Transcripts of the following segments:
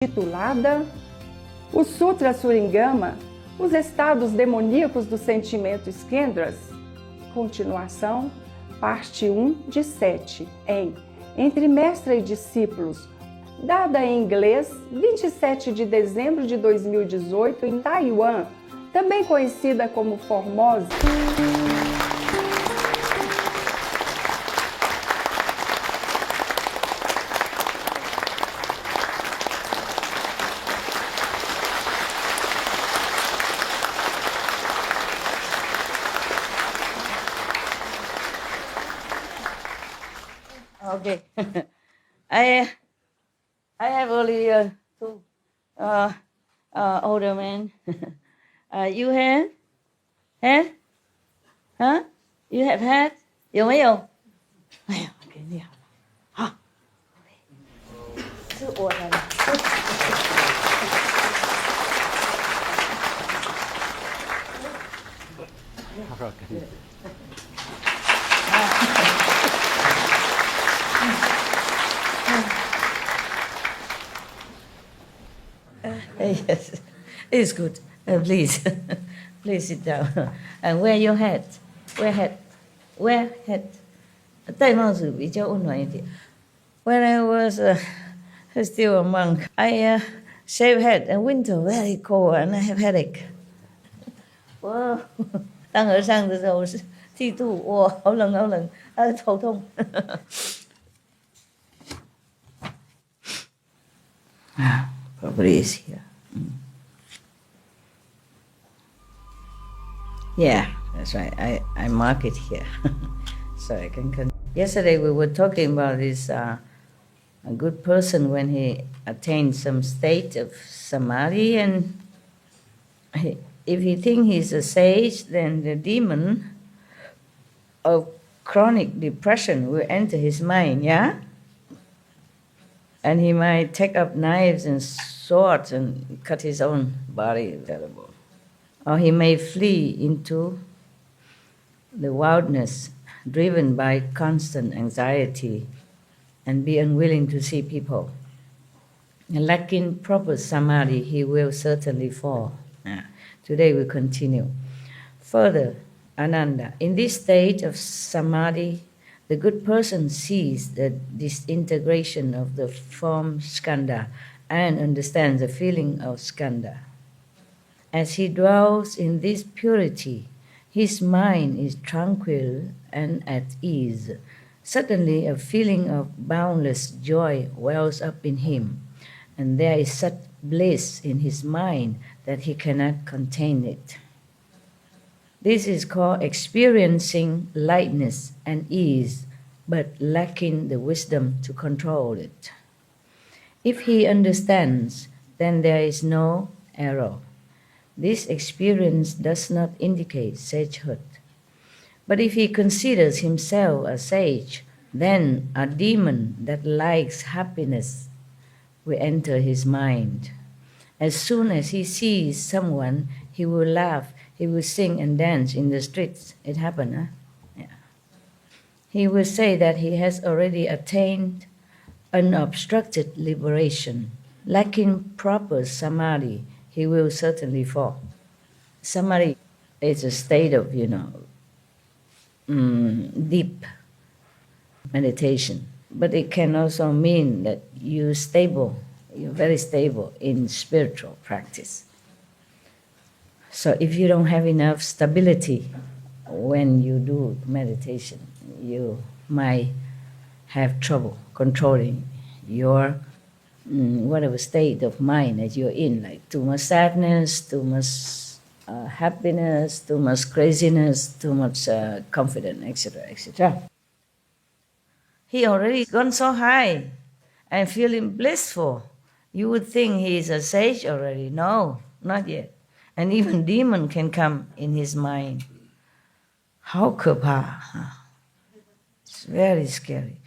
Titulada O Sutra Surangama, os estados demoníacos dos sentimentos Kendras, continuação, parte 1 de 7, em Entre Mestre e Discípulos, dada em inglês, 27 de dezembro de 2018, em Taiwan, também conhecida como Formosa. Okay, I have only two older men. You have? Had? Huh? You have had? 有没有？哎呀，给你好了，好，是我的了。Yes, it's good. Please, please sit down. And wear your hat. Wear hat. Wear hat. 戴帽子比较温暖一点。When I was still a monk, I shave head in winter, very cold, and I have headache. 我当和尚的时候是剃度，哇，好冷好冷，头痛。Probably is here. Yeah, that's right. I mark it here, so I can. Yesterday we were talking about this a good person when he attains some state of samadhi, and if he thinks he's a sage, then the demon of chronic depression will enter his mind. Yeah. And he might take up knives and swords and cut his own body. Terrible. Or he may flee into the wildness, driven by constant anxiety, and be unwilling to see people. And lacking proper samadhi, he will certainly fall. Today we continue. Further, Ananda, in this state of samadhi, the good person sees the disintegration of the form skandha and understands the feeling of skandha. As he dwells in this purity, his mind is tranquil and at ease. Suddenly a feeling of boundless joy wells up in him, and there is such bliss in his mind that he cannot contain it. This is called experiencing lightness and ease, but lacking the wisdom to control it. If he understands, then there is no error. This experience does not indicate sagehood. But if he considers himself a sage, then a demon that likes happiness will enter his mind. As soon as he sees someone, he will laugh, he will sing and dance in the streets. It happened, huh? Yeah. He will say that he has already attained unobstructed liberation. Lacking proper samadhi, he will certainly fall. Samadhi is a state of, deep meditation. But it can also mean that you're very stable in spiritual practice. So if you don't have enough stability when you do meditation, you might have trouble controlling your whatever state of mind that you're in, like too much sadness, too much happiness, too much craziness, too much confidence, etc., etc. He already gone so high and feeling blissful. You would think he is a sage already. No, not yet. And even demon can come in his mind. How kapa? It's very scary.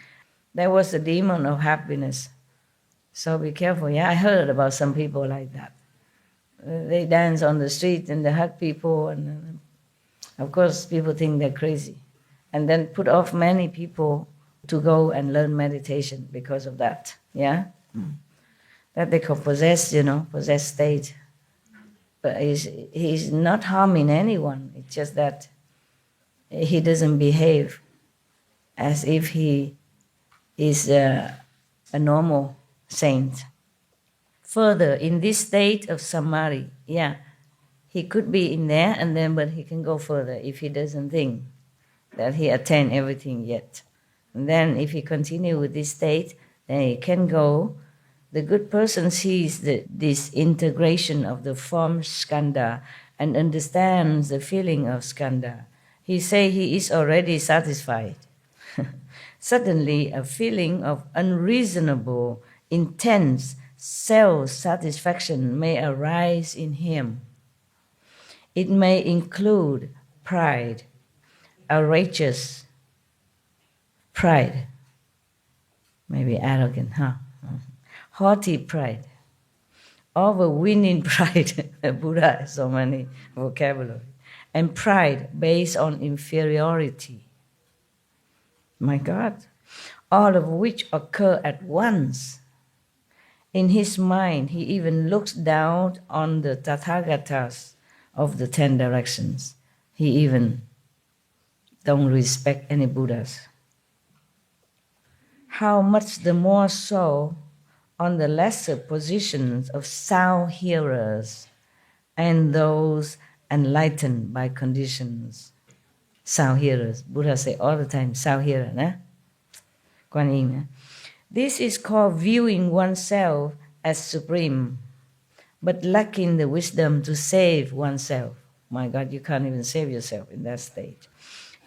There was a demon of happiness. So be careful. Yeah, I heard about some people like that. They dance on the street and they hug people, and of course people think they're crazy. And then put off many people to go and learn meditation because of that. Yeah? that they call possessed, possessed state. But he's not harming anyone. It's just that he doesn't behave as if he is a normal saint. Further, in this state of samadhi, he could be in there, but he can go further if he doesn't think that he attained everything yet. And then if he continue with this state, then he can go. The good person sees this integration of the form skandha and understands the feeling of skandha. He say he is already satisfied. Suddenly, a feeling of unreasonable, intense self-satisfaction may arise in him. It may include pride, outrageous pride, maybe arrogant, haughty pride, overweening pride. Buddha has so many vocabulary. And pride based on inferiority. My God, all of which occur at once. In his mind, he even looks down on the Tathagatas of the 10 directions. He even don't respect any Buddhas. How much the more so on the lesser positions of sound hearers and those enlightened by conditions. Sound hearers. Buddha say all the time, sound hearer. Kuan Yin. This is called viewing oneself as supreme, but lacking the wisdom to save oneself. My God, you can't even save yourself in that stage.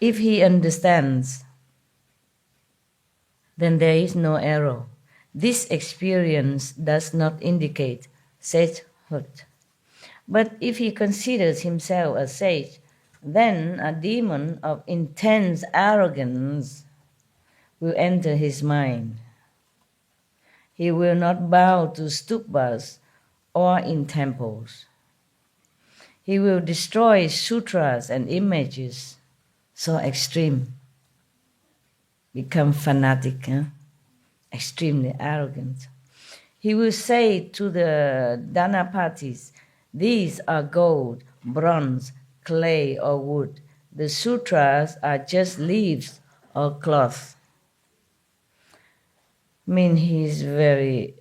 If he understands, then there is no error. This experience does not indicate sagehood. But if he considers himself a sage, then a demon of intense arrogance will enter his mind. He will not bow to stupas or in temples. He will destroy sutras and images so extreme, become fanatic, extremely arrogant. He will say to the Dhanapatis, these are gold, bronze, clay, or wood. The sutras are just leaves or cloth. He's very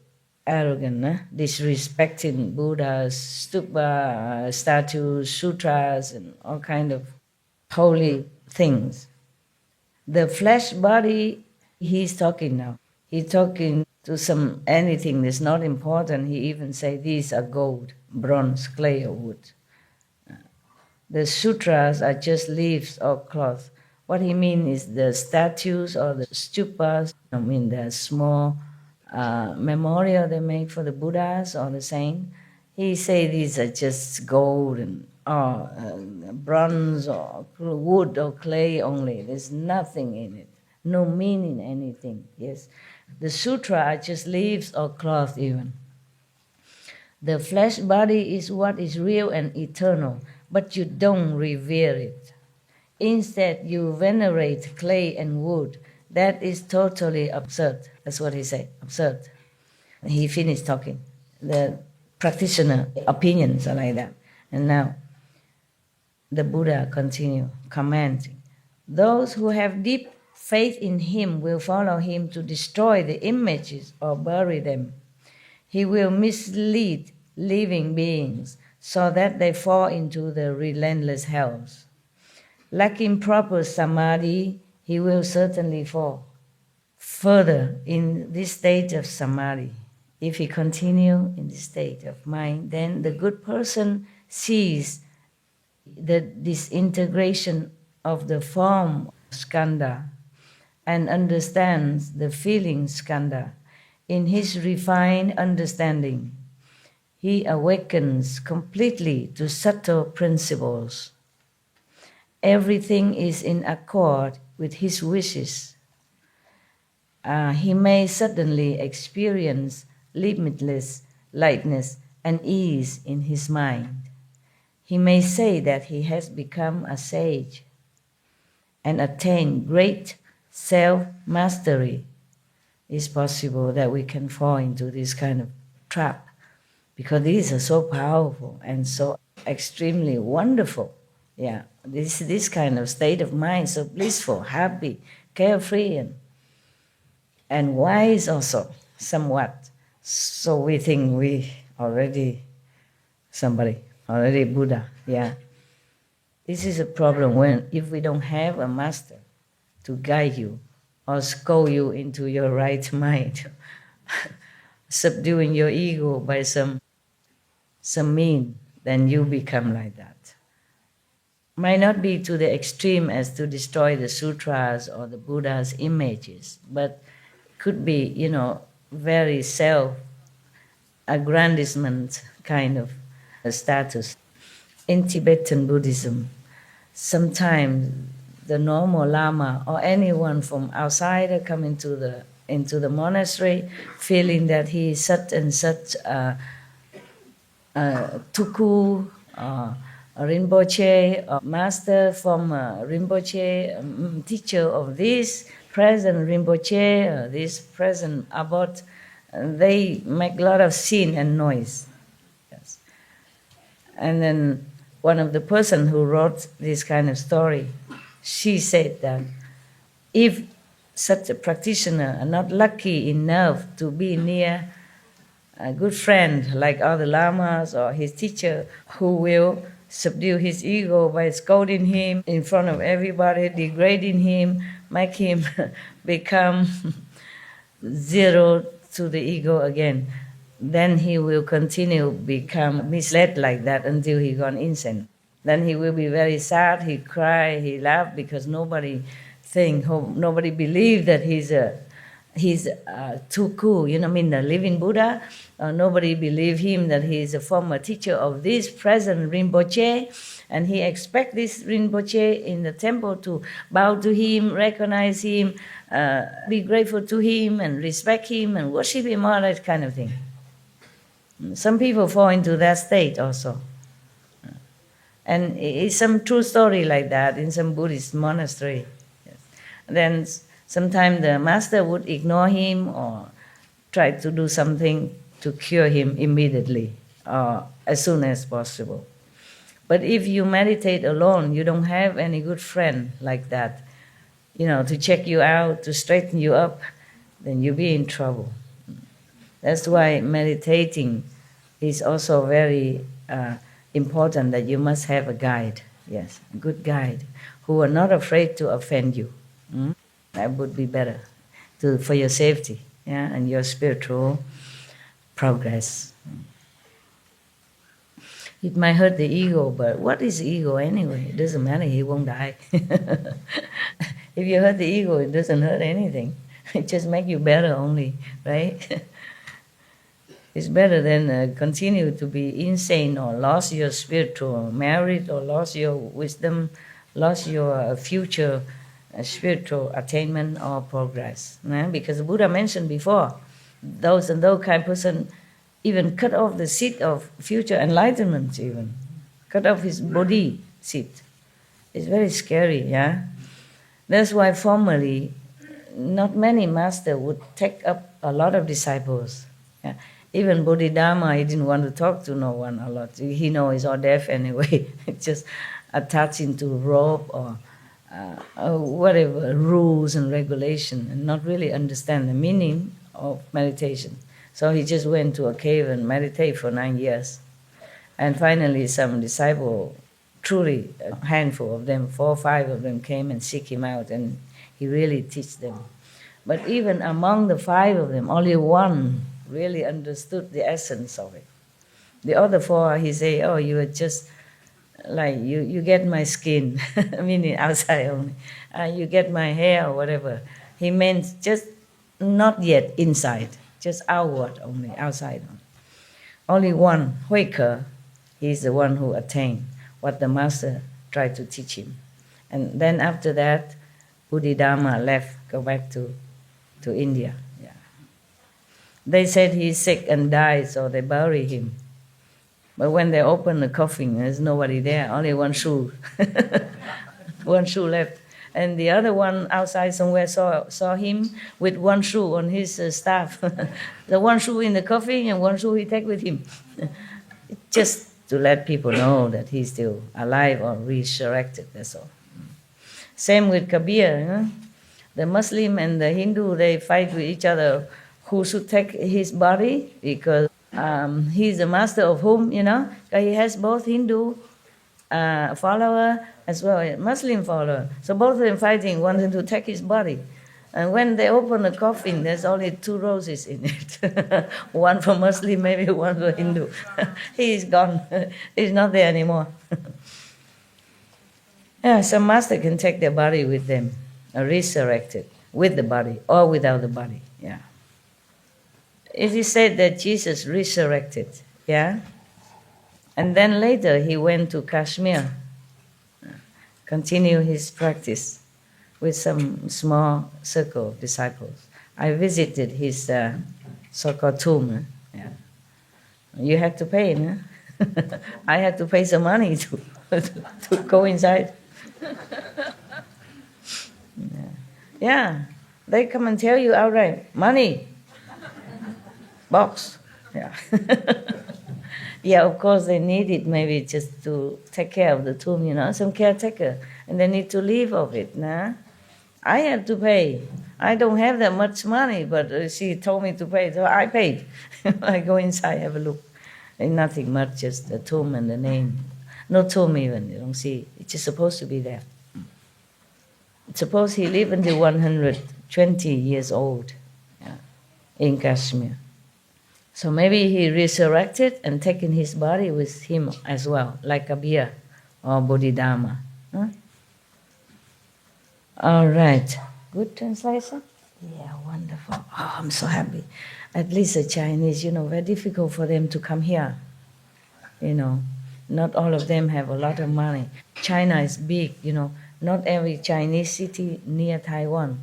arrogant, disrespecting Buddhas, stupa, statues, sutras, and all kind of holy things. The flesh body, he's talking now. He's talking to anything that's not important. He even say these are gold, bronze, clay, or wood. The sutras are just leaves or cloth. What he means is the statues or the stupas, the small memorial they make for the Buddhas or the saint. He say these are just gold and bronze or wood or clay only. There's nothing in it, no meaning anything. Yes, the sutra are just leaves or cloth even. The flesh body is what is real and eternal, but you don't revere it. Instead, you venerate clay and wood. That is totally absurd. That's what he said, absurd. He finished talking. The practitioner opinions are like that. And now, the Buddha continue commenting. Those who have deep faith in him will follow him to destroy the images or bury them. He will mislead living beings so that they fall into the relentless hells. Lacking proper samadhi, he will certainly fall. Further, in this state of samadhi, if he continue in this state of mind, then the good person sees the disintegration of the form skandha and understands the feeling skandha. In his refined understanding, he awakens completely to subtle principles. Everything is in accord with his wishes. He may suddenly experience limitless lightness and ease in his mind. He may say that he has become a sage and attained great self-mastery. It's possible that we can fall into this kind of trap, because these are so powerful and so extremely wonderful. Yeah, this kind of state of mind, so blissful, happy, carefree, and wise also, somewhat. So we think we already somebody, already Buddha, yeah. This is a problem if we don't have a master to guide you or scold you into your right mind, subduing your ego by some mean, then you become like that. Might not be to the extreme as to destroy the sutras or the Buddha's images, but could be, very self-aggrandizement kind of status. In Tibetan Buddhism, sometimes the normal Lama or anyone from outside come into the monastery feeling that he is such and such Tuku, a Rinpoche, a master from Rinpoche, teacher of this present Rinpoche, this present abbot. They make a lot of scene and noise. Yes. And then one of the person who wrote this kind of story, she said that if such a practitioner are not lucky enough to be near a good friend like other lamas or his teacher who will subdue his ego by scolding him in front of everybody, degrading him, make him become zero to the ego again, then he will continue become misled like that until he gone insane. Then he will be very sad, he cry, he laugh because nobody believe that he's too cool, the living Buddha. Nobody believe him that he is a former teacher of this present Rinpoche, and he expect this Rinpoche in the temple to bow to him, recognize him, be grateful to him, and respect him, and worship him, all that kind of thing. Some people fall into that state also. And it's some true story like that in some Buddhist monastery. Yes. Then sometimes the master would ignore him or try to do something to cure him immediately or as soon as possible. But if you meditate alone, you don't have any good friend like that, to check you out, to straighten you up, then you'll be in trouble. That's why meditating is also very important, that you must have a guide, yes, a good guide, who are not afraid to offend you. That would be better for your safety, yeah, and your spiritual progress. It might hurt the ego, but what is ego anyway? It doesn't matter, he won't die. If you hurt the ego, it doesn't hurt anything. It just makes you better only, right? It's better than continue to be insane or lost your spiritual merit or lost your wisdom, lost your future spiritual attainment or progress. Because the Buddha mentioned before, those kind of person even cut off the seed of future enlightenment, even cut off his body seed. It's very scary, yeah. That's why formerly, not many masters would take up a lot of disciples. Yeah. Even Bodhidharma, he didn't want to talk to no one a lot. He knows he's all deaf anyway. Just attached into rope or whatever, rules and regulation, and not really understand the meaning of meditation. So he just went to a cave and meditated for 9 years. And finally some disciple, truly a handful of them, 4 or 5 of them came and seek him out, and he really teach them. But even among the 5 of them, only 1 really understood the essence of it. The other 4, he say, oh, you are just like, you get my skin, meaning outside only. You get my hair or whatever. He meant just not yet inside, just outward only, outside only. Only 1, Huike, he's the one who attained what the master tried to teach him. And then after that, Bodhidharma left, go back to India. Yeah. They said he's sick and died, so they bury him. But when they open the coffin, there's nobody there, only 1 shoe. 1 shoe left. And the other one outside somewhere saw him with one shoe on his staff. The one shoe in the coffin and one shoe he take with him. Just to let people know that he's still alive or resurrected, that's all. Same with Kabir. Huh? The Muslim and the Hindu, they fight with each other who should take his body, because he's the master of whom, he has both Hindu follower as well as Muslim follower. So both of them fighting, wanting to take his body. And when they open the coffin, there's only 2 roses in it. One for Muslim, maybe one for Hindu. He's gone. He's not there anymore. Yeah, some master can take their body with them, resurrected, with the body or without the body. Yeah. It is said that Jesus resurrected, yeah? And then later he went to Kashmir, continue his practice with some small circle of disciples. I visited his so-called tomb. Yeah. You have to pay, no? I had to pay some money to go inside. Yeah, they come and tell you outright, money. Box. Yeah. Yeah, of course they need it maybe just to take care of the tomb, some caretaker, and they need to live of it. Nah? I have to pay. I don't have that much money, but she told me to pay, so I paid. I go inside, have a look. Ain't nothing much, just the tomb and the name. No tomb even, you don't see. It's just supposed to be there. Suppose he lived until 120 years old, yeah, in Kashmir. So maybe he resurrected and taken his body with him as well, like Kabir or Bodhidharma. Huh? All right. Good translation? Yeah, wonderful. Oh, I'm so happy. At least the Chinese, very difficult for them to come here. Not all of them have a lot of money. China is big, Not every Chinese city near Taiwan.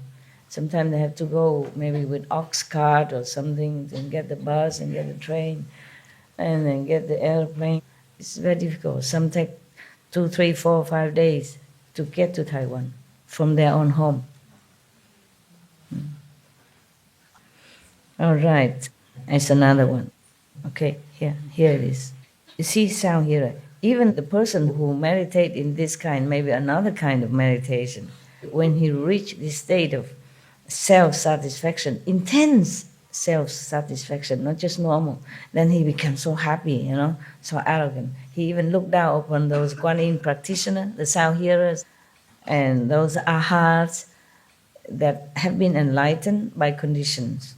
Sometimes they have to go maybe with ox cart or something and get the bus and get the train and then get the airplane. It's very difficult. Some take 2, 3, 4, 5 days to get to Taiwan from their own home. All right, it's another one. Okay, here it is. You see sound here. Even the person who meditate in this kind, maybe another kind of meditation, when he reach this state of self-satisfaction, intense self-satisfaction, not just normal, then he becomes so happy, so arrogant. He even looked down upon those Kuan Yin practitioners, the sound hearers, and those arhats that have been enlightened by conditions,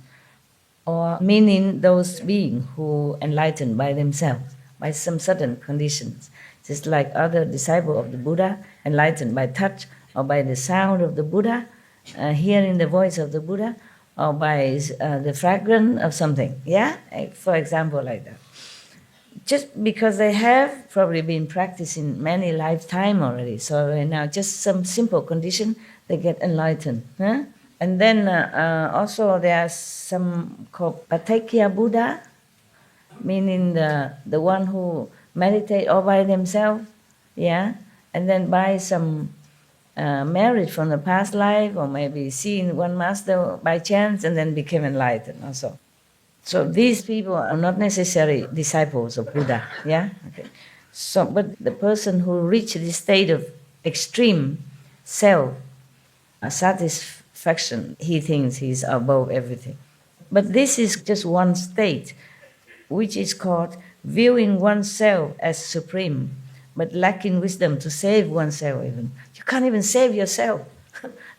or meaning those beings who enlightened by themselves, by some certain conditions, just like other disciples of the Buddha, enlightened by touch or by the sound of the Buddha, hearing the voice of the Buddha, or by the fragrance of something, yeah? For example, like that. Just because they have probably been practicing many lifetimes already, so right now just some simple condition, they get enlightened. Huh? And then also there are some called Patekya Buddha, meaning the one who meditate all by themselves, yeah? And then by some merit from the past life, or maybe seeing one master by chance and then became enlightened also. So these people are not necessarily disciples of Buddha, yeah? Okay. So, but the person who reached this state of extreme self-satisfaction, he thinks he's above everything. But this is just one state, which is called viewing oneself as supreme, but lacking wisdom to save oneself even. You can't even save yourself.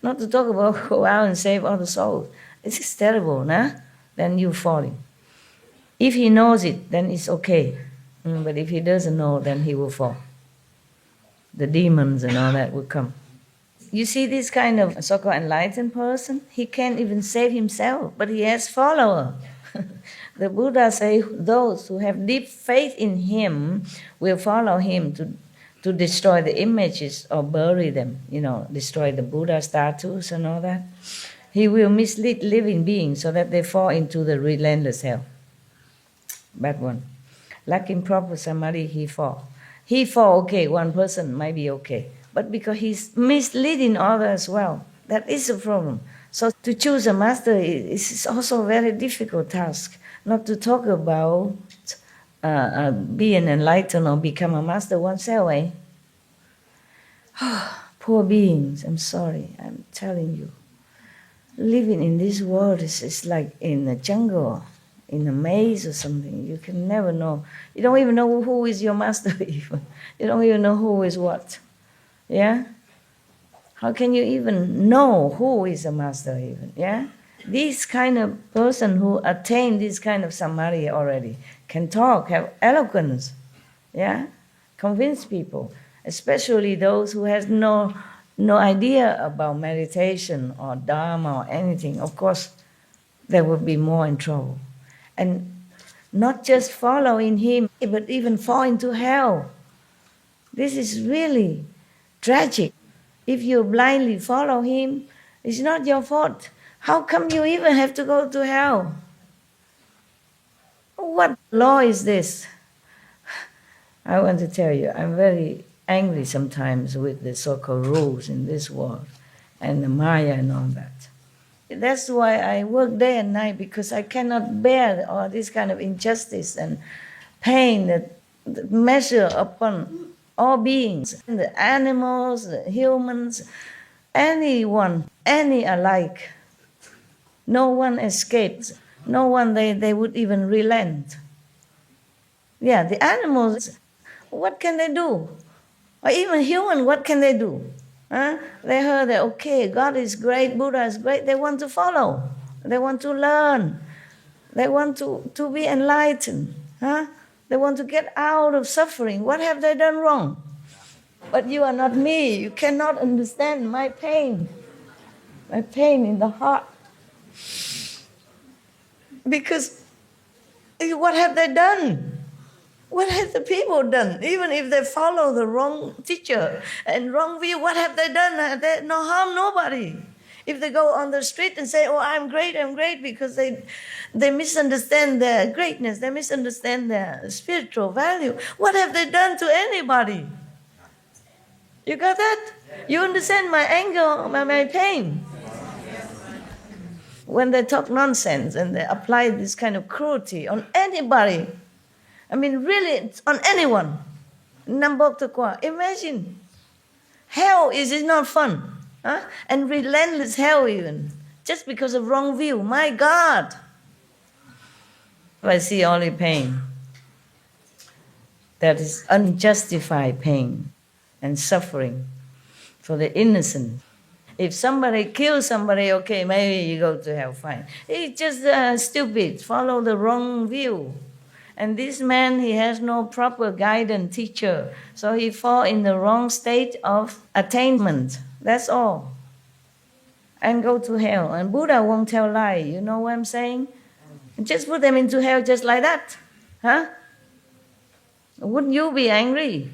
Not to talk about go out and save other souls. This is terrible, nah? Then you're falling. If he knows it, then it's okay. But if he doesn't know, then he will fall. The demons and all that will come. You see this kind of so-called enlightened person, he can't even save himself, but he has followers. The Buddha says those who have deep faith in him will follow him to destroy the images or bury them, destroy the Buddha statues and all that. He will mislead living beings so that they fall into the relentless hell. Bad one. Lacking proper samadhi, he fall. He fall, okay, one person might be okay. but because he's misleading others as well. That is a problem. So to choose a master is also a very difficult task, not to talk about being enlightened or become a master oneself, eh? Poor beings, I'm sorry, I'm telling you. Living in this world is like in a jungle, in a maze or something. You can never know. You don't even know who is your master even. You don't even know who is what. Yeah? How can you even know who is a master even? Yeah? This kind of person who attained this kind of samadhi already can talk, have eloquence, yeah? Convince people, especially those who has no idea about meditation or dharma or anything. Of course, they would be more in trouble. And not just following him, but even fall into hell. This is really tragic. If you blindly follow him, it's not your fault. How come you even have to go to hell? What law is this? I want to tell you, I'm very angry sometimes with the so-called rules in this world and the Maya and all that. That's why I work day and night, because I cannot bear all this kind of injustice and pain that measure upon all beings, the animals, the humans, anyone, any alike. No one escapes. No one, they would even relent. Yeah, the animals, what can they do? Or even human, what can they do? Huh? They heard that, okay, God is great, Buddha is great. They want to follow. They want to learn. They want to be enlightened. Huh? They want to get out of suffering. What have they done wrong? But you are not me. You cannot understand my pain in the heart. Because what have they done? What have the people done? Even if they follow the wrong teacher and wrong view, what have they done? They no harm nobody. If they go on the street and say, oh, I'm great, because they misunderstand their greatness, they misunderstand their spiritual value. What have they done to anybody? You got that? You understand my anger, my pain? When they talk nonsense and they apply this kind of cruelty on anybody, I mean, really, on anyone. Imagine. Hell is not fun. Huh? And relentless hell even. Just because of wrong view. My God. I see only pain. That is unjustified pain and suffering for the innocent. If somebody kills somebody, okay, maybe you go to hell, fine. It's just stupid, follow the wrong view. And this man, he has no proper guidance, teacher. So he fall in the wrong state of attainment. That's all. And go to hell. And Buddha won't tell lie. You know what I'm saying? Just put them into hell just like that. Huh? Wouldn't you be angry?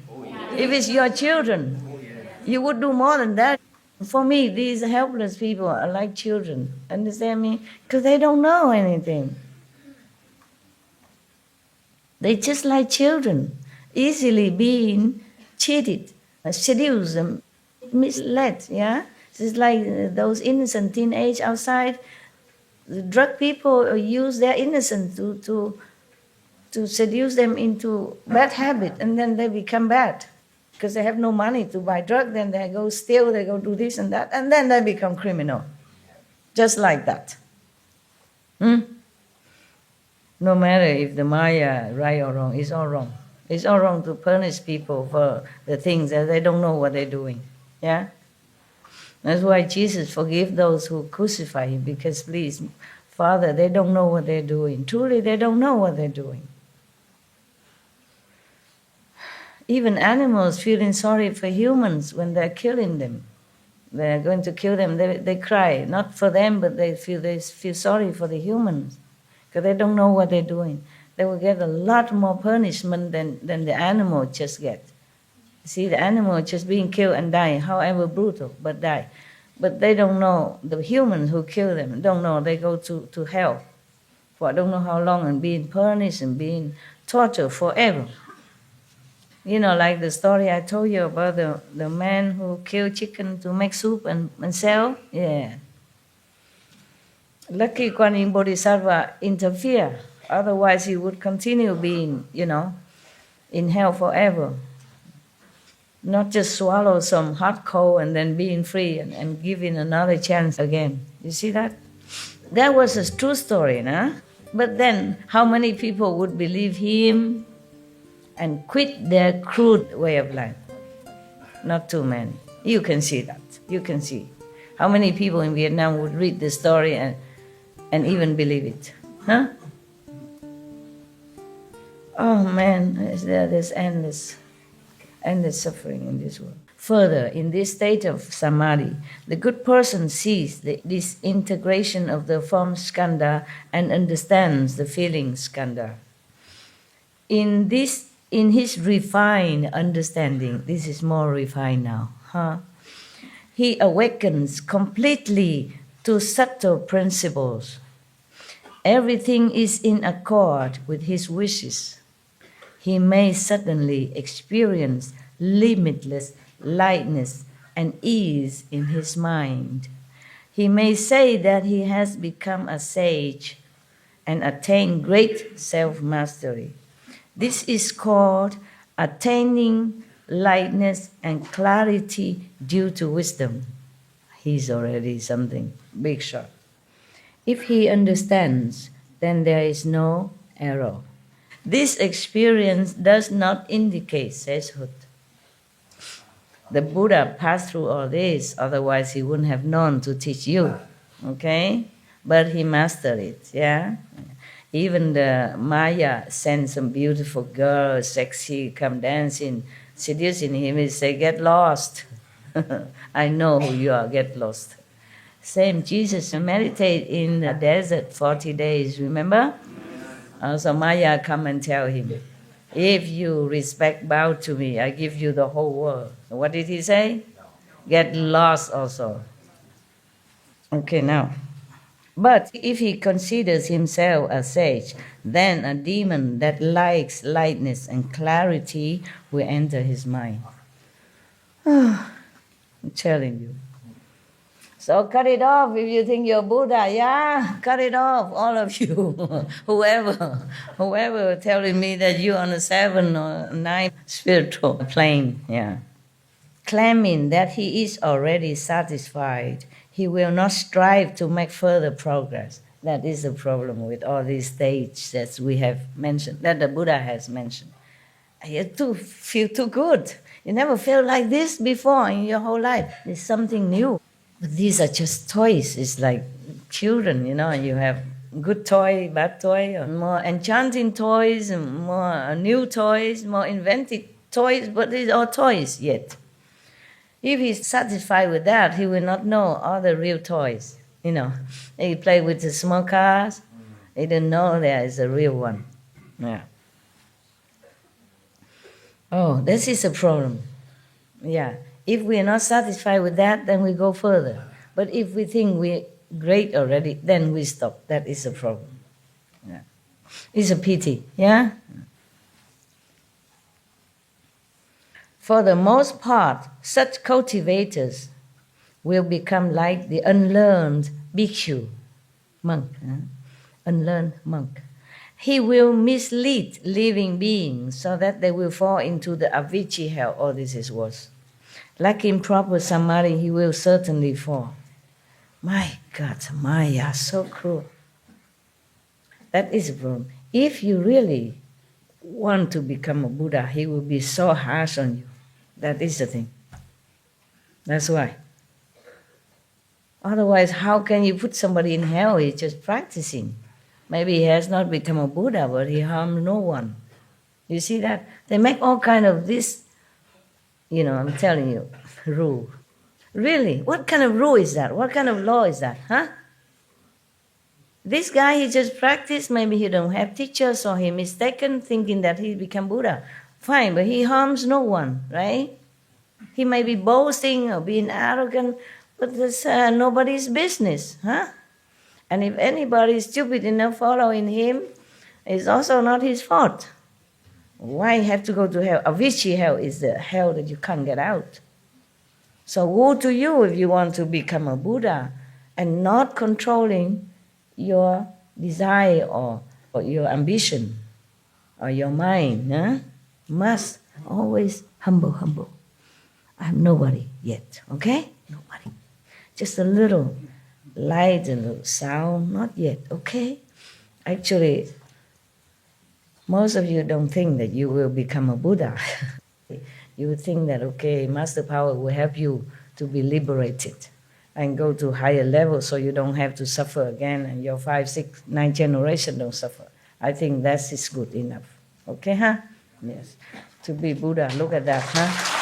If it's your children, you would do more than that. For me, these helpless people are like children. Understand me? Because they don't know anything. They're just like children, easily being cheated, seduced, misled, yeah? It's like those innocent teenage outside. The drug people use their innocence to seduce them into bad habit, and then they become bad. Because they have no money to buy drugs, then they go steal, they go do this and that, and then they become criminal. Just like that. No matter if the Maya right or wrong, it's all wrong. It's all wrong to punish people for the things that they don't know what they're doing. Yeah? That's why Jesus forgive those who crucify him, because please, Father, they don't know what they're doing. Truly, they don't know what they're doing. Even animals feeling sorry for humans when they're killing them. They're going to kill them, they cry. Not for them, but they feel sorry for the humans. Because they don't know what they're doing. They will get a lot more punishment than the animal just get. See, the animal just being killed and dying, however brutal, but die. But they don't know, the humans who kill them, don't know, they go to hell for I don't know how long and being punished and being tortured forever. You know, like the story I told you about the man who killed chicken to make soup and sell? Yeah. Lucky Kuan Yin Bodhisattva interfere. Otherwise he would continue being, in hell forever. Not just swallow some hot coal and then being free and giving another chance again. You see that? That was a true story, nah? But then how many people would believe him and quit their crude way of life? Not too many. You can see that. You can see. How many people in Vietnam would read the story and even believe it? Huh? Oh man, there's endless suffering in this world. Further, in this state of samadhi, the good person sees this integration of the form skandha and understands the feeling skandha. In his refined understanding, this is more refined now, he awakens completely to subtle principles. Everything is in accord with his wishes. He may suddenly experience limitless lightness and ease in his mind. He may say that he has become a sage and attained great self-mastery. This is called attaining lightness and clarity due to wisdom. He's already something big shot. If he understands, then there is no error. This experience does not indicate sagehood. The Buddha passed through all this, otherwise he wouldn't have known to teach you, okay? But he mastered it, yeah? Even the Maya sent some beautiful girl, sexy, come dancing, seducing him. He say, get lost. I know who you are, get lost. Same, Jesus meditate in the desert 40 days, remember? So Maya come and tell him, if you respect, bow to me, I give you the whole world. What did he say? Get lost also. Okay, now. But if he considers himself a sage, then a demon that likes lightness and clarity will enter his mind. I'm telling you. So cut it off if you think you're Buddha, yeah? Cut it off, all of you. Whoever telling me that you're on a 7 or 9 spiritual plane, yeah. Claiming that he is already satisfied, he will not strive to make further progress. That is the problem with all these stages that we have mentioned, that the Buddha has mentioned. You feel too good. You never felt like this before in your whole life. It's something new. But these are just toys. It's like children, you have good toy, bad toy, or more enchanting toys, and more new toys, more inventive toys, but these are toys yet. If he's satisfied with that, he will not know all the real toys. He play with the small cars, he didn't know there is a real one. Yeah. Oh, this is a problem. Yeah. If we are not satisfied with that, then we go further. But if we think we're great already, then we stop. That is a problem. Yeah. It's a pity, yeah? For the most part, such cultivators will become like the unlearned bhikkhu, monk, unlearned monk. He will mislead living beings so that they will fall into the avicii hell. Oh, this is worse. Like in proper samadhi, he will certainly fall. My God, Maya, so cruel. That is a problem. If you really want to become a Buddha, he will be so harsh on you. That is the thing. That's why. Otherwise, how can you put somebody in hell? He's just practicing. Maybe he has not become a Buddha, but he harmed no one. You see that? They make all kind of this, I'm telling you, rule. Really? What kind of rule is that? What kind of law is that? Huh? This guy, he just practiced. Maybe he don't have teachers or he mistaken thinking that he become Buddha. Fine, but he harms no one, right? He may be boasting or being arrogant, but that's nobody's business, huh? And if anybody is stupid enough following him, it's also not his fault. Why have to go to hell? Avicii hell is the hell that you can't get out. So woe to you if you want to become a Buddha and not controlling your desire or your ambition or your mind. Huh? Must always humble, humble. I'm nobody yet, okay? Nobody. Just a little light, a little sound, not yet, okay? Actually, most of you don't think that you will become a Buddha. You think that, okay, Master Power will help you to be liberated and go to higher levels so you don't have to suffer again and your 5, 6, 9 generation don't suffer. I think that is good enough. Okay, huh? Yes. To be Buddha, look at that, huh?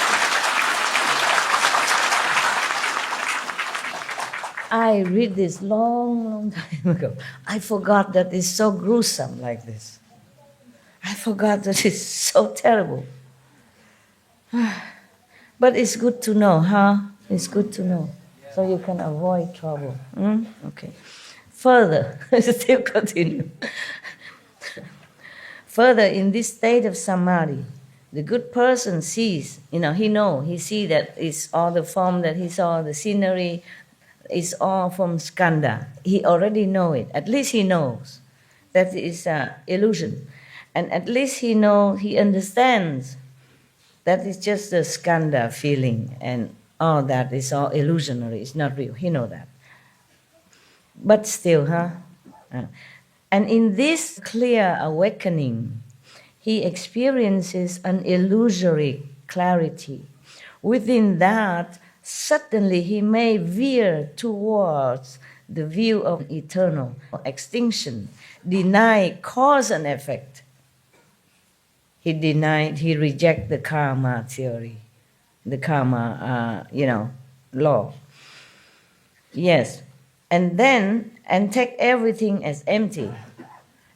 I read this long time ago. I forgot that it's so gruesome like this. I forgot that it's so terrible. But it's good to know, huh? It's good to know. So you can avoid trouble. Okay. Further, still continue. Further, in this state of samadhi, the good person sees, he sees that it's all the form that he saw, the scenery, it's all from skandha. He already knows it. At least he knows that it's an illusion. And at least he understands that it's just a skandha feeling and all that is all illusionary, it's not real. He knows that. But still, huh? And in this clear awakening, he experiences an illusory clarity. Within that, suddenly he may veer towards the view of eternal extinction, deny cause and effect. He rejects the karma theory, the karma, law. Yes, and take everything as empty.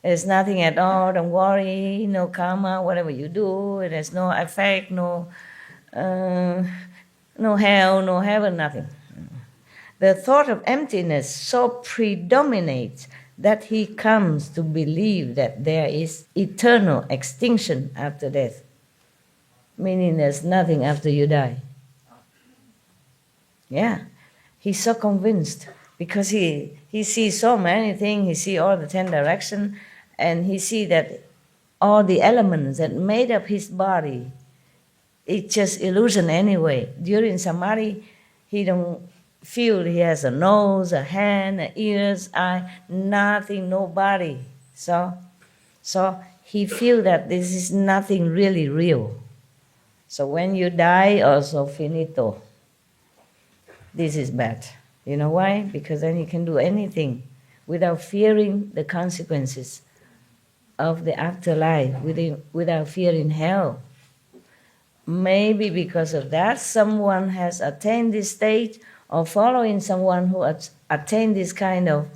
There's nothing at all, don't worry, no karma, whatever you do, there's no effect, no hell, no heaven, nothing. The thought of emptiness so predominates that he comes to believe that there is eternal extinction after death, meaning there's nothing after you die. Yeah, he's so convinced because he sees so many things, he sees all the 10 directions, and he sees that all the elements that made up his body, it's just illusion anyway. During samadhi, he don't feel he has a nose, a hand, ears, eye, nothing, no body. So he feels that this is nothing really real. So when you die, also finito. This is bad. You know why? Because then you can do anything without fearing the consequences of the afterlife, without fearing hell. Maybe because of that, someone has attained this state, or following someone who attained this kind of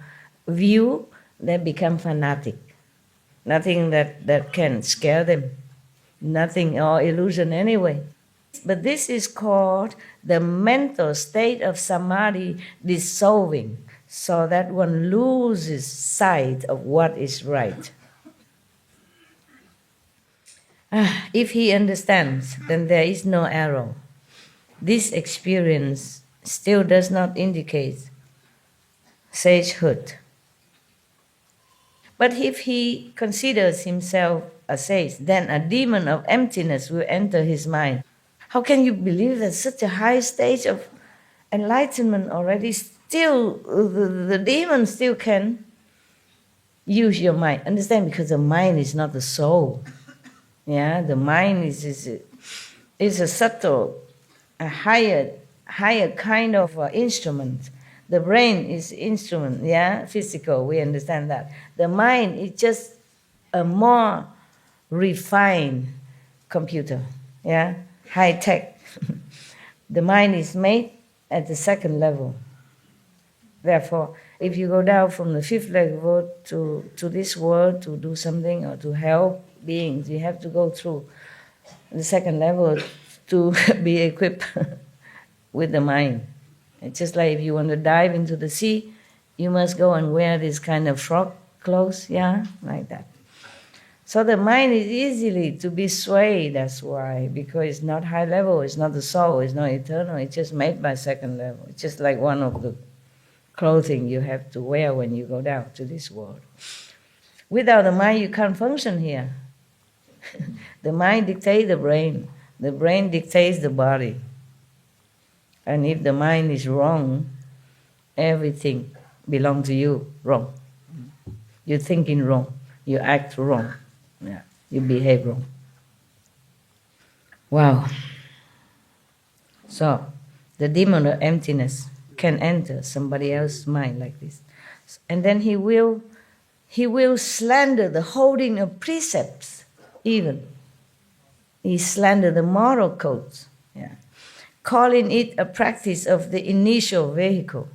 view, they become fanatic. Nothing that can scare them. Nothing, or illusion anyway. But this is called the mental state of samadhi dissolving, so that one loses sight of what is right. If he understands, then there is no error. This experience still does not indicate sagehood. But if he considers himself a sage, then a demon of emptiness will enter his mind. How can you believe that such a high stage of enlightenment already still, the demon still can use your mind? Understand, because the mind is not the soul. Yeah, the mind is a subtle, a higher kind of instrument. The brain is instrument, yeah, physical, we understand that. The mind is just a more refined computer, yeah, high tech. The mind is made at the second level. Therefore, if you go down from the 5th level to this world to do something or to help beings, you have to go through the 2nd level to be equipped with the mind. It's just like if you want to dive into the sea, you must go and wear this kind of frog clothes, yeah, like that. So the mind is easily to be swayed, that's why, because it's not high level, it's not the soul, it's not eternal, it's just made by second level. It's just like one of the clothing you have to wear when you go down to this world. Without the mind, you can't function here. The mind dictates the brain dictates the body. And if the mind is wrong, everything belongs to you wrong. You're thinking wrong, you act wrong, yeah, you behave wrong. Wow. So, the demon of emptiness can enter somebody else's mind like this. And then he will slander the holding of precepts even. He slander the moral codes, yeah, calling it a practice of the initial vehicle,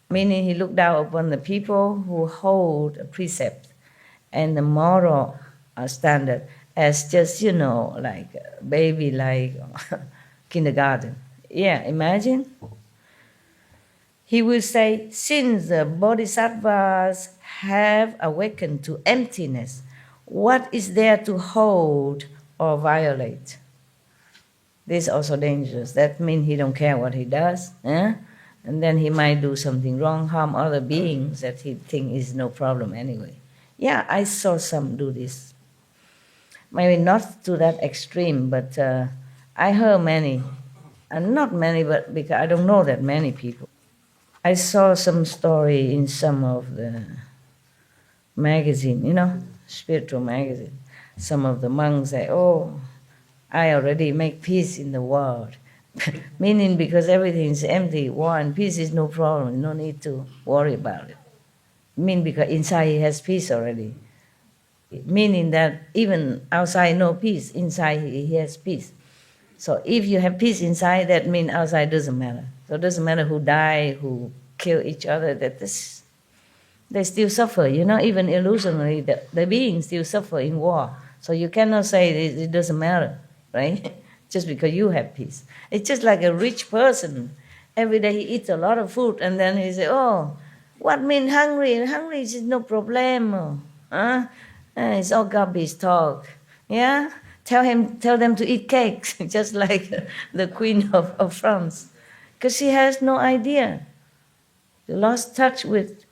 meaning he looked down upon the people who hold a precept and the moral standard as just, like baby, like kindergarten. Yeah, imagine. He will say, since the bodhisattvas have awakened to emptiness, what is there to hold or violate? This is also dangerous. That means he don't care what he does. Eh? And then he might do something wrong, harm other beings that he think is no problem anyway. Yeah, I saw some do this. Maybe not to that extreme, but I heard many. And not many, but because I don't know that many people. I saw some story in some of the magazine, spiritual magazine. Some of the monks say, oh, I already make peace in the world. Meaning because everything is empty, war and peace is no problem, no need to worry about it. Meaning because inside he has peace already. Meaning that even outside no peace, inside he has peace. So if you have peace inside, that means outside doesn't matter. So it doesn't matter who die, who kill each other, they still suffer. Even illusionary, the beings still suffer in war. So you cannot say it doesn't matter, right? Just because you have peace. It's just like a rich person. Every day he eats a lot of food and then he says, oh, what mean hungry? Hungry is no problem. It's all garbage talk. Yeah? Tell them to eat cakes, just like the Queen of France. Because she has no idea. She lost touch with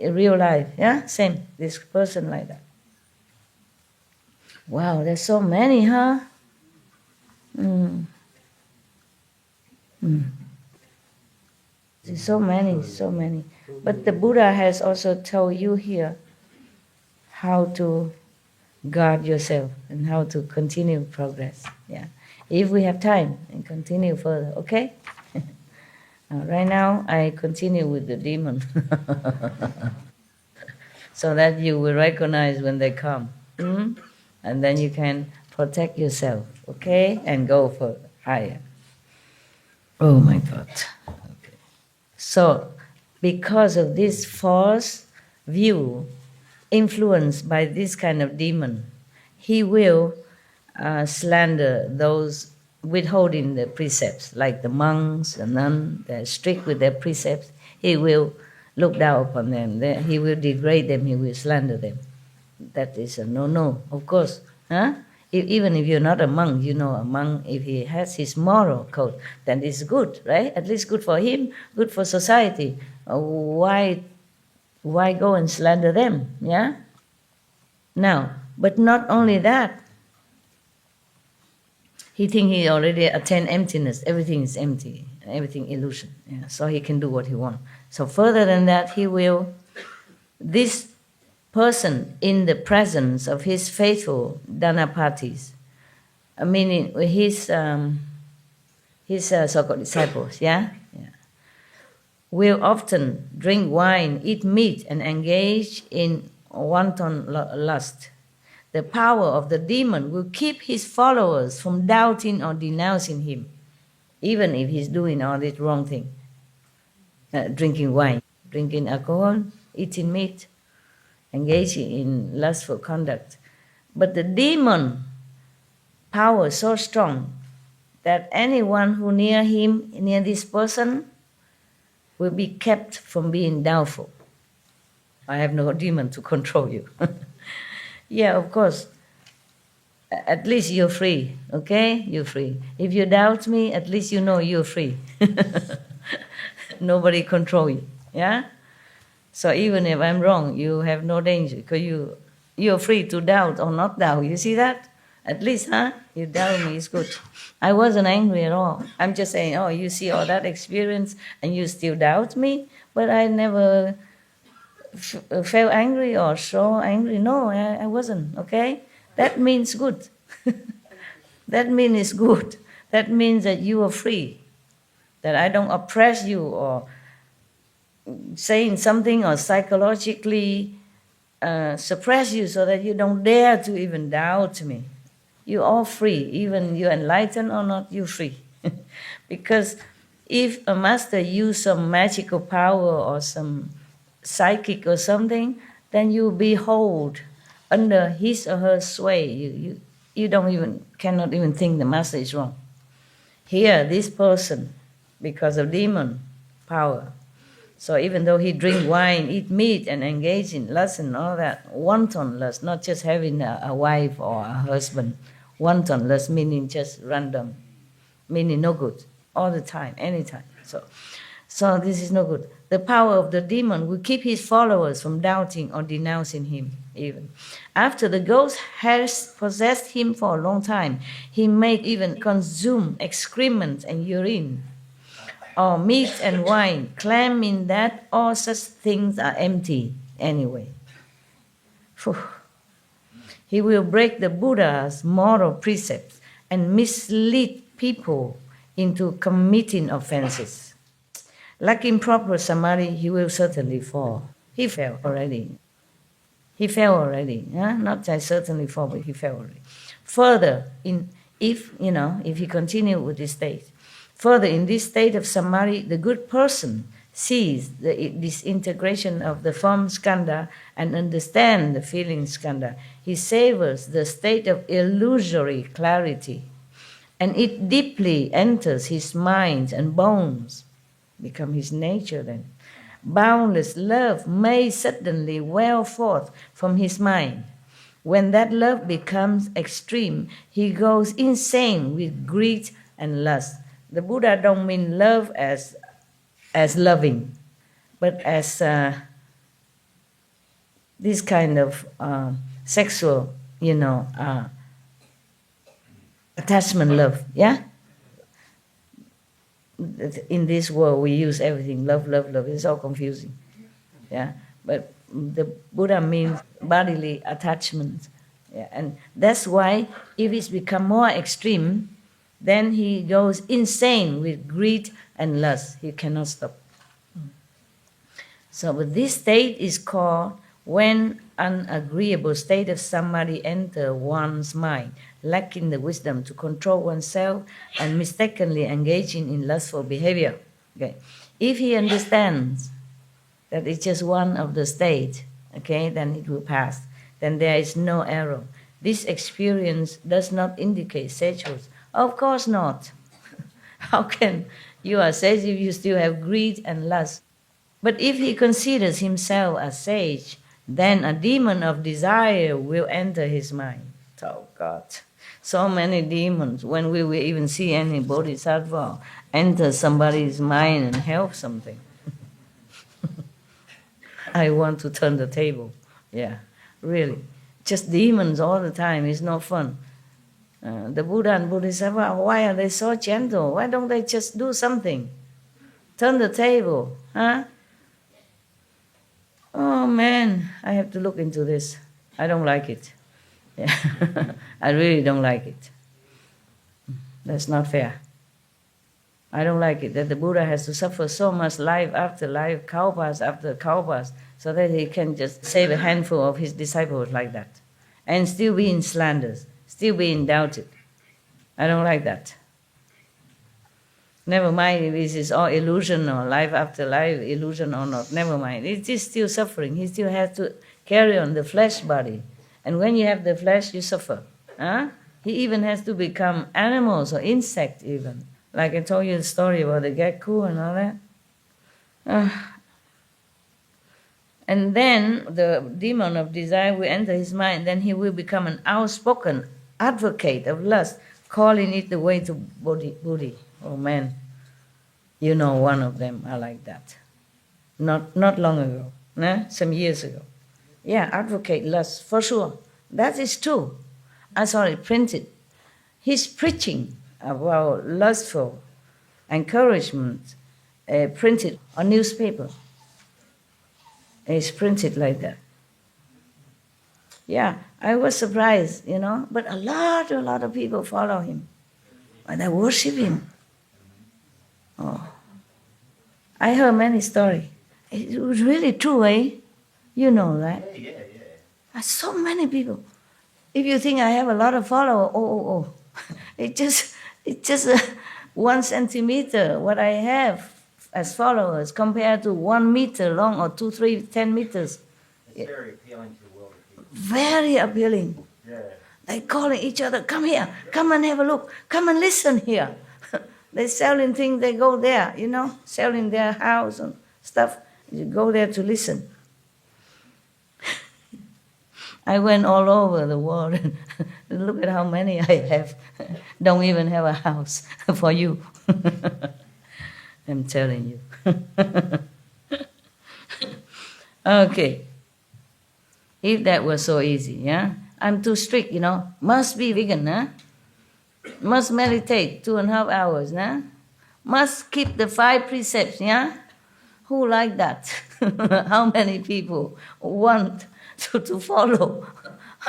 real life. Yeah? Same, this person like that. Wow, there's so many, huh? There's so many. But the Buddha has also told you here how to guard yourself and how to continue progress. Yeah, if we have time and continue further, okay? Right now, I continue with the demon, so that you will recognize when they come, and then you can protect yourself, okay, and go for higher. Oh my God. Okay. So, because of this false view, influenced by this kind of demon, he will slander those withholding the precepts, like the monks, the nuns, they're strict with their precepts. He will look down upon them, he will degrade them, he will slander them. That is a no-no, of course. Huh? Even if you're not a monk, a monk, if he has his moral code, then it's good, right? At least good for him, good for society. Why go and slander them, yeah? Now, but not only that, he thinks he already attained emptiness, everything is empty, everything illusion, yeah? So he can do what he wants. So further than that, this person in the presence of his faithful Dhanapatis, meaning his so-called disciples, yeah, will often drink wine, eat meat, and engage in wanton lust. The power of the demon will keep his followers from doubting or denouncing him, even if he's doing all this wrong thing, drinking wine, drinking alcohol, eating meat, engaging in lustful conduct. But the demon power is so strong that anyone who near this person, will be kept from being doubtful. I have no demon to control you. Yeah, of course. At least you're free, okay? You're free. If you doubt me, at least you know you're free. Nobody control you, yeah? So even if I'm wrong, you have no danger because you're free to doubt or not doubt. You see that? At least, huh? You doubt me, it's good. I wasn't angry at all. I'm just saying, oh, you see all that experience and you still doubt me? But I never felt angry or so angry. No, I wasn't, okay? That means good. That means it's good. That means that you are free. That I don't oppress you or saying something or psychologically suppress you so that you don't dare to even doubt me. You're all free. Even you're enlightened or not, you're free. Because if a master use some magical power or some psychic or something, then you behold under his or her sway. You cannot even think the master is wrong. Here, this person, because of demon power, so even though he drink wine, eat meat, and engage in lust and all that, wanton lust, not just having a wife or a husband, wanton lust meaning just random, meaning no good, all the time, anytime. So this is no good. The power of the demon will keep his followers from doubting or denouncing him even. After the ghost has possessed him for a long time, he may even consume excrement and urine, or meat and wine, claiming that all such things are empty anyway. Whew. He will break the Buddha's moral precepts and mislead people into committing offenses. Lacking proper samadhi, he will certainly fall. He fell already. Not just certainly fall, but he fell already. Further, if he continued with this state, further, in this state of samadhi, the good person sees the disintegration of the form skandha and understands the feeling skandha. He savors the state of illusory clarity, and it deeply enters his mind and bones, become his nature then. Boundless love may suddenly well forth from his mind. When that love becomes extreme, he goes insane with greed and lust. The Buddha don't mean love as loving, but as this kind of sexual, attachment love, yeah? In this world, we use everything, love, love, love. It's all confusing, yeah? But the Buddha means bodily attachment, yeah? And that's why if it's become more extreme, then he goes insane with greed and lust. He cannot stop. So but this state is called when an agreeable state of samadhi enters one's mind, lacking the wisdom to control oneself and mistakenly engaging in lustful behavior. Okay. If he understands that it's just one of the state, okay, then it will pass. Then there is no error. This experience does not indicate sagehood. Of course not. How can you are sage if you still have greed and lust? But if he considers himself a sage, then a demon of desire will enter his mind. Oh God, so many demons. When we will even see any bodhisattva enter somebody's mind and help something. I want to turn the table. Yeah, really. Just demons all the time is not fun. The Buddha and Bodhisattva, why are they so gentle? Why don't they just do something? Turn the table, huh? Oh man, I have to look into this. I don't like it. Yeah. I really don't like it. That's not fair. I don't like it that the Buddha has to suffer so much life after life, kalpas after kalpas, so that he can just save a handful of his disciples like that. And still being slandered, still being doubted. I don't like that. Never mind if this is all illusion or life after life, illusion or not, never mind. It is still suffering. He still has to carry on the flesh body. And when you have the flesh, you suffer. Huh? He even has to become animals or insect even. Like I told you the story about the gecko and all that. And then the demon of desire will enter his mind, then he will become an outspoken advocate of lust, calling it the way to Buddhi. Oh man, you know one of them are like that. Not long ago, some years ago. Yeah, advocate lust, for sure. That is true. I saw it printed. He's preaching about lustful encouragement, printed on newspaper. It's printed like that. Yeah, I was surprised, but a lot of people follow him. And they worship him. Oh, I heard many stories. It was really true, eh? You know that. Yeah. So many people. If you think I have a lot of followers, oh. It's just 1 centimeter what I have as followers compared to 1 meter long or 2, 3, 10 meters. It's very appealing to the world of people. Very appealing. Yeah. They calling each other, come here, come and have a look, come and listen here. They selling things, they go there, selling their house and stuff. You go there to listen. I went all over the world and look at how many I have. Don't even have a house for you. I'm telling you. Okay. If that was so easy, yeah? I'm too strict, Must be vegan, huh? Must meditate 2.5 hours, nah? Must keep the 5 precepts, yeah? Who like that? How many people want to follow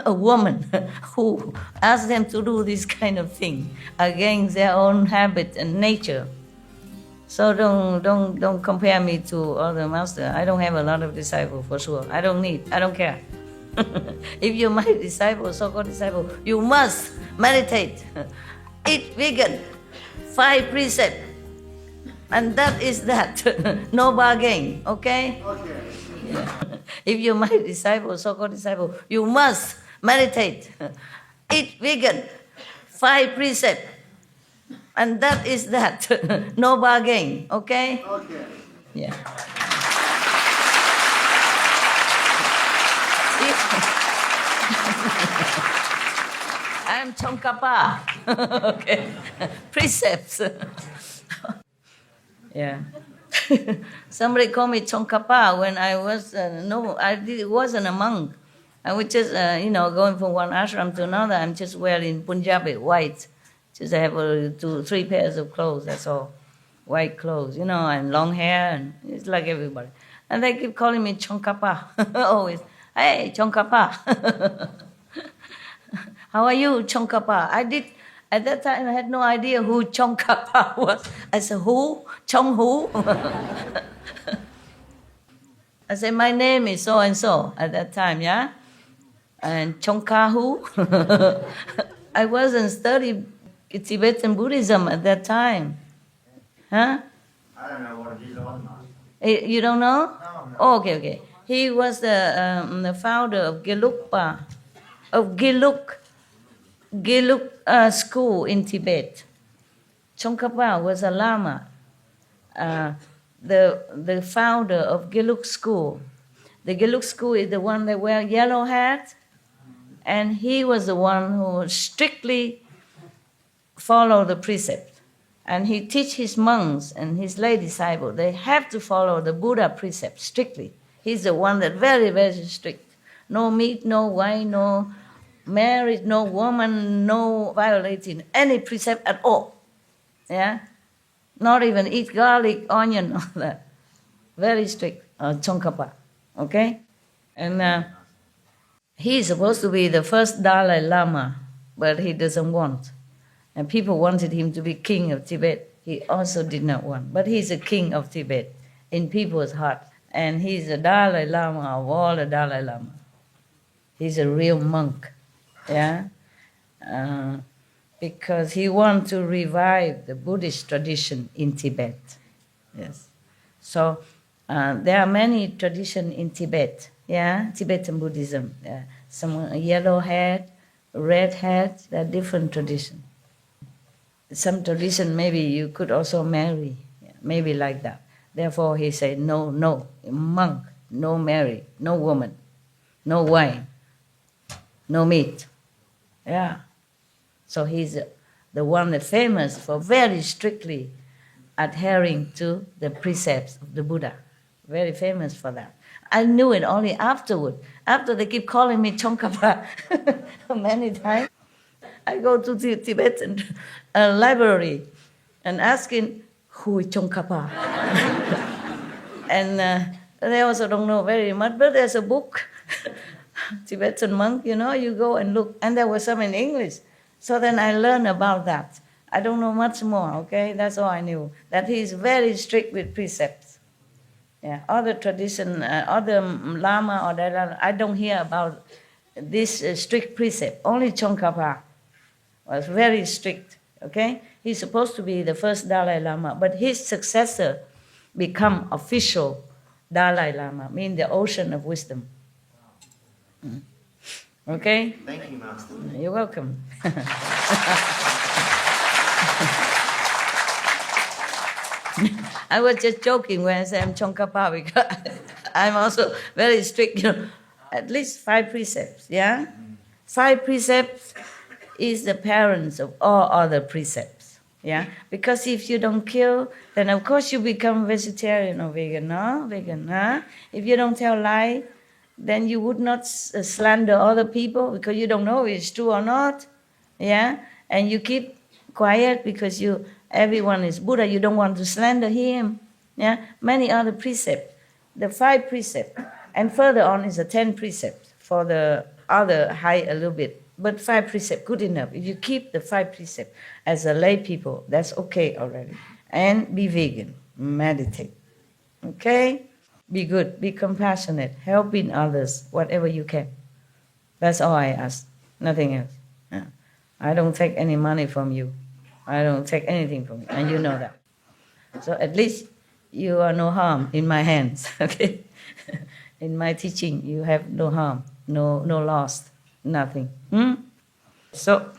a woman who asks them to do this kind of thing against their own habit and nature? So don't compare me to other masters. I don't have a lot of disciples for sure. I don't care. If you're my disciple, so-called disciple, you must meditate, eat vegan, 5 precepts, and that is that. No bargain, okay? Okay. Yeah. If you're my disciple, so-called disciple, you must meditate, eat vegan, 5 precepts, and that is that. No bargain, okay? Okay. Yeah. I'm Tsongkhapa. Okay. Precepts. Yeah. Somebody called me Tsongkhapa when I was, wasn't a monk. I was just, going from one ashram to another. I'm just wearing Punjabi, white. Just have 2, 3 pairs of clothes, that's all. White clothes, and long hair, and it's like everybody. And they keep calling me Tsongkhapa. Always. Hey, Tsongkhapa. How are you, Tsongkhapa? At that time, I had no idea who Tsongkhapa was. I said, who? Chong who? I said, my name is so-and-so at that time, yeah? And Tsongkha who? I wasn't studying Tibetan Buddhism at that time. Huh? I don't know what it is on. You don't know? No. Oh, okay. He was the founder of Gelugpa, of Gelug school in Tibet. Tsongkhapa was a lama, the founder of Gelug school. The Gelug school is the one that wear yellow hat, and he was the one who strictly followed the precept. And he teach his monks and his lay disciples, they have to follow the Buddha precept strictly. He's the one that very, very strict. No meat, no wine, no marriage, no woman, no violating any precept at all. Yeah? Not even eat garlic, onion, all that. Very strict, Tsongkhapa. Okay? And he's supposed to be the first Dalai Lama, but he doesn't want. And people wanted him to be king of Tibet. He also did not want. But he's a king of Tibet in people's heart. And he's the Dalai Lama of all the Dalai Lama. He's a real monk. Yeah? Because he wants to revive the Buddhist tradition in Tibet. Yes. So there are many traditions in Tibet. Yeah? Tibetan Buddhism. Yeah. Some yellow hat, red hat, there are different traditions. Some tradition, maybe you could also marry, maybe like that. Therefore, he said, no, monk, no marry, no woman, no wine, no meat. Yeah. So he's the one that's famous for very strictly adhering to the precepts of the Buddha. Very famous for that. I knew it only afterward. After they keep calling me Tsongkhapa many times, I go to the Tibetan library and asking, who is Tsongkhapa? And they also don't know very much, but there's a book, Tibetan monk, you go and look. And there was some in English. So then I learned about that. I don't know much more, okay? That's all I knew. That he is very strict with precepts. Yeah, other tradition, other Lama or Dalai Lama, I don't hear about this strict precept. Only Tsongkhapa was very strict, okay? He's supposed to be the first Dalai Lama, but his successor become official Dalai Lama, mean the ocean of wisdom. Okay? Thank you, Master. You're welcome. I was just joking when I said I'm Tsongkhapa because I'm also very strict, at least 5 precepts, yeah? 5 precepts is the parents of all other precepts, yeah? Because if you don't kill, then of course you become vegetarian or vegan, no? Vegan, huh? If you don't tell lie, then you would not slander other people because you don't know if it's true or not, yeah? And you keep quiet because everyone is Buddha, you don't want to slander him, yeah? Many other precepts, the 5 precepts, and further on is the 10 precepts for the other high a little bit, but 5 precepts, good enough. If you keep the 5 precepts as a lay people, that's okay already. And be vegan, meditate, okay? Be good, be compassionate, helping others, whatever you can. That's all I ask, nothing else. Yeah. I don't take any money from you. I don't take anything from you, and you know that. So at least you are no harm in my hands, okay? In my teaching, you have no harm, no loss, nothing. So,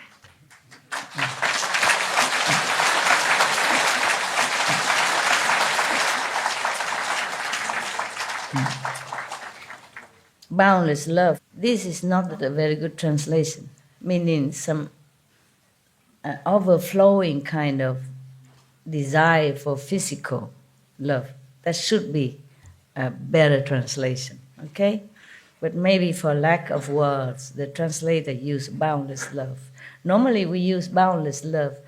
boundless love. This is not a very good translation, meaning some overflowing kind of desire for physical love. That should be a better translation, okay? But maybe for lack of words, the translator used boundless love. Normally we use boundless love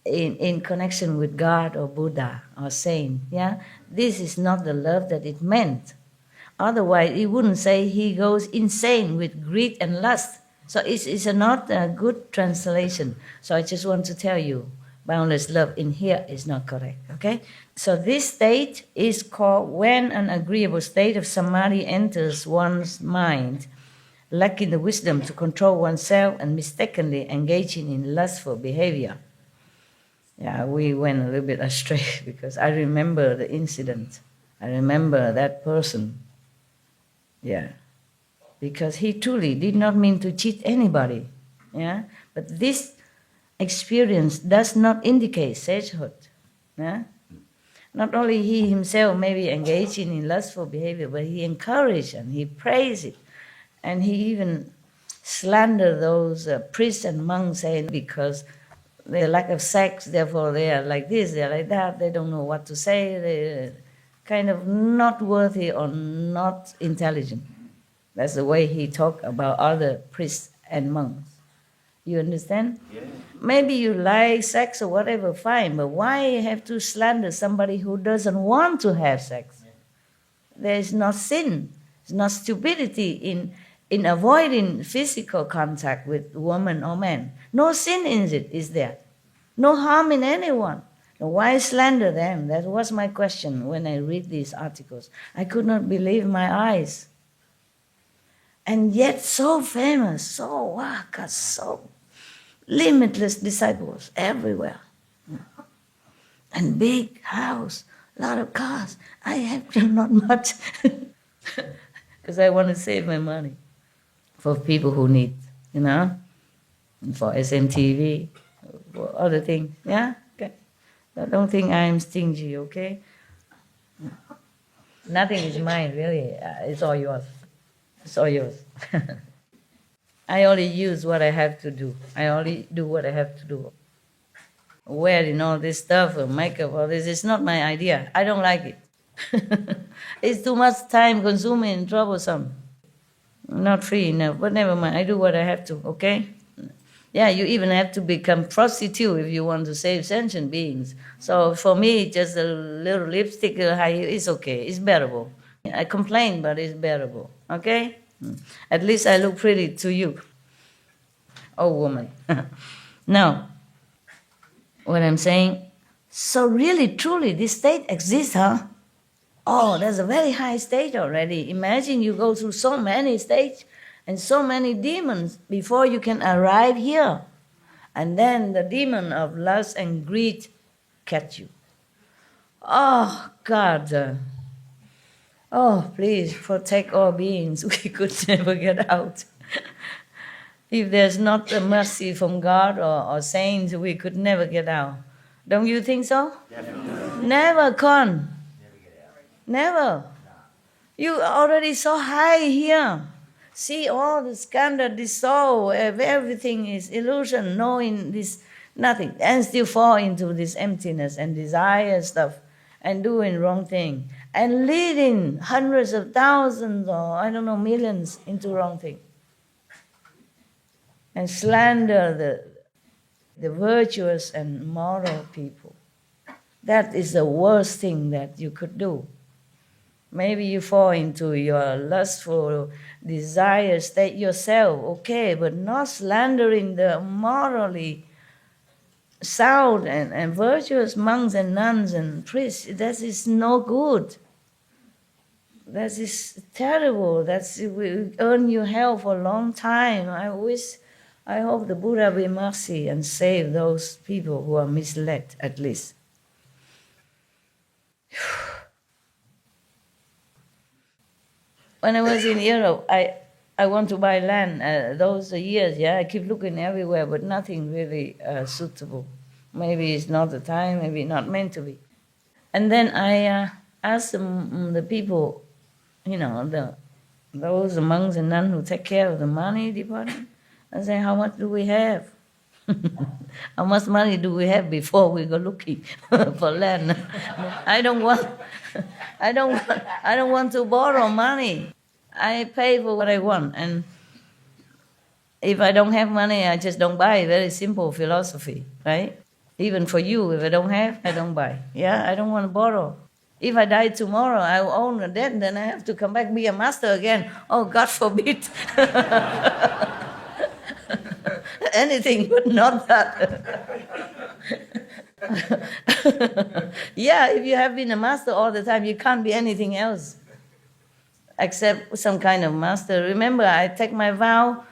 in connection with God or Buddha or saint, yeah? This is not the love that it meant. Otherwise, it wouldn't say he goes insane with greed and lust. So it's not a good translation. So I just want to tell you, boundless love in here is not correct, okay? So this state is called when an agreeable state of samadhi enters one's mind, lacking the wisdom to control oneself and mistakenly engaging in lustful behavior. Yeah, we went a little bit astray because I remember the incident. I remember that person. Yeah. Because he truly did not mean to cheat anybody, yeah? But this experience does not indicate sagehood, yeah? Not only he himself may be engaging in lustful behavior, but he encouraged and he praised it. And he even slandered those priests and monks saying because they lack of sex, therefore they are like this, they are like that, they don't know what to say, they're kind of not worthy or not intelligent. That's the way he talked about other priests and monks. You understand? Yeah. Maybe you like sex or whatever, fine, but why have to slander somebody who doesn't want to have sex? There is no sin, there's no stupidity in avoiding physical contact with woman or man. No sin in it, is there? No harm in anyone. Why slander them? That was my question when I read these articles. I could not believe my eyes. And yet so famous, so got so limitless disciples everywhere. And big house, a lot of cars. I have not much because I want to save my money for people who need, and for SMTV, for other things, yeah? Okay. I don't think I'm stingy, okay? Nothing is mine, really. It's all yours. It's all yours. I only use what I have to do. I only do what I have to do. Wearing all this stuff, makeup, all this, it's not my idea. I don't like it. It's too much time consuming and troublesome. Not free enough, but never mind. I do what I have to, okay? Yeah, you even have to become prostitute if you want to save sentient beings. So for me, just a little lipstick, high heel, it's okay. It's bearable. I complain, but it's bearable, okay? At least I look pretty to you. Oh, woman. Now, what I'm saying, so really, truly, this state exists, huh? Oh, that's a very high stage already. Imagine you go through so many stages and so many demons before you can arrive here. And then the demon of lust and greed catch you. Oh, God. Oh, please protect all beings. We could never get out. If there's not a mercy from God or saints, we could never get out. Don't you think so? Definitely. Never, Con. Never get out. Never. You already so high here. See all the scandal, dissolve, everything is illusion, knowing this, nothing. And still fall into this emptiness and desire stuff and doing wrong thing. And leading hundreds of thousands or, I don't know, millions into wrong thing. And slander the virtuous and moral people. That is the worst thing that you could do. Maybe you fall into your lustful desire state yourself, okay, but not slandering the morally sound and virtuous monks and nuns and priests. That is no good. That is terrible. That will earn you hell for a long time. I hope the Buddha will mercy and save those people who are misled, at least. When I was in Europe, I want to buy land. Those years, I keep looking everywhere, but nothing really suitable. Maybe it's not the time, maybe not meant to be. And then I asked the people, those monks and nuns who take care of the money department, I say, how much do we have? How much money do we have before we go looking for land? I don't want to borrow money. I pay for what I want, and if I don't have money, I just don't buy. Very simple philosophy, right? Even for you, if I don't have, I don't buy. I don't want to borrow. If I die tomorrow, I will own a debt, then I have to come back be a master again. Oh, God forbid. Anything but not that. If you have been a master all the time, you can't be anything else except some kind of master. Remember, I take my vow,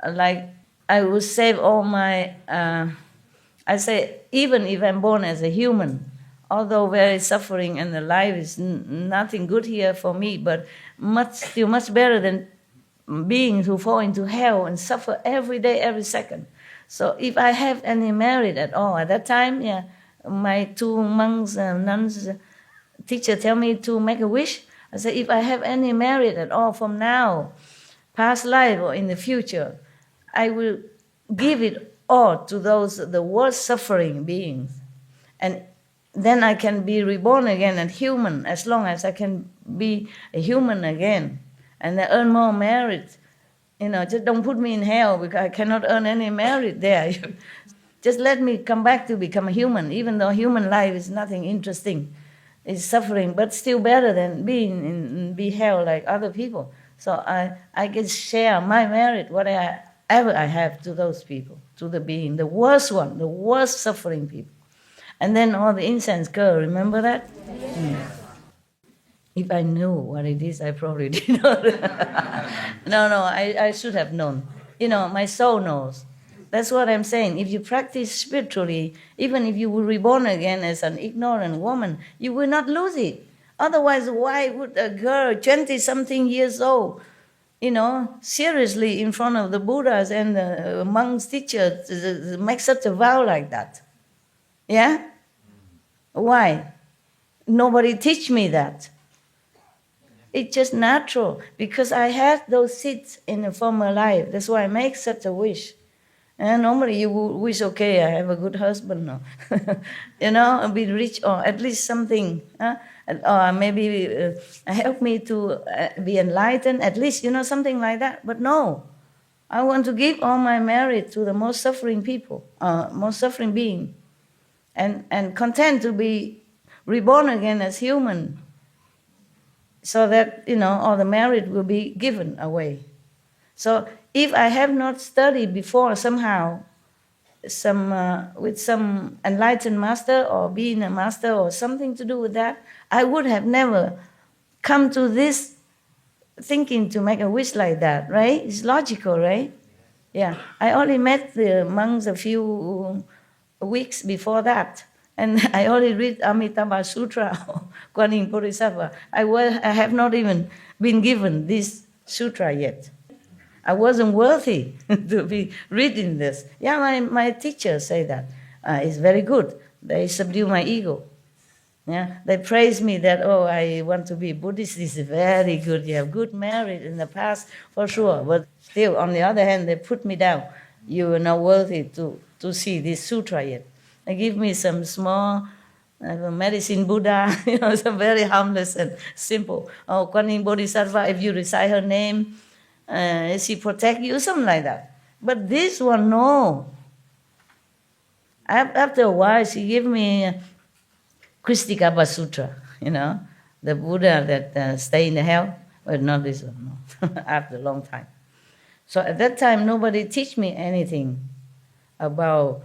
like I will save all my, I say, even if I'm born as a human, although very suffering and the life is nothing good here for me, but still much better than beings who fall into hell and suffer every day, every second. So if I have any merit at all, at that time, my two monks, nuns, teacher tell me to make a wish. I say, if I have any merit at all from now, past life or in the future, I will give it all to the worst suffering beings. And then I can be reborn again as human, as long as I can be a human again. And I earn more merit. Just don't put me in hell because I cannot earn any merit there. Just let me come back to become a human, even though human life is nothing interesting. It's suffering, but still better than be hell like other people. So I can share my merit, whatever I have, to those people, to the being, the worst one, the worst suffering people. And then all the incense girl, remember that? Yeah. If I knew what it is, I probably did not. No, I should have known. My soul knows. That's what I'm saying. If you practice spiritually, even if you were reborn again as an ignorant woman, you will not lose it. Otherwise, why would a girl, 20-something years old, seriously in front of the Buddhas and the monks' teachers, make such a vow like that? Yeah? Why? Nobody teach me that. It's just natural because I had those seeds in a former life. That's why I make such a wish. And normally you would wish, okay, I have a good husband, no? Be rich, or at least something, or maybe help me to be enlightened, at least, something like that. But no, I want to give all my merit to the most suffering people, most suffering being, and content to be reborn again as human, so that, all the merit will be given away. So if I have not studied before somehow, with some enlightened master or being a master or something to do with that, I would have never come to this thinking to make a wish like that, right? It's logical, right? Yeah. I only met the monks a few weeks before that, and I only read Amitabha Sutra or Guanyin Bodhisattva. I have not even been given this sutra yet. I wasn't worthy to be reading this. Yeah, my teachers say that. It's very good. They subdue my ego. Yeah, they praise me that, I want to be Buddhist. This is very good. You have good merit in the past, for sure. But still, on the other hand, they put me down. You are not worthy to see this sutra yet. They give me some small medicine Buddha, some very harmless and simple. Guanyin Bodhisattva, if you recite her name, she protect you, something like that. But this one, no. After a while, she gave me Kristikapa Sutra, the Buddha that stay in the hell. Well, not this one, no. After a long time. So at that time, nobody teach me anything about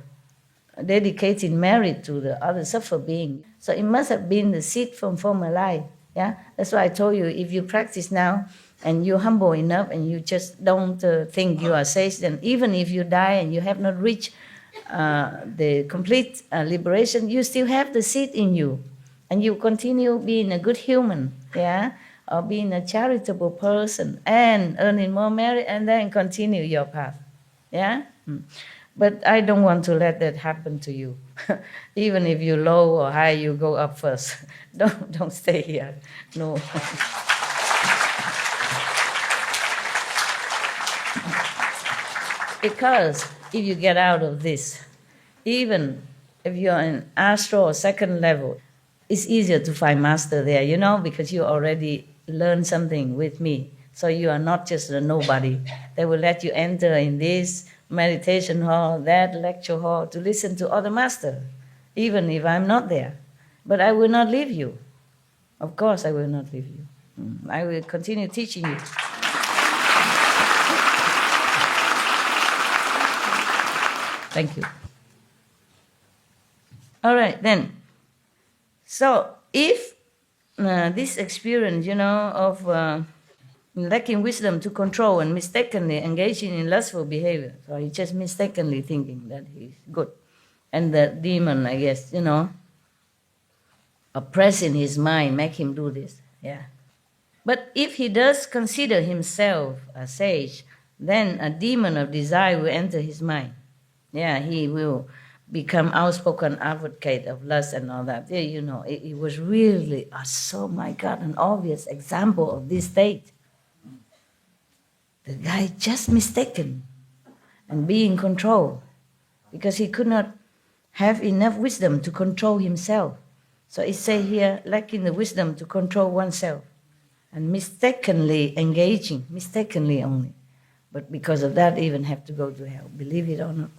dedicating merit to the other suffer being. So it must have been the seed from former life. Yeah, that's why I told you, if you practice now and you're humble enough and you just don't think you are sage, then even if you die and you have not reached the complete liberation, you still have the seed in you, and you continue being a good human, yeah, or being a charitable person and earning more merit, and then continue your path, yeah. But I don't want to let that happen to you. Even if you're low or high, you go up first. Don't stay here. No. Because if you get out of this, even if you're in astral or second level, it's easier to find master there, because you already learned something with me. So you are not just a nobody. They will let you enter in this meditation hall, that lecture hall, to listen to other master, even if I'm not there. But I will not leave you. Of course I will not leave you. I will continue teaching you. Thank you. All right, then. So if this experience, of lacking wisdom to control and mistakenly engaging in lustful behavior, so he's just mistakenly thinking that he's good. And the demon, I guess, oppressing his mind, make him do this, yeah. But if he does consider himself a sage, then a demon of desire will enter his mind. Yeah, he will become outspoken advocate of lust and all that. Yeah, it was really, my God, an obvious example of this state. The guy just mistaken and be in control because he could not have enough wisdom to control himself. So it says here, lacking the wisdom to control oneself and mistakenly engaging, mistakenly only. But because of that, even have to go to hell, believe it or not.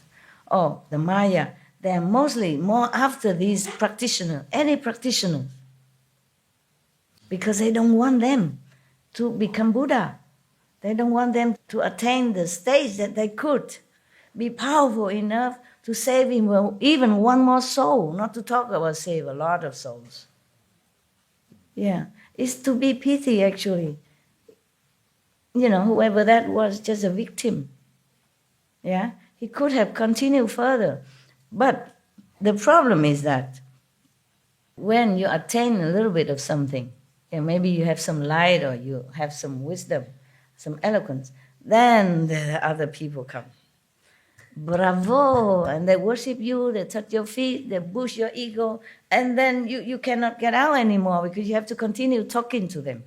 Oh, the Maya, they are mostly more after these practitioners, any practitioners, because they don't want them to become Buddha. They don't want them to attain the stage that they could be powerful enough to save even one more soul, not to talk about save a lot of souls. Yeah, it's to be pity actually. Whoever that was, just a victim. Yeah, he could have continued further. But the problem is that when you attain a little bit of something, maybe you have some light or you have some wisdom, some eloquence, then the other people come. Bravo! And they worship you, they touch your feet, they boost your ego, and then you cannot get out anymore because you have to continue talking to them.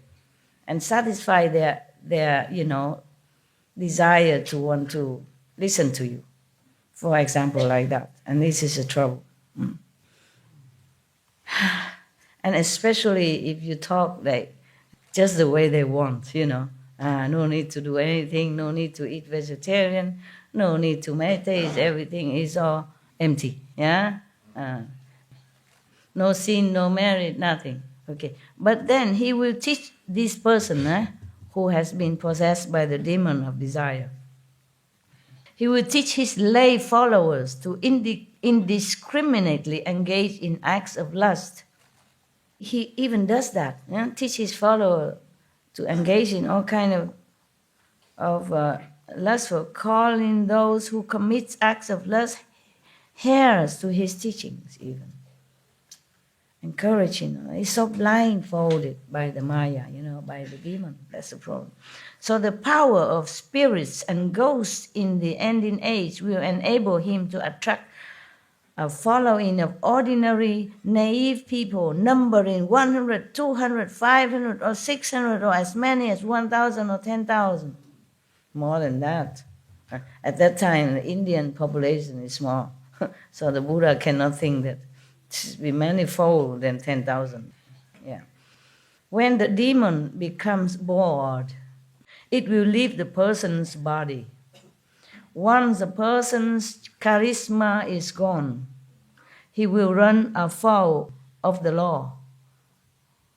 and satisfy their desire to want to listen to you. For example, like that. And this is a trouble. And especially if you talk like just the way they want, no need to do anything, no need to eat vegetarian, no need to meditate, everything is all empty, yeah? No sin, no merit, nothing. Okay, but then he will teach this person who has been possessed by the demon of desire. He will teach his lay followers to indiscriminately engage in acts of lust. He even does that, teach his followers to engage in all kind of lustful, calling those who commit acts of lust heirs to his teachings even. Encouraging, he's so blindfolded by the Maya, by the demon. That's the problem. So the power of spirits and ghosts in the ending age will enable him to attract a following of ordinary, naive people numbering 100, 200, 500, or 600, or as many as 1,000 or 10,000. More than that. At that time, the Indian population is small. So the Buddha cannot think that it should be manifold than 10,000. Yeah. When the demon becomes bored, it will leave the person's body. Once a person's charisma is gone, he will run afoul of the law.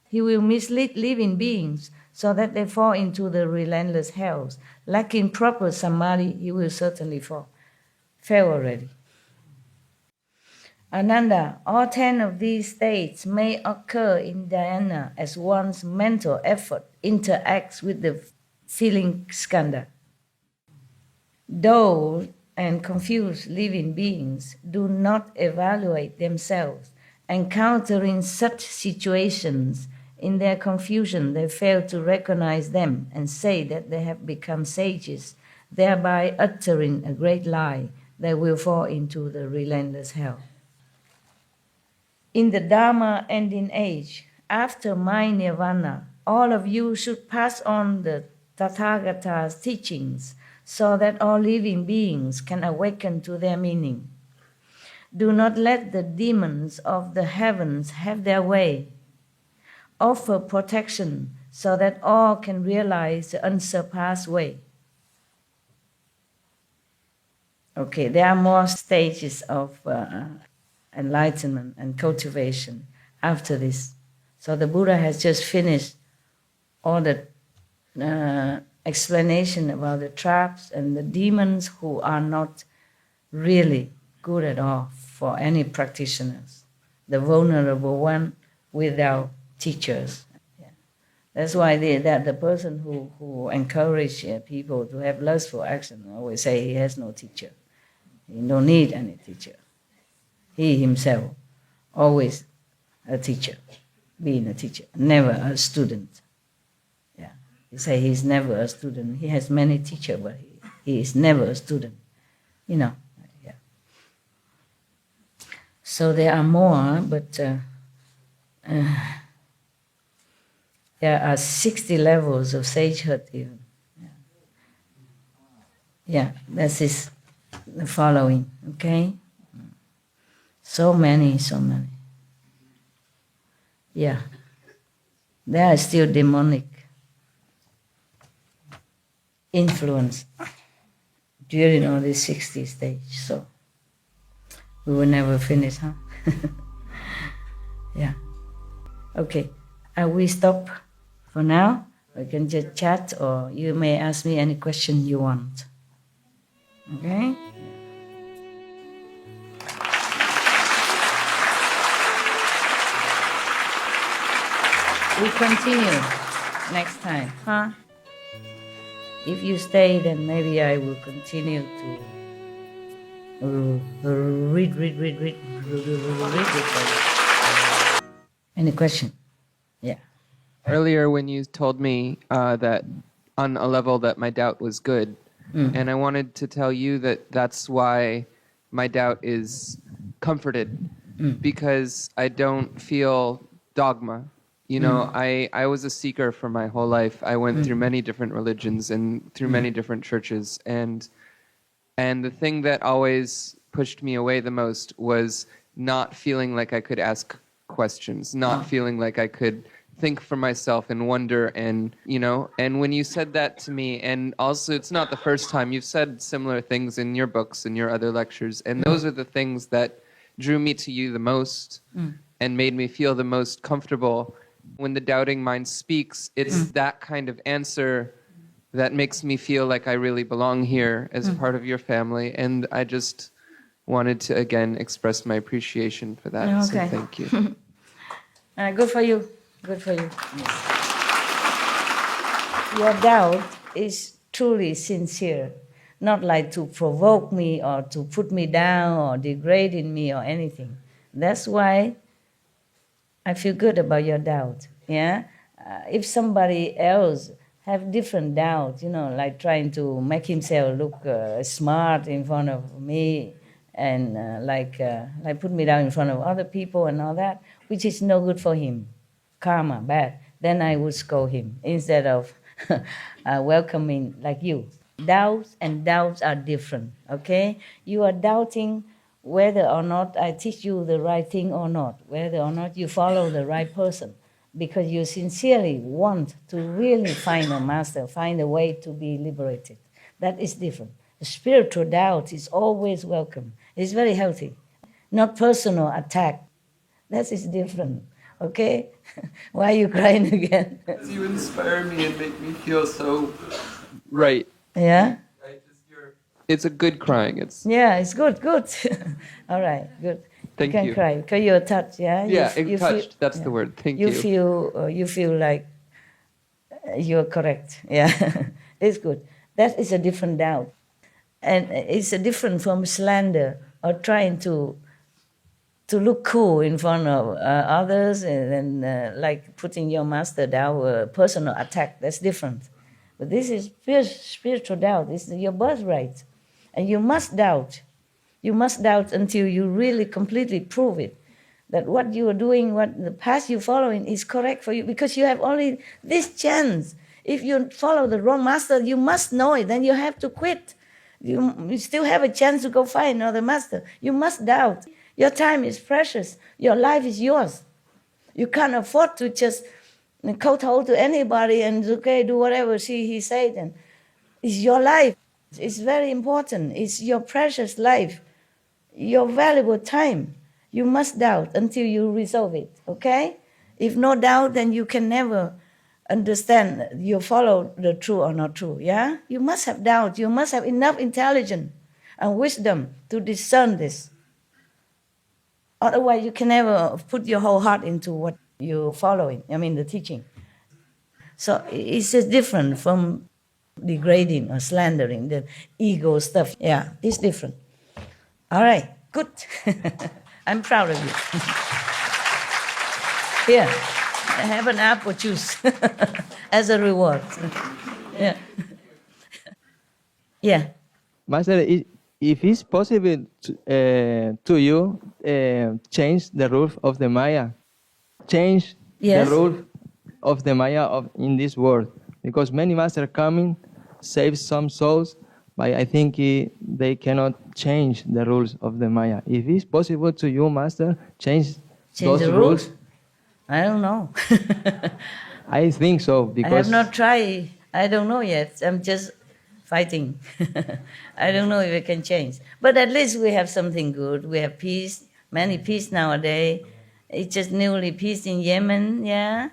He will mislead living beings so that they fall into the relentless hells. Lacking proper samadhi, he will certainly fall. Fell already. Ananda, all 10 of these states may occur in dhyana as one's mental effort interacts with the feeling skandha. Dull and confused living beings do not evaluate themselves. Encountering such situations, in their confusion they fail to recognize them and say that they have become sages, thereby uttering a great lie that will fall into the relentless hell. In the Dharma ending age, after my nirvana, all of you should pass on the Tathagata's teachings so that all living beings can awaken to their meaning. Do not let the demons of the heavens have their way. Offer protection so that all can realize the unsurpassed way. Okay, there are more stages of enlightenment and cultivation after this. So the Buddha has just finished all the explanation about the traps and the demons who are not really good at all for any practitioners. The vulnerable one without teachers. Yeah. That's why the person who encourages people to have lustful action always say he has no teacher. He don't need any teacher. He himself always a teacher, being a teacher, never a student. Yeah, he say he's never a student. He has many teachers, but he is never a student. Yeah. So there are more, but there are 60 levels of sagehood even. Yeah, that is the following. Okay. So many. Yeah. There are still demonic influence during all these 60 stages. So we will never finish, huh? Yeah. Okay. We stop for now. We can just chat, or you may ask me any question you want. Okay? We continue next time, huh? If you stay, then maybe I will continue to read it for you. Any question? Yeah. Earlier when you told me that on a level that my doubt was good, and I wanted to tell you that that's why my doubt is comforted, because I don't feel dogma. You know, I was a seeker for my whole life. I went through many different religions and through many different churches. And the thing that always pushed me away the most was not feeling like I could ask questions, not feeling like I could think for myself and wonder, and and when you said that to me, and also it's not the first time, you've said similar things in your books and your other lectures, and those are the things that drew me to you the most and made me feel the most comfortable. When the doubting mind speaks, it's that kind of answer that makes me feel like I really belong here as part of your family, and I just wanted to again express my appreciation for that. Okay. So thank you. Good for you. Good for you. Your doubt is truly sincere, not like to provoke me or to put me down or degrade in me or anything. That's why I feel good about your doubt. Yeah. If somebody else have different doubts, like trying to make himself look smart in front of me, and like put me down in front of other people and all that, which is no good for him. Karma, bad. Then I would scold him instead of welcoming like you. Doubts and doubts are different, okay? You are doubting whether or not I teach you the right thing or not, whether or not you follow the right person, because you sincerely want to really find a master, find a way to be liberated. That is different. The spiritual doubt is always welcome. It's very healthy. Not personal attack. That is different. Okay? Why are you crying again? You inspire me and make me feel so right. Yeah? It's a good crying. Yeah, it's good. All right, good. Thank you. you. Can cry because you're touched, yeah? Yeah, you touched. Feel, that's the word. Thank you. You feel like you're correct. Yeah, it's good. That is a different doubt. And it's a different from slander or trying to look cool in front of others and like putting your master down, personal attack. That's different. But this is spiritual doubt. It's your birthright. And you must doubt. You must doubt until you really completely prove it. That what you are doing, what the path you're following is correct for you, because you have only this chance. If you follow the wrong master, you must know it. Then you have to quit. You still have a chance to go find another master. You must doubt. Your time is precious. Your life is yours. You can't afford to just kowtow to anybody and, okay, do whatever he said. And it's your life. It's very important. It's your precious life, your valuable time. You must doubt until you resolve it, okay? If no doubt, then you can never understand you follow the true or not true, yeah? You must have doubt. You must have enough intelligence and wisdom to discern this. Otherwise, you can never put your whole heart into what you're following, the teaching. So it's just different from degrading or slandering, the ego stuff. Yeah, it's different. All right, good. I'm proud of you. Here, have an apple juice as a reward. Yeah. Yeah. Master, if it's possible to you, change the rule of the Maya. Change the rule of the Maya in this world. Because many masters coming, save some souls, but I think they cannot change the rules of the Maya. If it's possible to you, Master, change those the rules? I don't know. I think so, because I have not tried. I don't know yet. I'm just fighting. I don't know if it can change. But at least we have something good. We have peace, many peace nowadays. It's just newly peace in Yemen, yeah?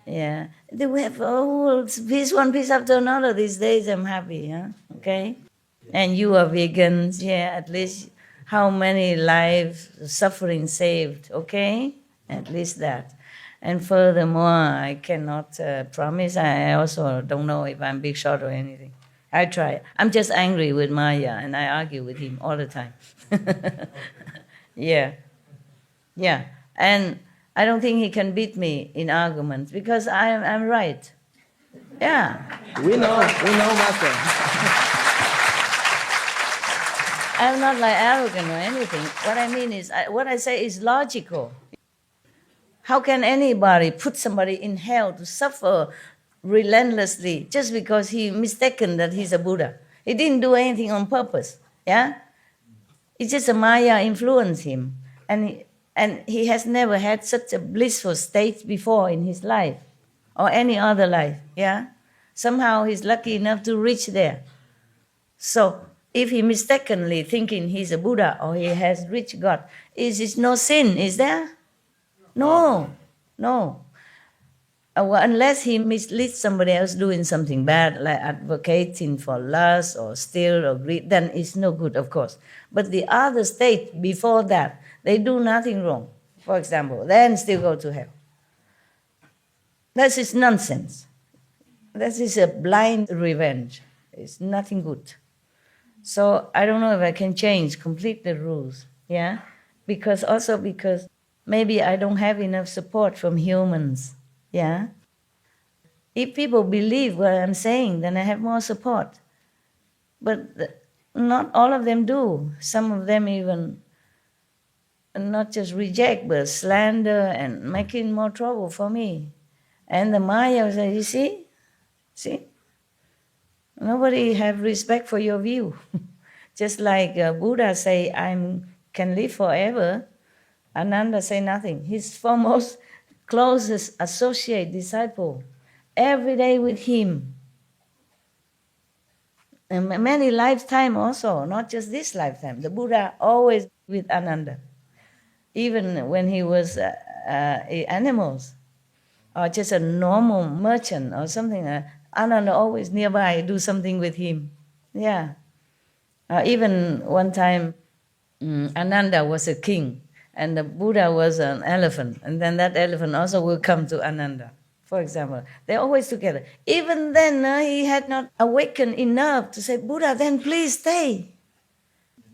Yeah. We have peace, one peace after another these days. I'm happy, yeah? Okay? And you are vegans, yeah, at least how many lives, suffering saved, okay? At least that. And furthermore, I cannot promise. I also don't know if I'm big shot or anything. I try. I'm just angry with Maya, and I argue with him all the time. Yeah. Yeah. And I don't think he can beat me in arguments because I'm right. Yeah. We know, Master. I'm not like arrogant or anything. What I mean is, what I say is logical. How can anybody put somebody in hell to suffer relentlessly just because he mistaken that he's a Buddha? He didn't do anything on purpose, yeah? It's just a Maya influenced him. And he has never had such a blissful state before in his life or any other life, yeah? Somehow he's lucky enough to reach there. So if he mistakenly thinking he's a Buddha or he has reached God, is it no sin, is there? No. Unless he misleads somebody else doing something bad, like advocating for lust or steal or greed, then it's no good, of course. But the other state before that, they do nothing wrong, for example, then still go to hell. That is nonsense. That is a blind revenge. It's nothing good. So I don't know if I can change completely the rules, yeah? Because maybe I don't have enough support from humans, yeah? If people believe what I'm saying, then I have more support. But not all of them do. Some of them even not just reject, but slander and making more trouble for me. And the Maya say, you see? Nobody have respect for your view. Just like Buddha say, I can live forever, Ananda say nothing. His foremost closest associate, disciple, every day with him. And many lifetime also, not just this lifetime. The Buddha always with Ananda. Even when he was animals, or just a normal merchant or something, Ananda always nearby, do something with him. Yeah. Even one time, Ananda was a king, and the Buddha was an elephant, and then that elephant also will come to Ananda, for example. They're always together. Even then, he had not awakened enough to say, Buddha, then please stay.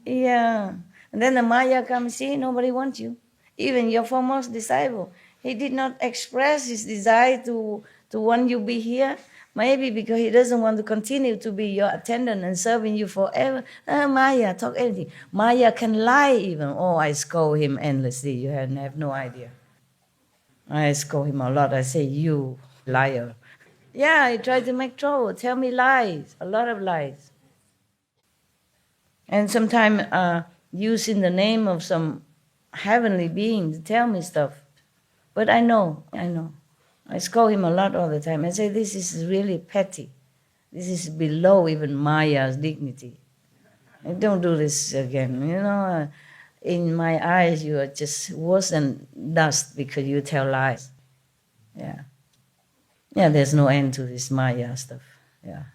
Yeah. And then the Maya comes, see, nobody wants you. Even your foremost disciple, he did not express his desire to want you be here. Maybe because he doesn't want to continue to be your attendant and serving you forever. Maya, talk anything. Maya can lie even. Oh, I scold him endlessly. You have no idea. I scold him a lot. I say, you liar. Yeah, he tried to make trouble, tell me lies, a lot of lies. And sometimes using the name of some heavenly being to tell me stuff. But I know. I scold him a lot all the time. I say, this is really petty. This is below even Maya's dignity. Don't do this again. In my eyes, you are just worse than dust because you tell lies. Yeah, there's no end to this Maya stuff. Yeah.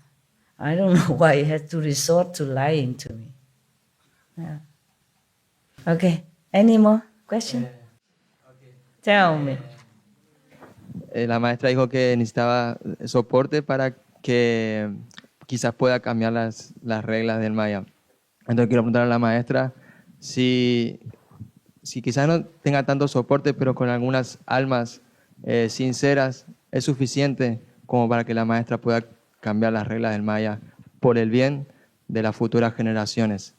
I don't know why he had to resort to lying to me. Yeah. Okay, any more questions? Tell me. La maestra dijo que necesitaba soporte para que quizás pueda cambiar las reglas del Maya. Entonces quiero preguntar a la maestra si quizás no tenga tanto soporte, pero con algunas almas sinceras es suficiente como para que la maestra pueda cambiar las reglas del Maya por el bien de las futuras generaciones.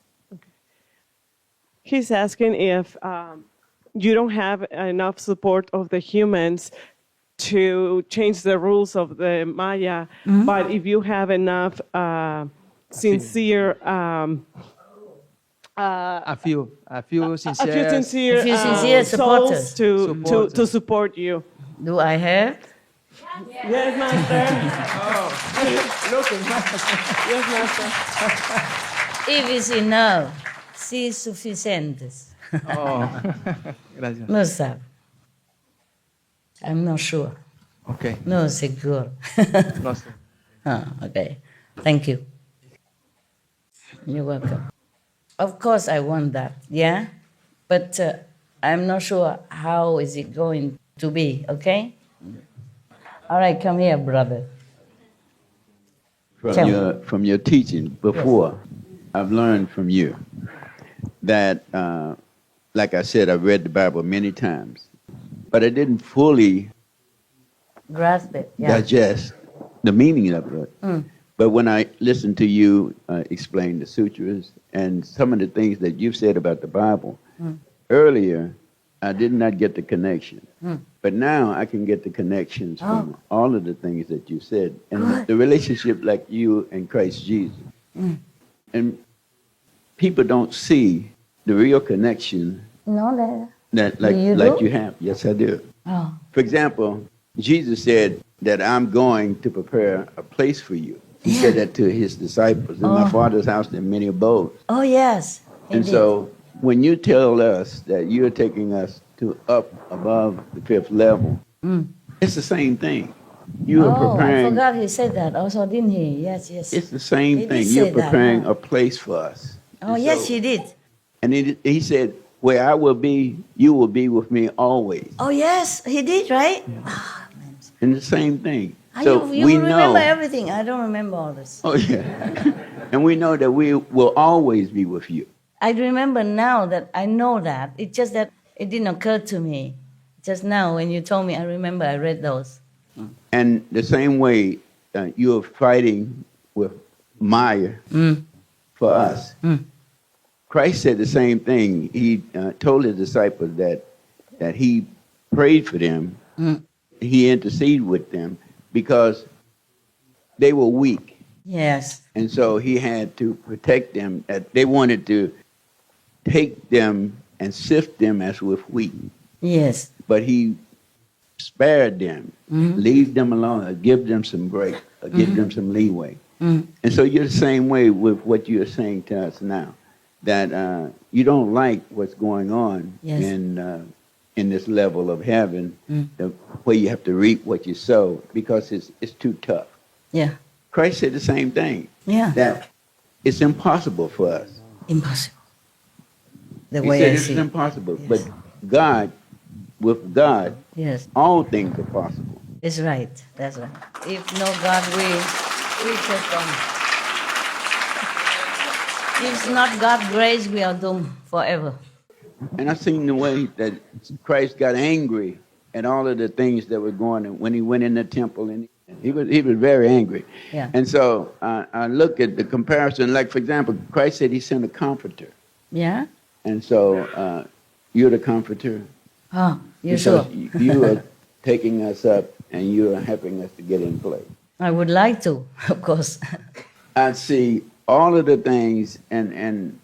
He's asking if you don't have enough support of the humans to change the rules of the Maya, but if you have enough sincere, a few sincere supporters to support you. Do I have? Yes, Master. Yes, Master. If it's enough, si es suficientes. Oh, gracias. No sabe. I'm not sure. Okay. No seguro. No sé. Okay. Thank you. You're welcome. Of course I want that, yeah? But I'm not sure how is it going to be, okay? All right, come here, brother. From your teaching before, yes. I've learned from you that, like I said, I've read the Bible many times, but I didn't fully grasp it, digest the meaning of it. But when I listened to you explain the sutras and some of the things that you've said about the Bible, earlier I did not get the connection. But now I can get the connections from all of the things that you said. And the relationship like you and Christ Jesus. And people don't see the real connection that like you have. Yes, I do. Oh. For example, Jesus said that I'm going to prepare a place for you. He said that to his disciples. In my Father's house there are many abodes. Oh, yes. And so when you tell us that you're taking us to up above the fifth level, it's the same thing. You are preparing. I forgot he said that also, didn't he? Yes. It's the same thing. You're preparing a place for us. Oh, and yes, he did. And he said, where I will be, you will be with me always. Oh, yes, he did, right? And the same thing. So you remember everything. I don't remember all this. Oh, yeah. And we know that we will always be with you. I remember now that I know that. It's just that it didn't occur to me. Just now when you told me, I remember I read those. And the same way you're fighting with Maya for us. Christ said the same thing. He told his disciples that he prayed for them. He interceded with them because they were weak. Yes. And so he had to protect them. They wanted to take them and sift them as with wheat. Yes. But he spared them, leave them alone, or give them some break, or give them some leeway. And so you're the same way with what you're saying to us now, that you don't like what's going on in this level of heaven, where you have to reap what you sow, because it's too tough. Yeah. Christ said the same thing. Yeah. That it's impossible for us. Impossible. The He way said I it's see. impossible. Yes. But God, with God, yes, all things are possible. It's right. That's right. If no God, we just don't. If it's not God's grace, we are doomed forever. And I've seen the way that Christ got angry at all of the things that were going on when he went in the temple, and he was very angry. Yeah. And so I look at the comparison. Like, for example, Christ said he sent a comforter. Yeah. And so you're the comforter. Oh, you because sure? You are taking us up and you are helping us to get in place. I would like to, of course. I see all of the things, and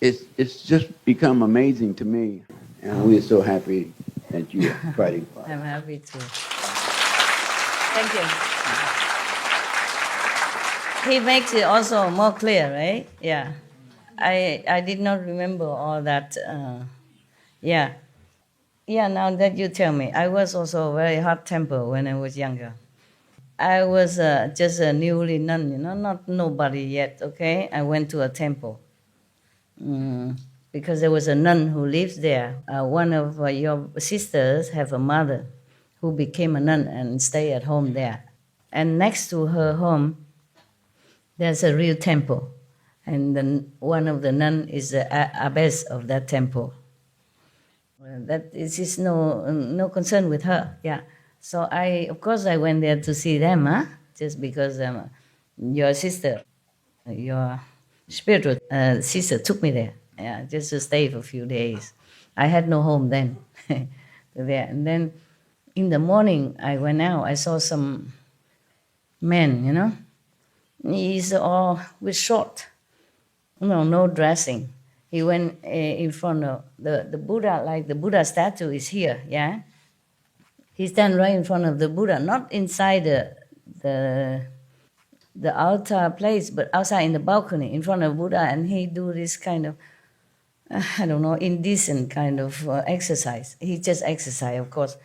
it's just become amazing to me. And we're so happy that you're fighting for us. I'm happy too. Thank you. He makes it also more clear, right? Yeah. I did not remember all that. Yeah. Yeah, now that you tell me. I was also very hot-tempered when I was younger. I was just a newly nun, not nobody yet, okay? I went to a temple because there was a nun who lives there. One of your sisters have a mother who became a nun and stay at home there. And next to her home, there's a real temple. And one of the nuns is the abbess of that temple. That is no concern with her, yeah. So of course I went there to see them, just because your sister, your spiritual sister took me there, yeah, just to stay for a few days. I had no home then. There. And then in the morning I went out, I saw some men, he's all with short, no dressing. He went in front of the Buddha, like the Buddha statue is here, yeah? He stand right in front of the Buddha, not inside the altar place, but outside in the balcony, in front of Buddha, and he do this kind of, I don't know, indecent kind of exercise. He just exercise, of course.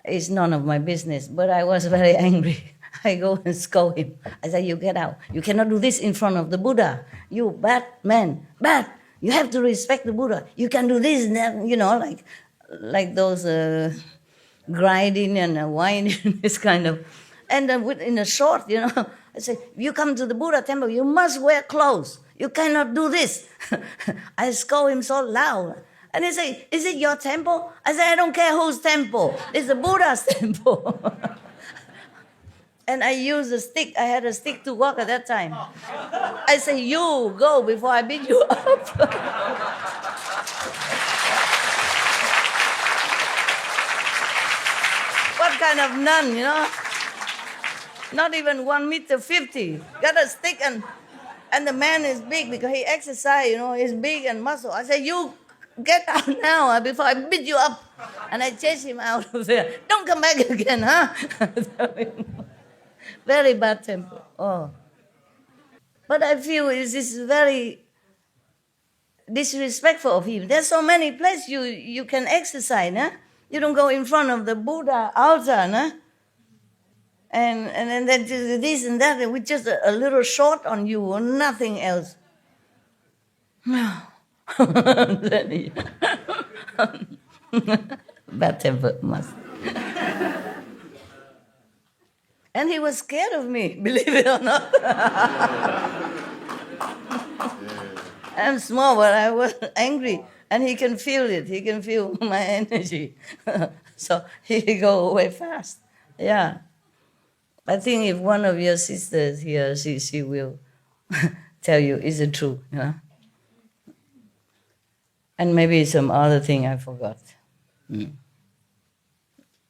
It's none of my business, but I was very angry. I go and scold him. I said, you get out. You cannot do this in front of the Buddha. You bad man, bad. You have to respect the Buddha. You can do this and that, like those grinding and whining, this kind of. And in a short, I say, you come to the Buddha temple, you must wear clothes. You cannot do this. I scold him so loud. And he say, is it your temple? I say, I don't care whose temple. It's the Buddha's temple. And I used a stick. I had a stick to walk at that time. I say, you go before I beat you up. kind of nun, you know? Not even 1.50 meters. Got a stick and the man is big because he exercise, you know, he's big and muscle. I say, you get out now before I beat you up. And I chase him out of there. Don't come back again, huh? Very bad temper. Oh. But I feel this is very disrespectful of him. There's so many places you can exercise, huh? You don't go in front of the Buddha altar, huh? And then this and that, with just a little short on you or nothing else. Bad temper must. And he was scared of me, believe it or not. I'm small, but I was angry. And he can feel it. He can feel my energy. So he go away fast. Yeah. I think if one of your sisters here, she will tell you, is it true? Yeah? And maybe some other thing I forgot.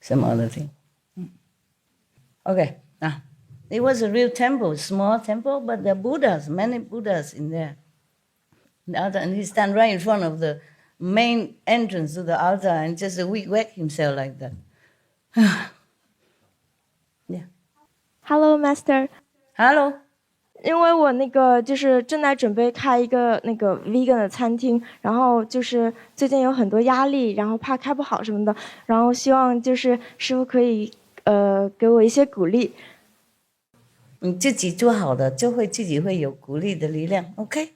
Some other thing. Okay. Now, it was a real temple, small temple, but there are Buddhas, many Buddhas in there. The altar, and he stand right in front of the main entrance to the altar and just whack himself like that. Yeah. Hello, Master. Hello. 因为我就是正在准备开一个vegan 的餐厅，然后就是最近有很多压力，然后怕开不好什么的，然后希望就是师父可以给我一些鼓励。你自己做好的，就会自己会有鼓励的力量。OK，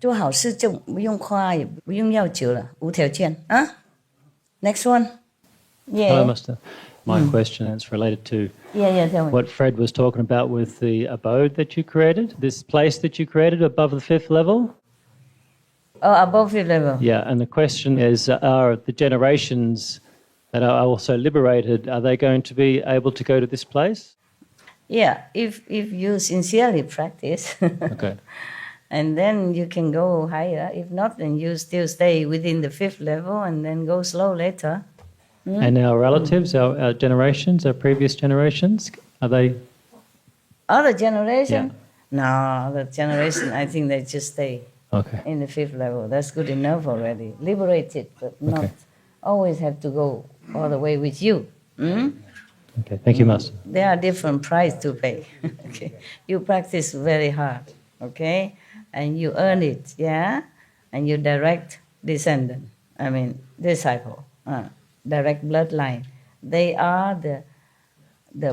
做好事就不用夸，也不用要求了，无条件啊。Next one. Yeah. Hello, Master. My question is related to tell me. what Fred was talking about with the abode that you created, this place that you created above the 5th level. Oh, above 5th level. Yeah, and the question is, are the generations that are also liberated, are they going to be able to go to this place? Yeah, if you sincerely practice. Okay. And then you can go higher. If not, then you still stay within the 5th level and then go slow later. And our relatives, our generations, our previous generations, are they? Other generation? Yeah. No, other generation, I think they just stay in the 5th level. That's good enough already. Liberated, but not always have to go all the way with you. Okay, thank you, Master. There are different price to pay. Okay, you practice very hard, okay? And you earn it, yeah? And you direct descendant, disciple. Direct bloodline. They are the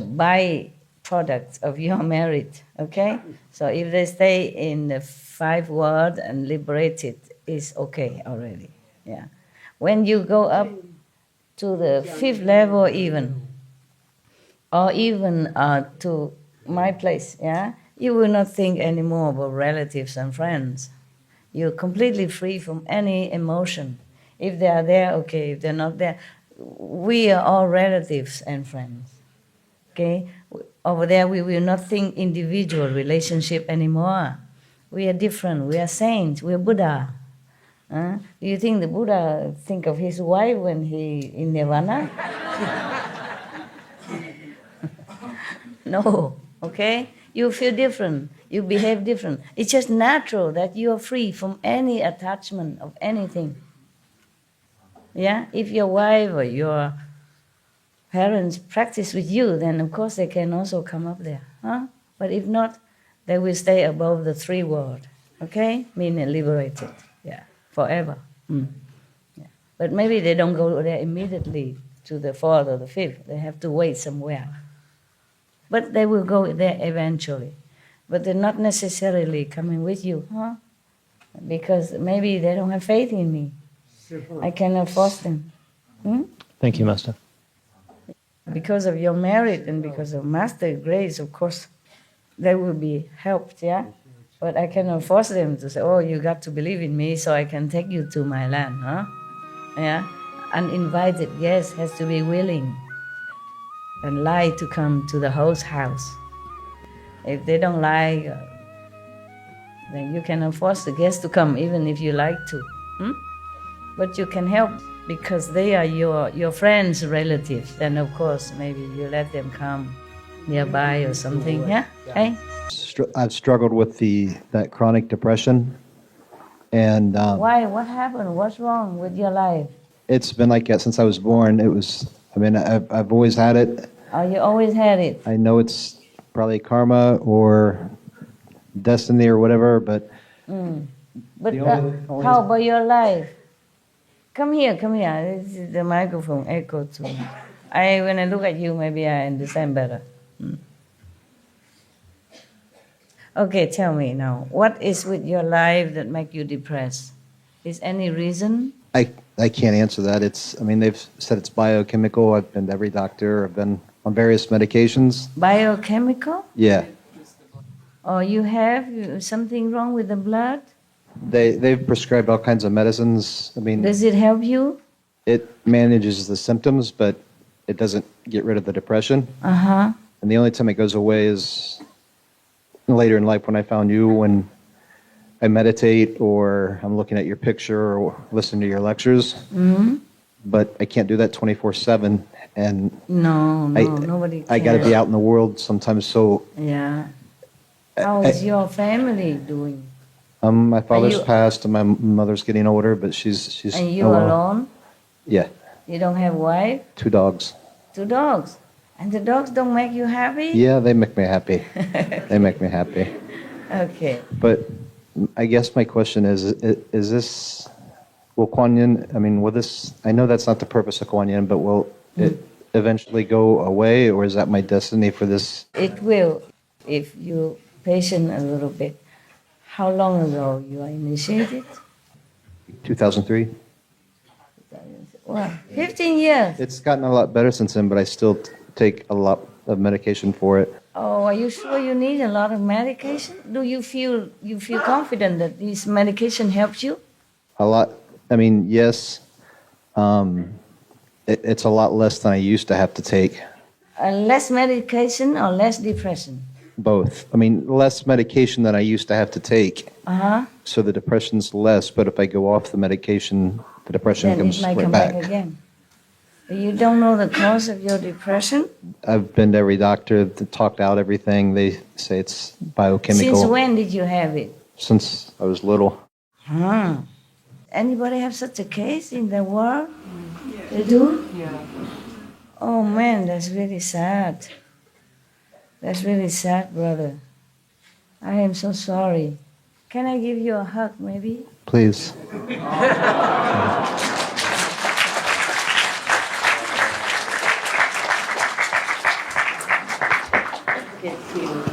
byproducts of your merit, okay? So if they stay in the 5 world and liberated, it's okay already, yeah. When you go up to the 5th level even, or even to my place, yeah, you will not think anymore about relatives and friends. You're completely free from any emotion. If they are there, okay. If they're not there, we are all relatives and friends, okay? Over there, we will not think individual relationship anymore. We are different. We are saints. We are Buddha. Do you think the Buddha think of his wife when he in Nirvana? No, okay? You feel different. You behave different. It's just natural that you are free from any attachment of anything. Yeah, if your wife or your parents practice with you, then of course they can also come up there. But if not, they will stay above the 3 world. Okay, meaning liberated. Yeah, forever. Yeah. But maybe they don't go there immediately to the 4th or the 5th. They have to wait somewhere. But they will go there eventually. But they're not necessarily coming with you, because maybe they don't have faith in me. I cannot force them. Thank you, Master. Because of your merit and because of Master grace, of course, they will be helped, yeah? But I cannot force them to say, oh, you got to believe in me so I can take you to my land, Yeah? Uninvited, yes, has to be willing and like to come to the host house. If they don't like, then you cannot force the guests to come even if you like to. But you can help because they are your friends, relatives, then of course maybe you let them come nearby or something. Yeah. Hey. I've struggled with that chronic depression, and why? What happened? What's wrong with your life? It's been like that since I was born. I've always had it. Oh, you always had it. I know it's probably karma or destiny or whatever, but. But how about your life? Come here. This is the microphone echo to me. When I look at you, maybe I understand better. Okay, tell me now, what is with your life that make you depressed? Is any reason? I can't answer that. They've said it's biochemical. I've been to every doctor. I've been on various medications. Biochemical? Yeah. Or you have something wrong with the blood? They've prescribed all kinds of medicines. Does it help you? It manages the symptoms, but it doesn't get rid of the depression. Uh-huh. And the only time it goes away is later in life when I found you, when I meditate or I'm looking at your picture or listening to your lectures. Mm-hmm. But I can't do that 24/7. And no, nobody can. I got to be out in the world sometimes. So yeah. How is your family doing? My father's passed and my mother's getting older, but she's. And you alone? Yeah. You don't have wife? 2 dogs. 2 dogs. And the dogs don't make you happy? Yeah, they make me happy. They make me happy. Okay. But I guess my question is this, will Kuan Yin, will this, I know that's not the purpose of Kuan Yin, but will it eventually go away, or is that my destiny for this? It will, if you're patient a little bit. How long ago you are initiated? 2003. Wow, 15 years. It's gotten a lot better since then, but I still take a lot of medication for it. Oh, are you sure you need a lot of medication? Do you feel confident that this medication helps you? A lot. Yes. It's a lot less than I used to have to take. Less medication or less depression? Both. Less medication than I used to have to take. Uh-huh. So the depression's less, but if I go off the medication, the depression comes right back. Again. You don't know the cause of your depression? I've been to every doctor, talked out everything. They say it's biochemical. Since when did you have it? Since I was little. Huh. Anybody have such a case in the world? Yeah. They do? Yeah. Oh man, that's really sad. That's really sad, brother. I am so sorry. Can I give you a hug, maybe? Please.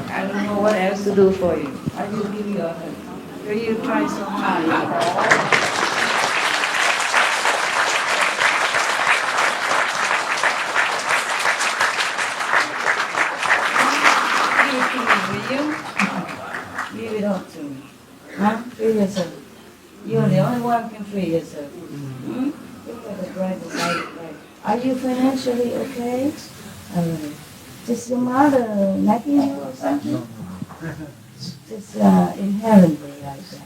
I don't know what else to do for you. I will give you a hug. Will you try so hard? Give it up to me. Huh? Free yourself. You're the only one who can free yourself. Hmm? Look at the bright light. Are you financially okay? Just your mother nagging you or something? No. Just inherently like that.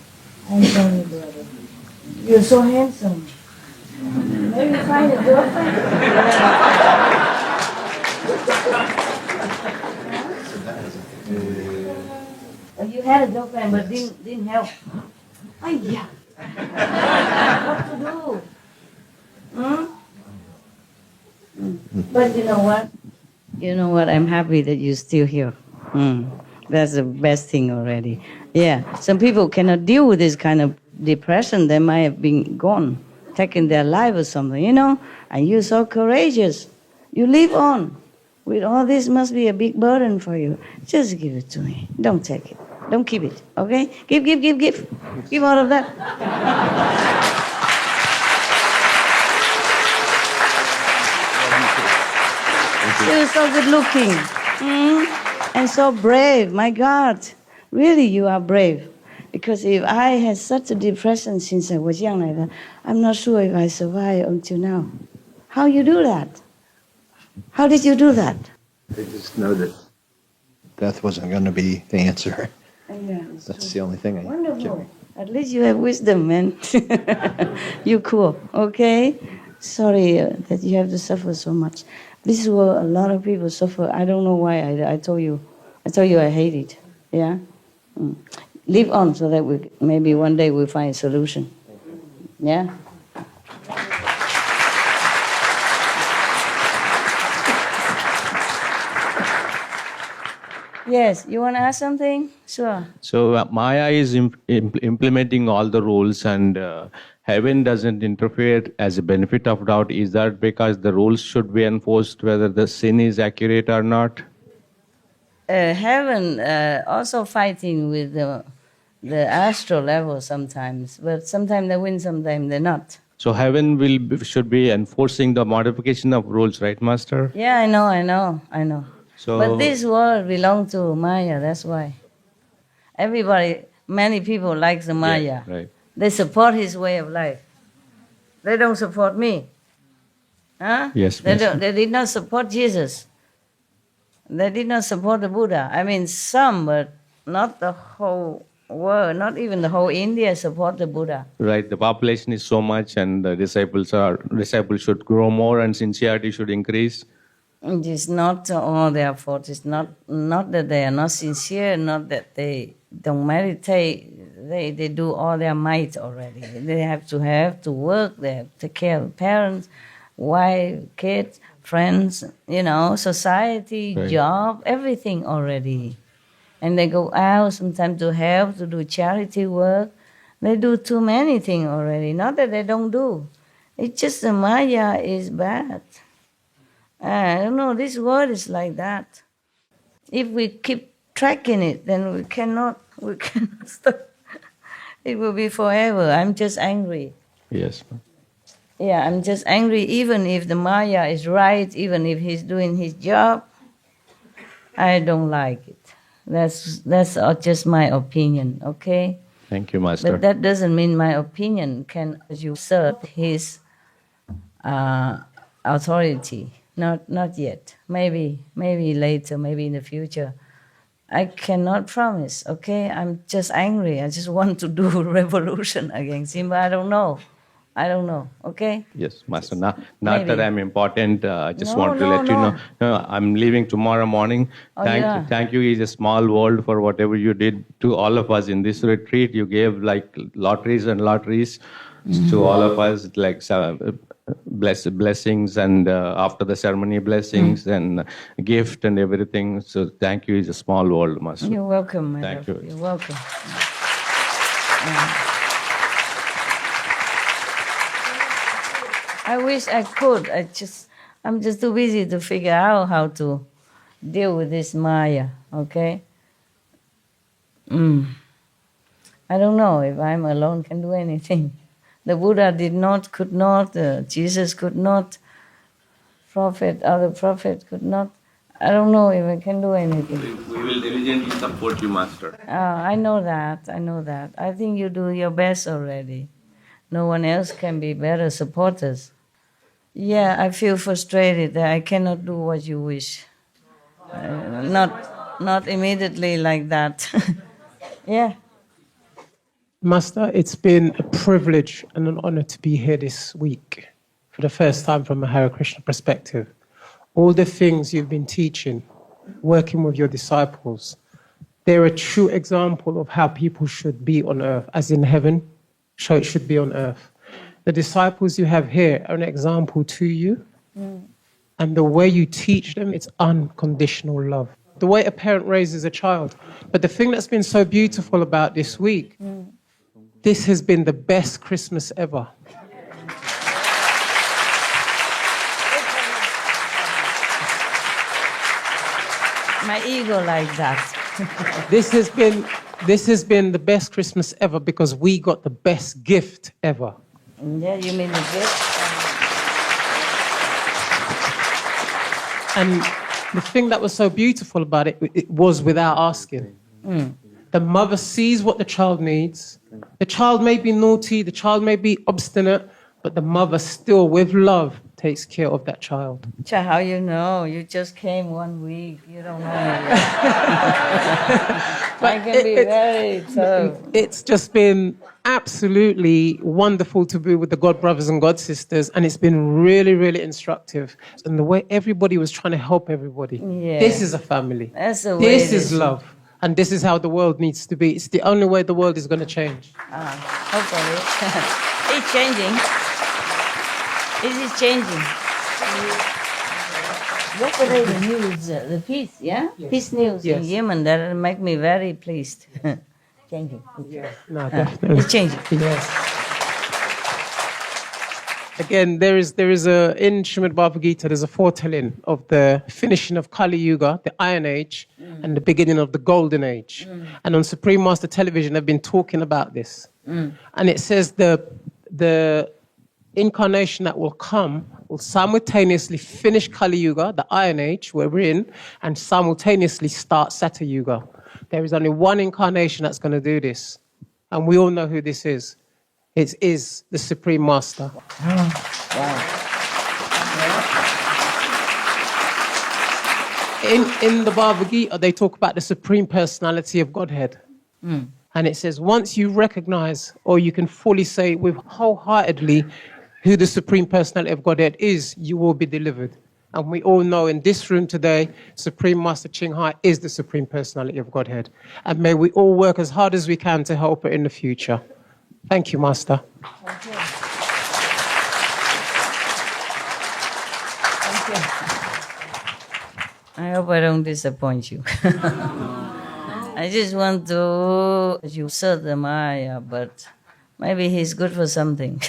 I'm sorry, brother. You're so handsome. Maybe find a girlfriend? You had a girlfriend, but didn't help. Oh, yeah. What to do? Hmm? But you know what? You know what? I'm happy that you're still here. That's the best thing already. Yeah. Some people cannot deal with this kind of depression. They might have been gone, taken their life or something, And you're so courageous. You live on. With all this must be a big burden for you. Just give it to me. Don't take it. Don't keep it, okay? Give. Give all of that. You're so good looking. And so brave, my God. Really, you are brave. Because if I had such a depression since I was young like that, I'm not sure if I survived until now. How you do that? How did you do that? I just know that death wasn't going to be the answer. Yeah, that's the only thing I Wonderful. At least you have wisdom, man. You're cool, okay? sorry that you have to suffer so much. This is where a lot of people suffer. I don't know why. I told you I hate it. Yeah. Live on so that maybe one day we'll find a solution. Yeah. Yes, you want to ask something? Sure. So Maya is implementing all the rules, and heaven doesn't interfere as a benefit of doubt. Is that because the rules should be enforced whether the sin is accurate or not? Heaven also fighting with the astral level sometimes, but sometimes they win, sometimes they're not. So heaven should be enforcing the modification of rules, right, Master? Yeah, I know. So, but this world belongs to Maya, that's why. Many people like the Maya. Yeah, right. They support his way of life. They don't support me. Huh? Yes, they did not support Jesus. They did not support the Buddha. I mean, some, but not the whole world, not even the whole India support the Buddha. Right, the population is so much, and the disciples should grow more, and sincerity should increase. It is not all their fault. It's not that they are not sincere, not that they don't meditate. They do all their might already. They have to work. They have to take care of parents, wife, kids, friends, society, right. Job, everything already. And they go out sometimes to help, to do charity work. They do too many things already. Not that they don't do. It's just the Maya is bad. I don't know, this world is like that. If we keep tracking it, then we cannot stop. It will be forever. I'm just angry. Yes. Yeah, I'm just angry even if the Maya is right, even if he's doing his job. I don't like it. That's just my opinion, okay? Thank you, Master. But that doesn't mean my opinion can usurp his authority. Not yet. Maybe later, maybe in the future. I cannot promise, okay? I'm just angry. I just want to do revolution against him, but I don't know, okay? Yes, Master. Not that I'm important. I just want to let you know. No, I'm leaving tomorrow morning. Thank you. It's a small world for whatever you did to all of us in this retreat. You gave like lotteries to all of us, like blessings, and after the ceremony blessings and gift and everything. So thank you. It's a small world, Master. You're welcome, my Thank love. you. You're welcome. I wish I could. I'm just too busy to figure out how to deal with this Maya, okay? I don't know if I'm alone can do anything. The Buddha could not, Jesus could not, other prophets could not. I don't know if I can do anything. We will diligently support you, Master. I know that. I think you do your best already. No one else can be better supporters. Yeah, I feel frustrated that I cannot do what you wish. Not immediately like that. Yeah. Master, it's been a privilege and an honor to be here this week for the first time from a Hare Krishna perspective. All the things you've been teaching, working with your disciples, they're a true example of how people should be on earth, as in heaven, so it should be on earth. The disciples you have here are an example to you, and the way you teach them, it's unconditional love. The way a parent raises a child. But the thing that's been so beautiful about this week, this has been the best Christmas ever. My ego like that. This has been the best Christmas ever because we got the best gift ever. Yeah, you mean the gift? And the thing that was so beautiful about it, it was without asking. The mother sees what the child needs. The child may be naughty, the child may be obstinate, but the mother still, with love, takes care of that child. How you know? You just came 1 week. You don't know. I can be very tough. It's just been absolutely wonderful to be with the God brothers and God sisters, and it's been really, really instructive. And the way everybody was trying to help everybody. Yeah. This is a family. That's the way this is love. And this is how the world needs to be. It's the only way the world is going to change. Hopefully. It's changing. It is changing. Yesterday the news, the peace, yeah? Yes. Peace news Yes. in Yemen, that make me very pleased. Changing. No, definitely. It's changing. Yes. Again, there is in Srimad Bhagavad Gita, there's a foretelling of the finishing of Kali Yuga, the Iron Age, and the beginning of the Golden Age. And on Supreme Master Television, they've been talking about this. And it says the incarnation that will come will simultaneously finish Kali Yuga, the Iron Age, where we're in, and simultaneously start Satya Yuga. There is only one incarnation that's going to do this. And we all know who this is. It is the Supreme Master. In the Bhagavad Gita, they talk about the Supreme Personality of Godhead. And it says, once you recognize, or you can fully say with wholeheartedly who the Supreme Personality of Godhead is, you will be delivered. And we all know in this room today, Supreme Master CHINGHAI is the Supreme Personality of Godhead. And may we all work as hard as we can to help her in the future. Thank you, Master. Thank you. Thank you. I hope I don't disappoint you. I just want to serve the Maya, but maybe he's good for something.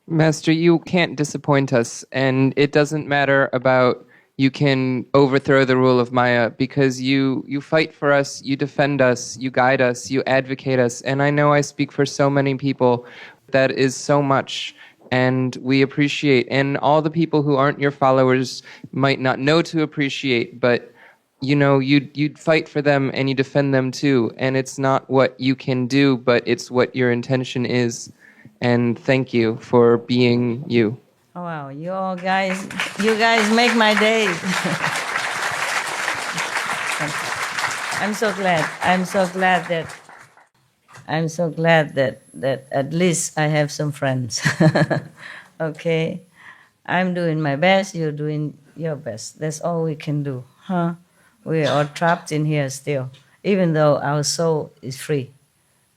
Master, you can't disappoint us, and it doesn't matter about you can overthrow the rule of Maya, because you fight for us, you defend us, you guide us, you advocate us, and I know I speak for so many people. That is so much, and we appreciate, and all the people who aren't your followers might not know to appreciate, but you know, you'd fight for them and you defend them too, and it's not what you can do, but it's what your intention is. And thank you for being you. Oh, wow, you guys make my day. I'm so glad that at least I have some friends. Okay, I'm doing my best, you're doing your best. That's all we can do, huh? We are all trapped in here still, even though our soul is free.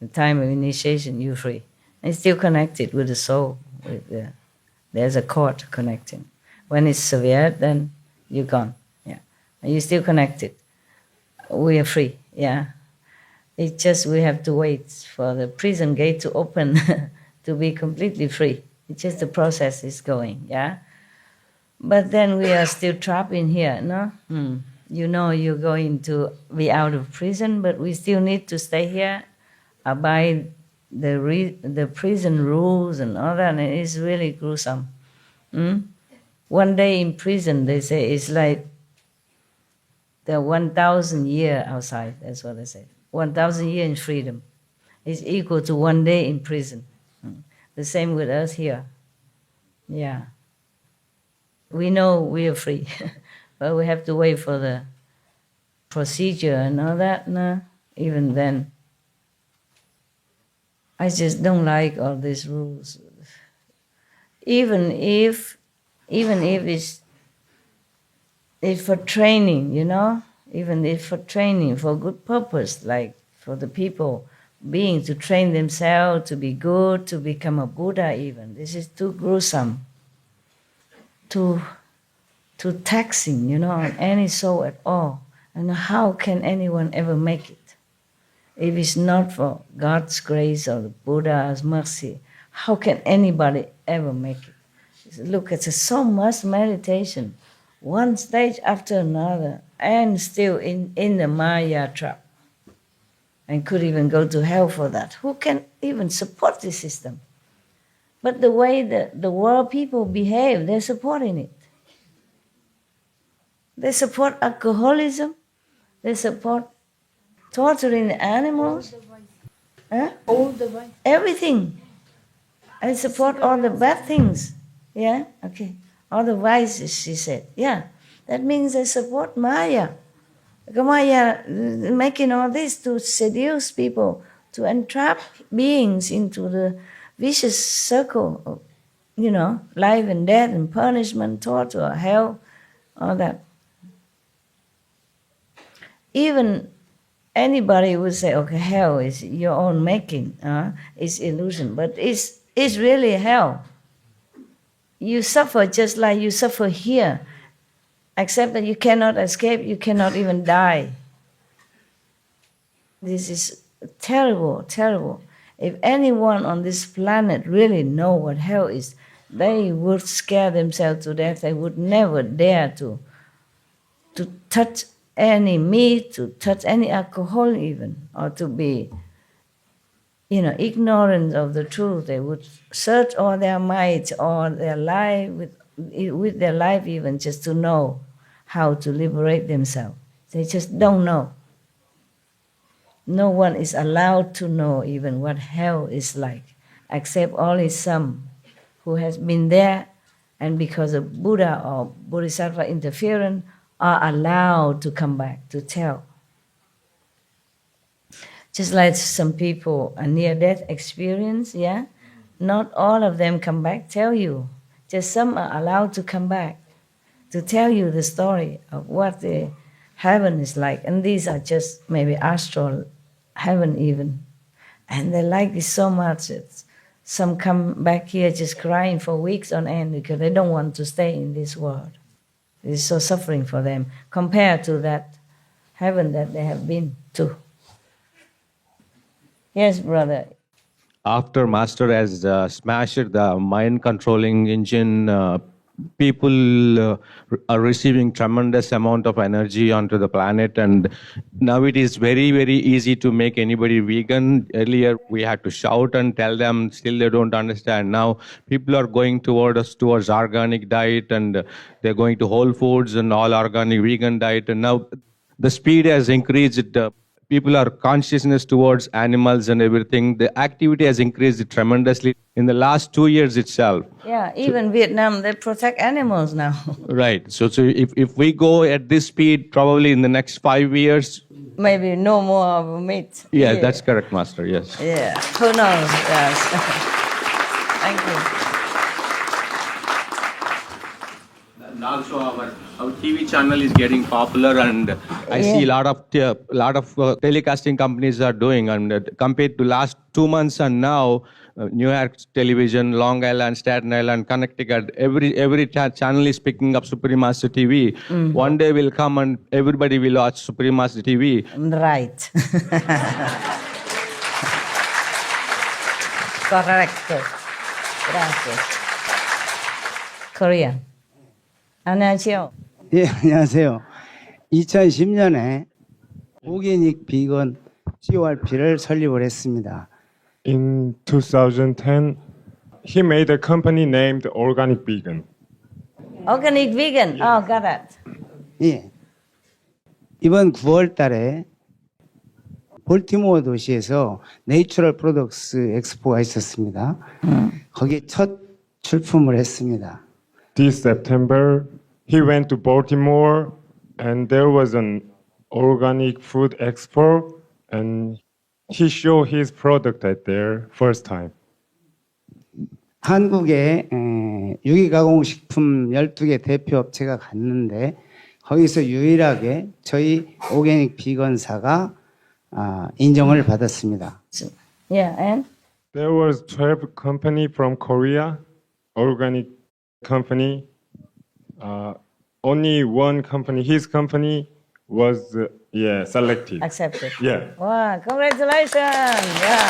The time of initiation, you're free. It's still connected with the soul. There's a cord connecting. When it's severed, then you're gone. Yeah, and you're still connected. We are free. Yeah, it's just we have to wait for the prison gate to open to be completely free. It's just the process is going. Yeah, but then we are still trapped in here. No, you know you're going to be out of prison, but we still need to stay here, abide the prison rules and all that, and it's really gruesome. 1 day in prison, they say, is like the 1,000 years outside. That's what they say. 1,000 years in freedom is equal to 1 day in prison. The same with us here. Yeah. We know we are free, but we have to wait for the procedure and all that. No, even then. I just don't like all these rules. Even if it's for training, you know, even if for training, for good purpose, like for the people being to train themselves to be good, to become a Buddha even. This is too gruesome, too taxing, you know, on any soul at all. And how can anyone ever make it? If it's not for God's grace or the Buddha's mercy, how can anybody ever make it? Look, it's so much meditation, one stage after another, and still in the Maya trap. And could even go to hell for that. Who can even support this system? But the way the world people behave, they're supporting it. They support alcoholism, they support torturing animals, all the everything. I support all the bad things. Yeah, okay. All the vices, she said. Yeah, that means they support Maya. Maya making all this to seduce people, to entrap beings into the vicious circle of, life and death and punishment, torture, hell, all that. Even anybody would say, okay, hell is your own making, it's illusion, but it's really hell. You suffer just like you suffer here, except that you cannot escape, you cannot even die. This is terrible, terrible. If anyone on this planet really know what hell is, they would scare themselves to death. They would never dare to touch any meat, to touch any alcohol even, or to be, ignorant of the truth. They would search all their might, all their life, with their life even, just to know how to liberate themselves. They just don't know. No one is allowed to know even what hell is like, except only some who has been there, and because of Buddha or Bodhisattva interference, are allowed to come back to tell. Just like some people, a near-death experience, yeah? Not all of them come back, tell you. Just some are allowed to come back to tell you the story of what the heaven is like. And these are just maybe astral heaven even. And they like this so much. Some come back here just crying for weeks on end because they don't want to stay in this world. It's so suffering for them compared to that heaven that they have been to. Yes, brother. After Master has smashed the mind-controlling engine, people are receiving tremendous amount of energy onto the planet, and now it is very, very easy to make anybody vegan. Earlier, we had to shout and tell them, still they don't understand. Now, people are going towards organic diet, and they're going to Whole Foods and all organic vegan diet, and now the speed has increased. People are consciousness towards animals and everything. The activity has increased tremendously in the last 2 years itself. Yeah, even Vietnam, they protect animals now. Right. So if we go at this speed, probably in the next 5 years... Maybe no more meat. Yeah, that's correct, Master, yes. Yeah, who knows, yes. Thank you. And also our TV channel is getting popular, and I see a lot of telecasting companies are doing, and compared to last 2 months and now, NHÉC television, Long Island, Staten Island, Connecticut, every channel is picking up Supreme Master TV. One day will come and everybody will watch Supreme Master TV. Right. Correcto. Gracias. Korean. 안녕하세요. 예, 안녕하세요. 2010년에 오게닉 비건 CORP를 설립을 했습니다. In 2010, he made a company named Organic Vegan. Organic Vegan. Oh, got it. 예. 이번 9월 달에 볼티모어 도시에서 내추럴 프로덕스 엑스포가 있었습니다. 거기에 첫 출품을 했습니다. This September, he went to Baltimore, and there was an organic food expo, and he showed his product at there first time. 한국에 유기가공식품 12개 대표 업체가 갔는데 거기서 유일하게 저희 오게닉 비건사가 인정을 받았습니다. Yeah, and there was 12 company from Korea, organic company. Only one company, his company, was selected. Accepted. Yeah. Wow, congratulations. Yeah.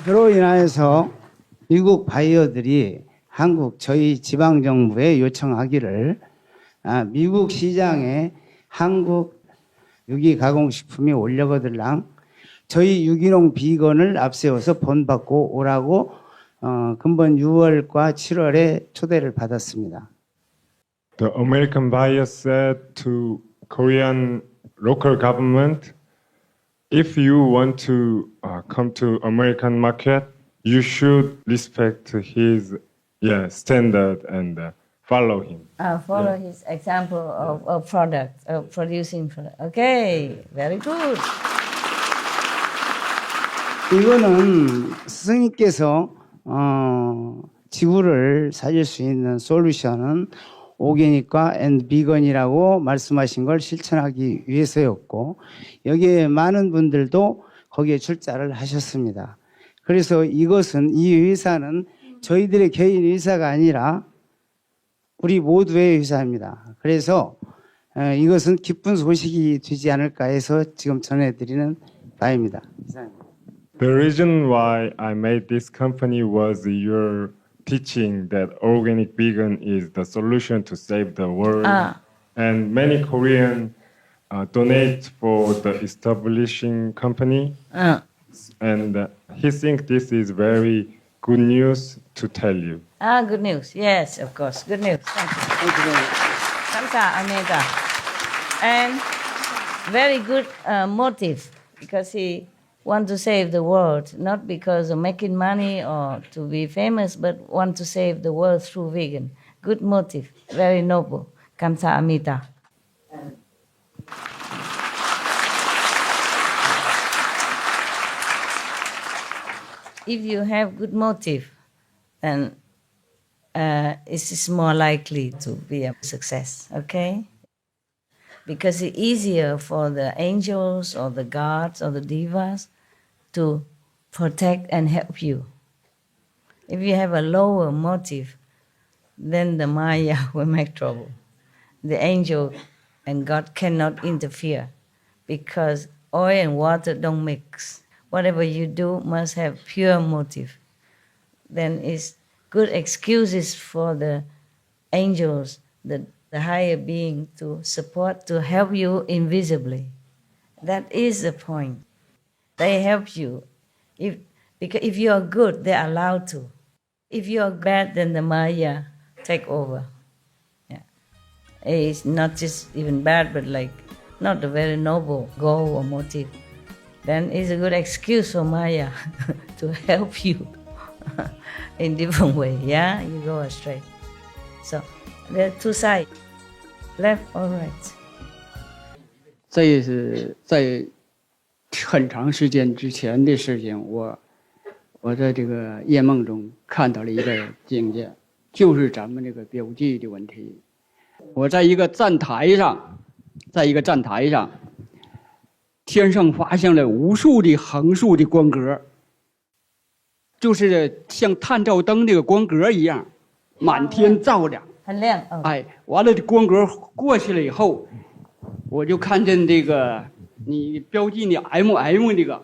그로 인하여서 미국 바이어들이 한국 저희 지방 정부에 요청하기를 미국 시장에 한국 유기 가공식품이 올려거들랑 저희 유기농 비건을 앞세워서 본받고 오라고 금번 6월과 7월에 초대를 받았습니다. The American buyer said to Korean local government, if you want to come to American market, you should respect his standard and follow him. Follow his example of product, of producing product. Okay, very good. 이거는 스승님께서 지구를 살릴 수 있는 솔루션은 오게닉과 앤 비건이라고 말씀하신 걸 실천하기 위해서였고 여기에 많은 분들도 거기에 출자를 하셨습니다. 그래서 이것은 이 의사는 저희들의 개인 의사가 아니라 우리 모두의 의사입니다. 그래서 이것은 기쁜 소식이 되지 않을까 해서 지금 전해드리는 바입니다. The reason why I made this company was your teaching that organic vegan is the solution to save the world. And many Koreans donate for the establishing company. And he thinks this is very good news to tell you. Good news. Yes, of course. Good news. Thank you. Thank you very much. 감사합니다. And very good motive because he wants to save the world, not because of making money or to be famous, but want to save the world through vegan. Good motive. Very noble. 감사합니다. If you have good motive, then it's more likely to be a success, okay? Because it's easier for the angels or the gods or the devas to protect and help you. If you have a lower motive, then the Maya will make trouble. The angel and God cannot interfere because oil and water don't mix. Whatever you do must have pure motive. Then it's good excuses for the angels, the higher being to support, to help you invisibly. That is the point. They help you. Because if you are good, they are allowed to. If you are bad, then the Maya take over. Yeah. It's not just even bad, but like not a very noble goal or motive. Then it's a good excuse for Maya to help you in different way. Yeah, you go astray. So there are two sides, left or right. 这也是在很长时间之前的事情，我在这个夜梦中看到了一个境界，就是咱们这个标记的问题。我在一个站台上，天上发现了无数的横竖的光格，就是像探照灯这个光格一样，满天照亮，很亮。哎，完了，这光格过去了以后，我就看见这个你标记的 MM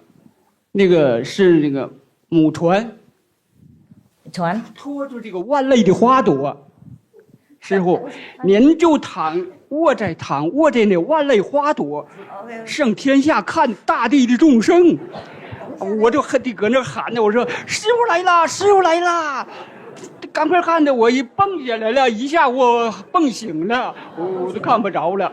那个是那个母船，拖着这个万类的花朵。师傅，您就卧在那万类花朵，向天下看大地的众生。我就恨地搁那喊着，我说师傅来啦，师傅来啦！赶快看着我一蹦起来了，一下我蹦醒了，我都看不着了。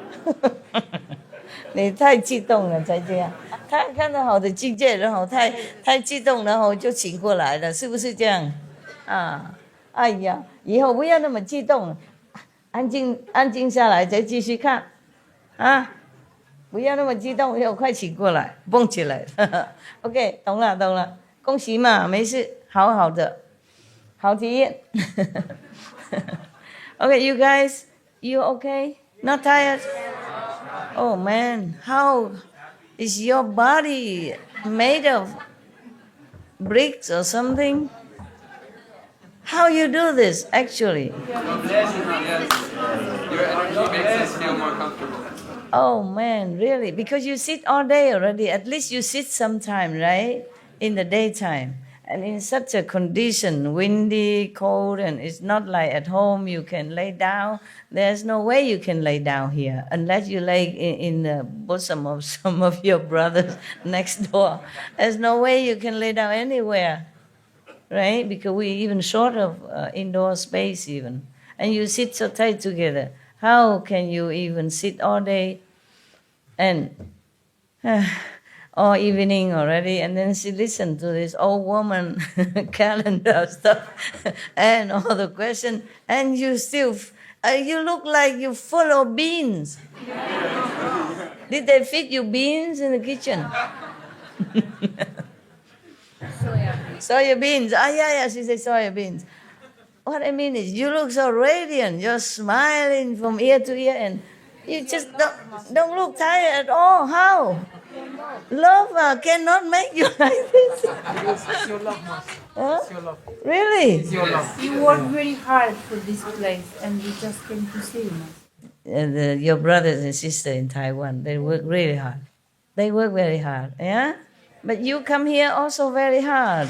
你太激动了才这样，他看到好的境界，然后太激动，然后就醒过来了，是不是这样？哎呀，以后不要那么激动。安静下来，再继续看，不要那么激动，要快醒过来，蹦起来。OK， 懂了，恭喜嘛，没事，好的，好体验。Okay, you guys, you okay? Not tired? Oh man, how is your body made of bricks or something? How you do this, actually? Your energy makes us feel more comfortable. Oh man, really? Because you sit all day already. At least you sit sometime, right? In the daytime. And in such a condition, windy, cold, and it's not like at home you can lay down. There's no way you can lay down here unless you lay in the bosom of some of your brothers next door. There's no way you can lay down anywhere. Right? Because we're even short of indoor space even. And you sit so tight together. How can you even sit all day? And all evening already, and then she listened to this old woman calendar stuff and all the questions, and you still, you look like you're full of beans. Did they feed you beans in the kitchen? Soya beans. Ah, yeah, she said soya beans. What I mean is, you look so radiant. You're smiling from ear to ear, and you just don't look tired at all. How? Love cannot make you like this. It's your love, Master. Huh? It's your love. Really? It's your love. You worked very hard for this place, and we just came to see you, Master. Your brothers and sisters in Taiwan, they work really hard. They work very hard, yeah? But you come here also very hard,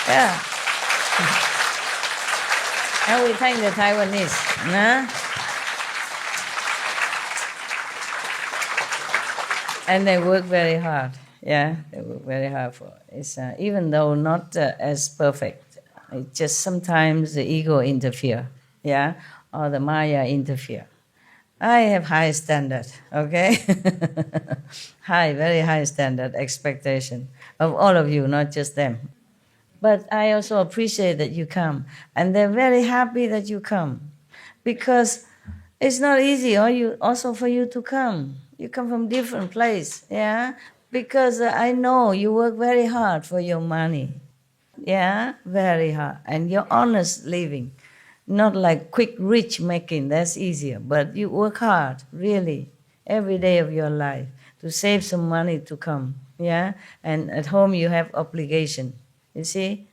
yeah. And we thank the Taiwanese, nah? And they work very hard, yeah? They work very hard for it. It's, even though not as perfect, it just sometimes the ego interfere, yeah? Or the Maya interfere. I have high standard, okay? Very high standard expectation of all of you, not just them. But I also appreciate that you come, and they're very happy that you come, because it's not easy also for you to come. You come from different place, yeah? Because I know you work very hard for your money, yeah? Very hard, and you're honest living. Not like quick rich making, that's easier, but you work hard, really, every day of your life to save some money to come, yeah? And at home you have obligation, you see?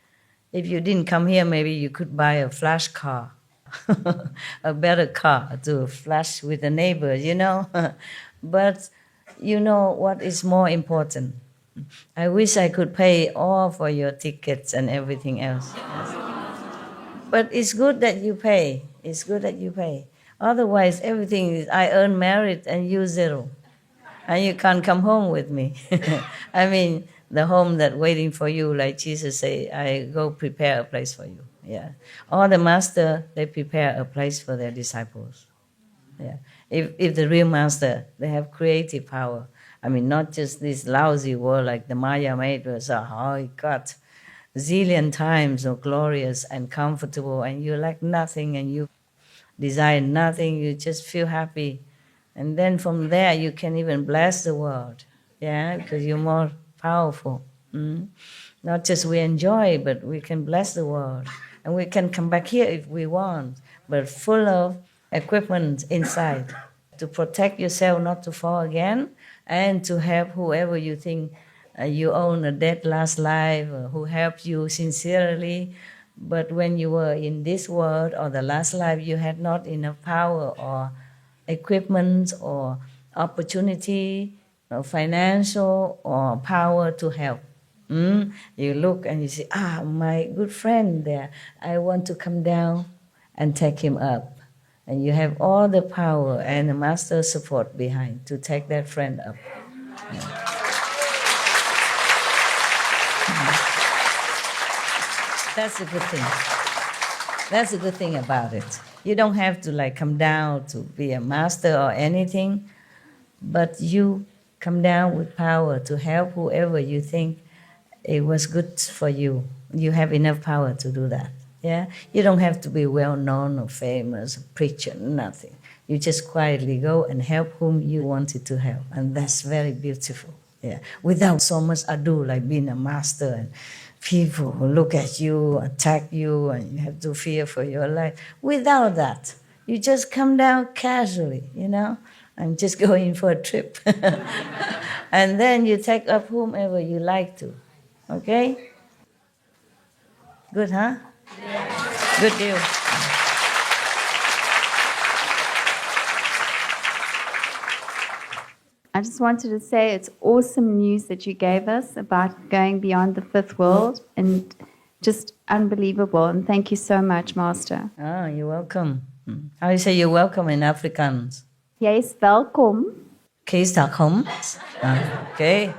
If you didn't come here, maybe you could buy a flash car, a better car to flash with the neighbors, you know? But you know what is more important? I wish I could pay all for your tickets and everything else. But it's good that you pay. It's good that you pay. Otherwise, everything is, I earn merit and you zero. And you can't come home with me. I mean, the home that waiting for you, like Jesus say, I go prepare a place for you. Yeah. All the master, they prepare a place for their disciples. Yeah. If the real master, they have creative power. I mean, not just this lousy world like the Maya made was, oh, God, zillion times so glorious and comfortable, and you lack nothing, and you desire nothing, you just feel happy. And then from there, you can even bless the world, yeah, because you're more powerful. Not just we enjoy, but we can bless the world. And we can come back here if we want, but full of equipment inside to protect yourself not to fall again, and to help whoever you think you own a dead last life, who helped you sincerely, but when you were in this world or the last life, you had not enough power or equipment or opportunity or financial or power to help. You look and you say, my good friend there, I want to come down and take him up. And you have all the power and the master support behind to take that friend up. That's a good thing. That's a good thing about it. You don't have to come down to be a master or anything, but you come down with power to help whoever you think it was good for you. You have enough power to do that. Yeah, you don't have to be well known or famous, preacher, nothing. You just quietly go and help whom you wanted to help, and that's very beautiful. Yeah, without so much ado, like being a master and people who look at you, attack you, and you have to fear for your life. Without that, you just come down casually, you know. I'm just going for a trip, and then you take up whomever you like to. Okay? Good, huh? Yeah. Good deal. I just wanted to say it's awesome news that you gave us about going beyond the fifth world, and just unbelievable. And thank you so much, Master. You're welcome. How do you say you're welcome in Afrikaans? Jy is welkom. Kees welkom. Okay.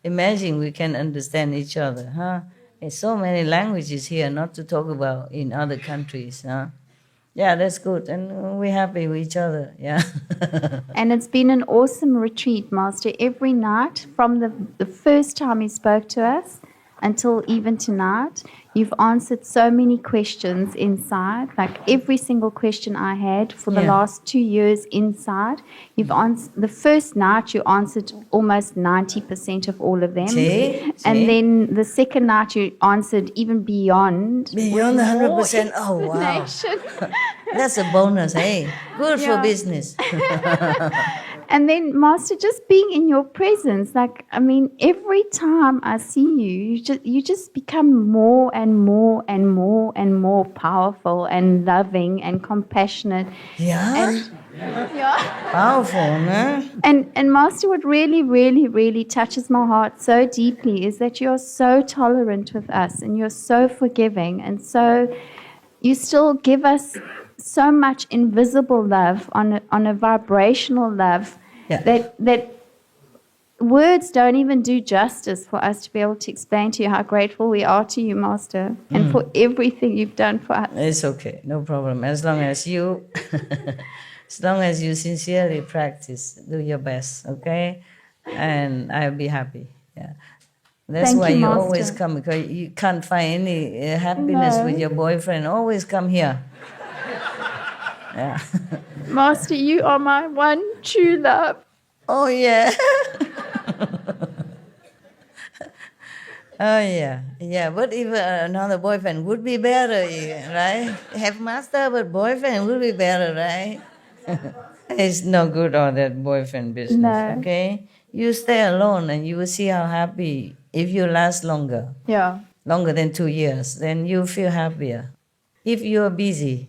Imagine we can understand each other, huh? There's so many languages here, not to talk about in other countries, huh? Yeah, that's good. And we're happy with each other. Yeah. And it's been an awesome retreat, Master. Every night, from the first time you spoke to us until even tonight, you've answered so many questions inside. Like every single question I had for the last 2 years inside, you've answered. The first night you answered almost 90% of all of them. And then the second night you answered even beyond. Beyond 100%. Oh, wow. That's a bonus, hey? Good for business. And then, Master, just being in your presence, like, I mean, every time I see you just become more and more and more and more powerful and loving and compassionate. Yeah? Powerful, no? And Master, what really, really, really touches my heart so deeply is that you're so tolerant with us and you're so forgiving and so you still give us so much invisible love on a vibrational love that words don't even do justice for us to be able to explain to you how grateful we are to you, Master, and for everything you've done for us. It's okay, no problem. As long as you sincerely practice, do your best, okay? And I'll be happy. Yeah. That's why you always come, because you can't find any happiness with your boyfriend. Always come here. Yeah. Master, you are my one true love. Oh, yeah. Oh, yeah. Yeah, but if another boyfriend would be better, right? Have master, but boyfriend would be better, right? It's no good all that boyfriend business, okay? You stay alone and you will see how happy if you last longer. Yeah. Longer than 2 years, then you feel happier. If you are busy,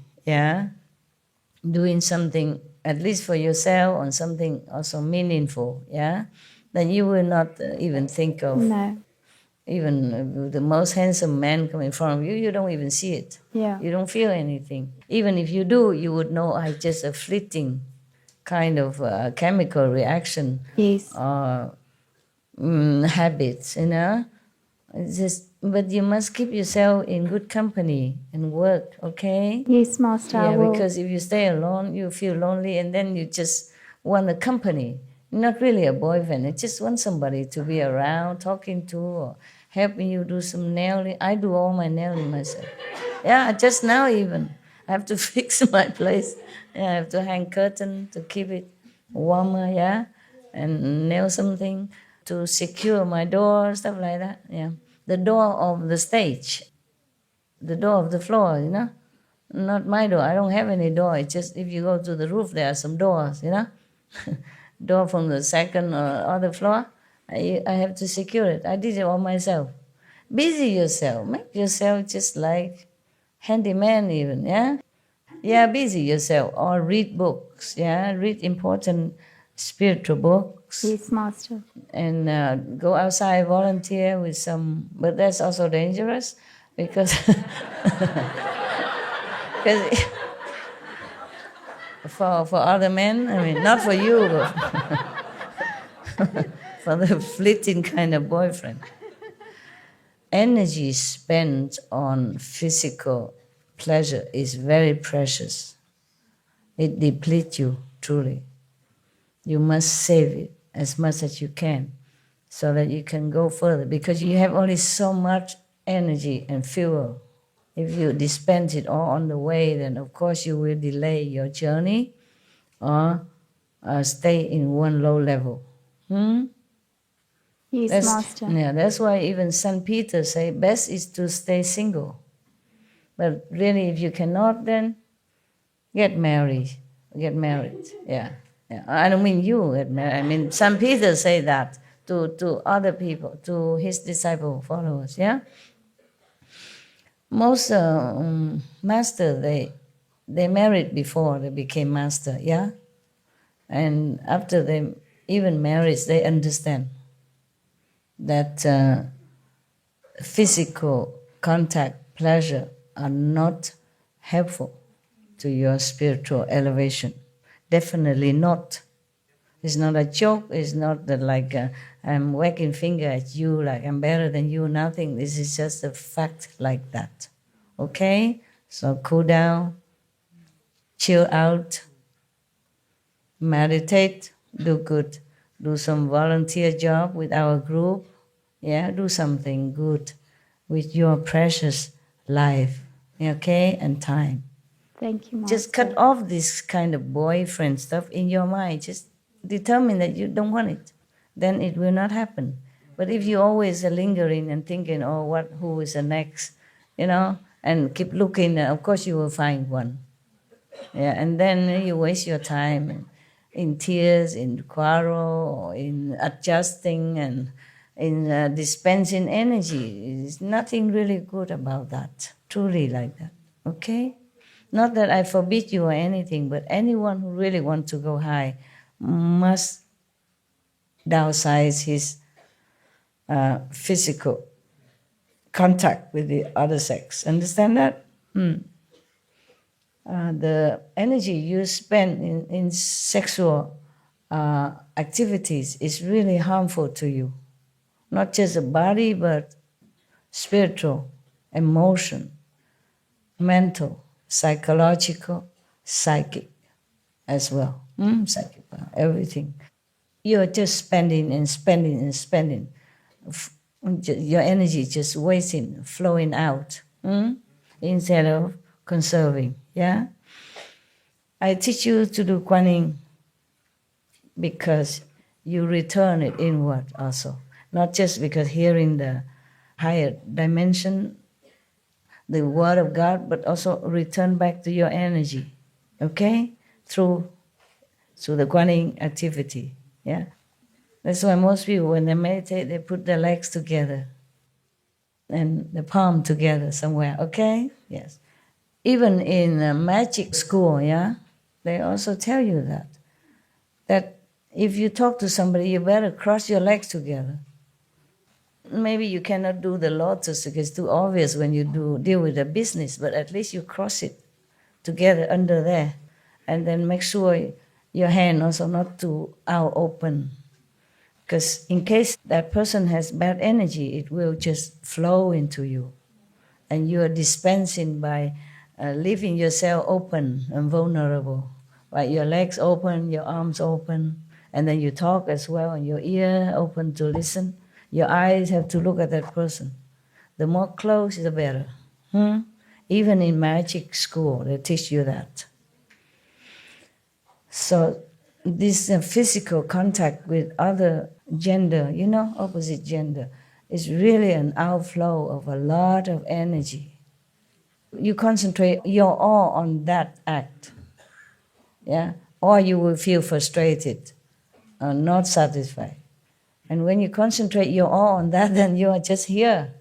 doing something at least for yourself or something also meaningful, then you will not even think of even the most handsome man coming in front of you, you don't even see it. Yeah. You don't feel anything. Even if you do, you would know it's just a fleeting kind of chemical reaction. Yes. Habits, you know. But you must keep yourself in good company and work, okay? Yes, Master. Yeah, because if you stay alone, you feel lonely, and then you just want a company. Not really a boyfriend. You just want somebody to be around, talking to, or helping you do some nailing. I do all my nailing myself. Yeah, just now even. I have to fix my place. Yeah, I have to hang curtain to keep it warmer, and nail something to secure my door, stuff like that, The door of the stage, the door of the floor, you know. Not my door. I don't have any door. It's just if you go to the roof, there are some doors, you know. Door from the second or other floor. I have to secure it. I did it all myself. Busy yourself. Make yourself just like handyman even, Yeah, busy yourself. Or read books, Read important spiritual books. Yes, Master. And go outside, volunteer with some, but that's also dangerous because for other men, I mean, not for you, but for the fleeting kind of boyfriend. Energy spent on physical pleasure is very precious. It depletes you, truly. You must save it as much as you can so that you can go further, because you have only so much energy and fuel. If you dispense it all on the way, then of course you will delay your journey or stay in one low level. Yes, Master. Yeah, that's why even St. Peter say best is to stay single. But really, if you cannot, then get married. Get married, yeah. I don't mean you get married. I mean, St. Peter say that to other people, to his disciple followers, Most master, they married before they became master, And after they even married, they understand that physical contact, pleasure are not helpful to your spiritual elevation. Definitely not. It's not a joke. It's not that like I'm wagging finger at you like I'm better than you, nothing. This is just a fact like that. Okay? So cool down, chill out, meditate, do good, do some volunteer job with our group. Yeah, do something good with your precious life, okay, and time. Thank you, Master. Just cut off this kind of boyfriend stuff in your mind. Just determine that you don't want it. Then it will not happen. But if you always are lingering and thinking, oh, who is the next, and keep looking, of course you will find one. Yeah, and then you waste your time in tears, in quarrel, or in adjusting and in dispensing energy. There's nothing really good about that, truly like that, okay? Not that I forbid you or anything, but anyone who really wants to go high must downsize his physical contact with the other sex. Understand that? The energy you spend in sexual activities is really harmful to you. Not just the body, but spiritual, emotion, mental, psychological, psychic as well. Psychic, everything. You're just spending and spending and spending. Your energy just wasting, flowing out, instead of conserving. Yeah? I teach you to do Kuan Yin because you return it inward also. Not just because hearing the higher dimension, the word of God, but also return back to your energy, okay? Through the Kuan Yin activity, yeah? That's why most people, when they meditate, they put their legs together and the palm together somewhere, okay? Yes. Even in magic school, yeah, they also tell you that if you talk to somebody, you better cross your legs together. Maybe you cannot do the lotus because it's too obvious when you deal with the business, but at least you cross it together under there, and then make sure your hand also not too out open. Because in case that person has bad energy, it will just flow into you. And you are dispensing by leaving yourself open and vulnerable. Like your legs open, your arms open, and then you talk as well, and your ear open to listen. Your eyes have to look at that person. The more close, the better. Even in magic school, they teach you that. So this physical contact with other gender, opposite gender, is really an outflow of a lot of energy. You concentrate your all on that act, yeah, or you will feel frustrated or not satisfied. And when you concentrate your all on that, then you are just here.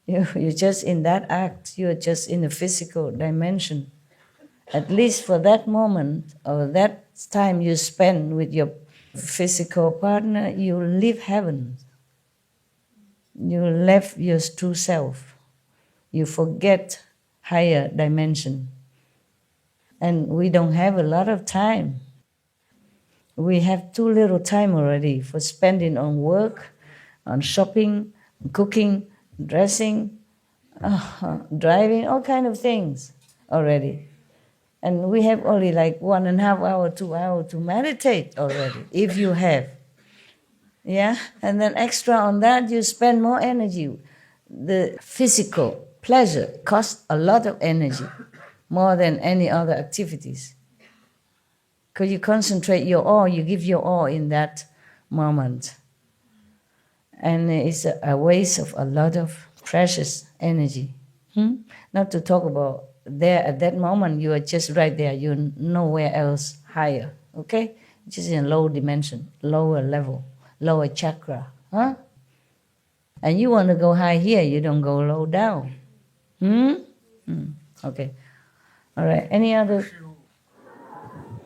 You're just in that act. You're just in the physical dimension. At least for that moment or that time you spend with your physical partner, you leave heaven. You left your true self. You forget higher dimension. And we don't have a lot of time. We have too little time already for spending on work, on shopping, cooking, dressing, driving, all kind of things already. And we have only like 1.5 hours, 2 hours to meditate already, if you have. Yeah? And then extra on that, you spend more energy. The physical pleasure costs a lot of energy, more than any other activities. Because you concentrate your all, you give your all in that moment. And it's a waste of a lot of precious energy. Not to talk about there at that moment, you are just right there, you're nowhere else higher, okay? Just in a low dimension, lower level, lower chakra, huh? And you want to go high here, you don't go low down. Okay. All right, any other?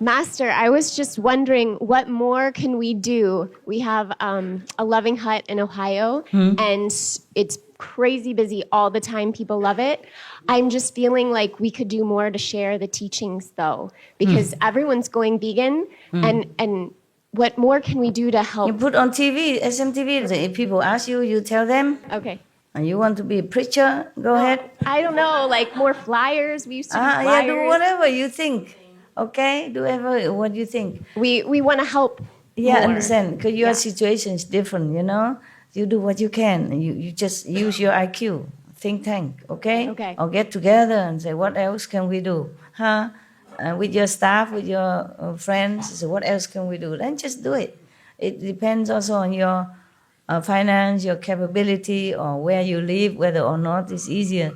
Master, I was just wondering, what more can we do? We have a loving hut in Ohio, and it's crazy busy all the time. People love it. I'm just feeling like we could do more to share the teachings, though, because everyone's going vegan, and what more can we do to help? You put on TV, SMTV. If people ask you, you tell them. Okay. And you want to be a preacher? Go ahead. I don't know, like more flyers. We used to do flyers. Yeah, do whatever you think. Okay, do whatever what you think. We want to help. Yeah, more. understand. Because your situation is different, you know. You do what you can. You just use your IQ, think tank, okay? Okay. Or get together and say, what else can we do? Huh? With your staff, with your friends, so what else can we do? Then just do it. It depends also on your finance, your capability, or where you live, whether or not it's easier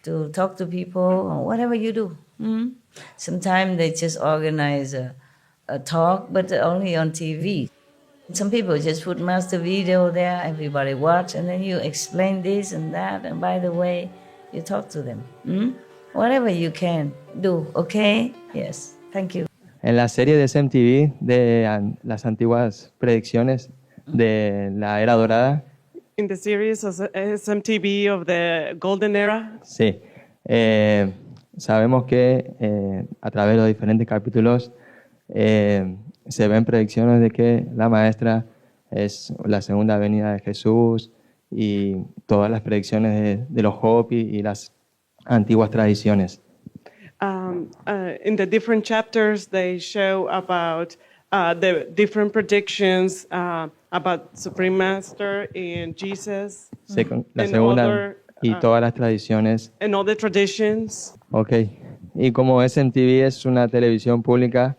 to talk to people, or whatever you do. Sometimes they just organize a talk, but only on TV. Some people just put master video there, everybody watch, and then you explain this and that, and by the way, you talk to them. Whatever you can do, okay? Yes, thank you. En la serie de SMTV de las antiguas predicciones de la era dorada. In the series of SMTV of the golden era. Sí. Sabemos que a través de los diferentes capítulos se ven predicciones de que la maestra es la segunda venida de Jesús y todas las predicciones de los Hopi y las antiguas tradiciones. In the different chapters, they show about the different predictions about Supreme Master and Jesus. La segunda y todas las tradiciones. And all the traditions. Okay. Y como SMTV es una televisión pública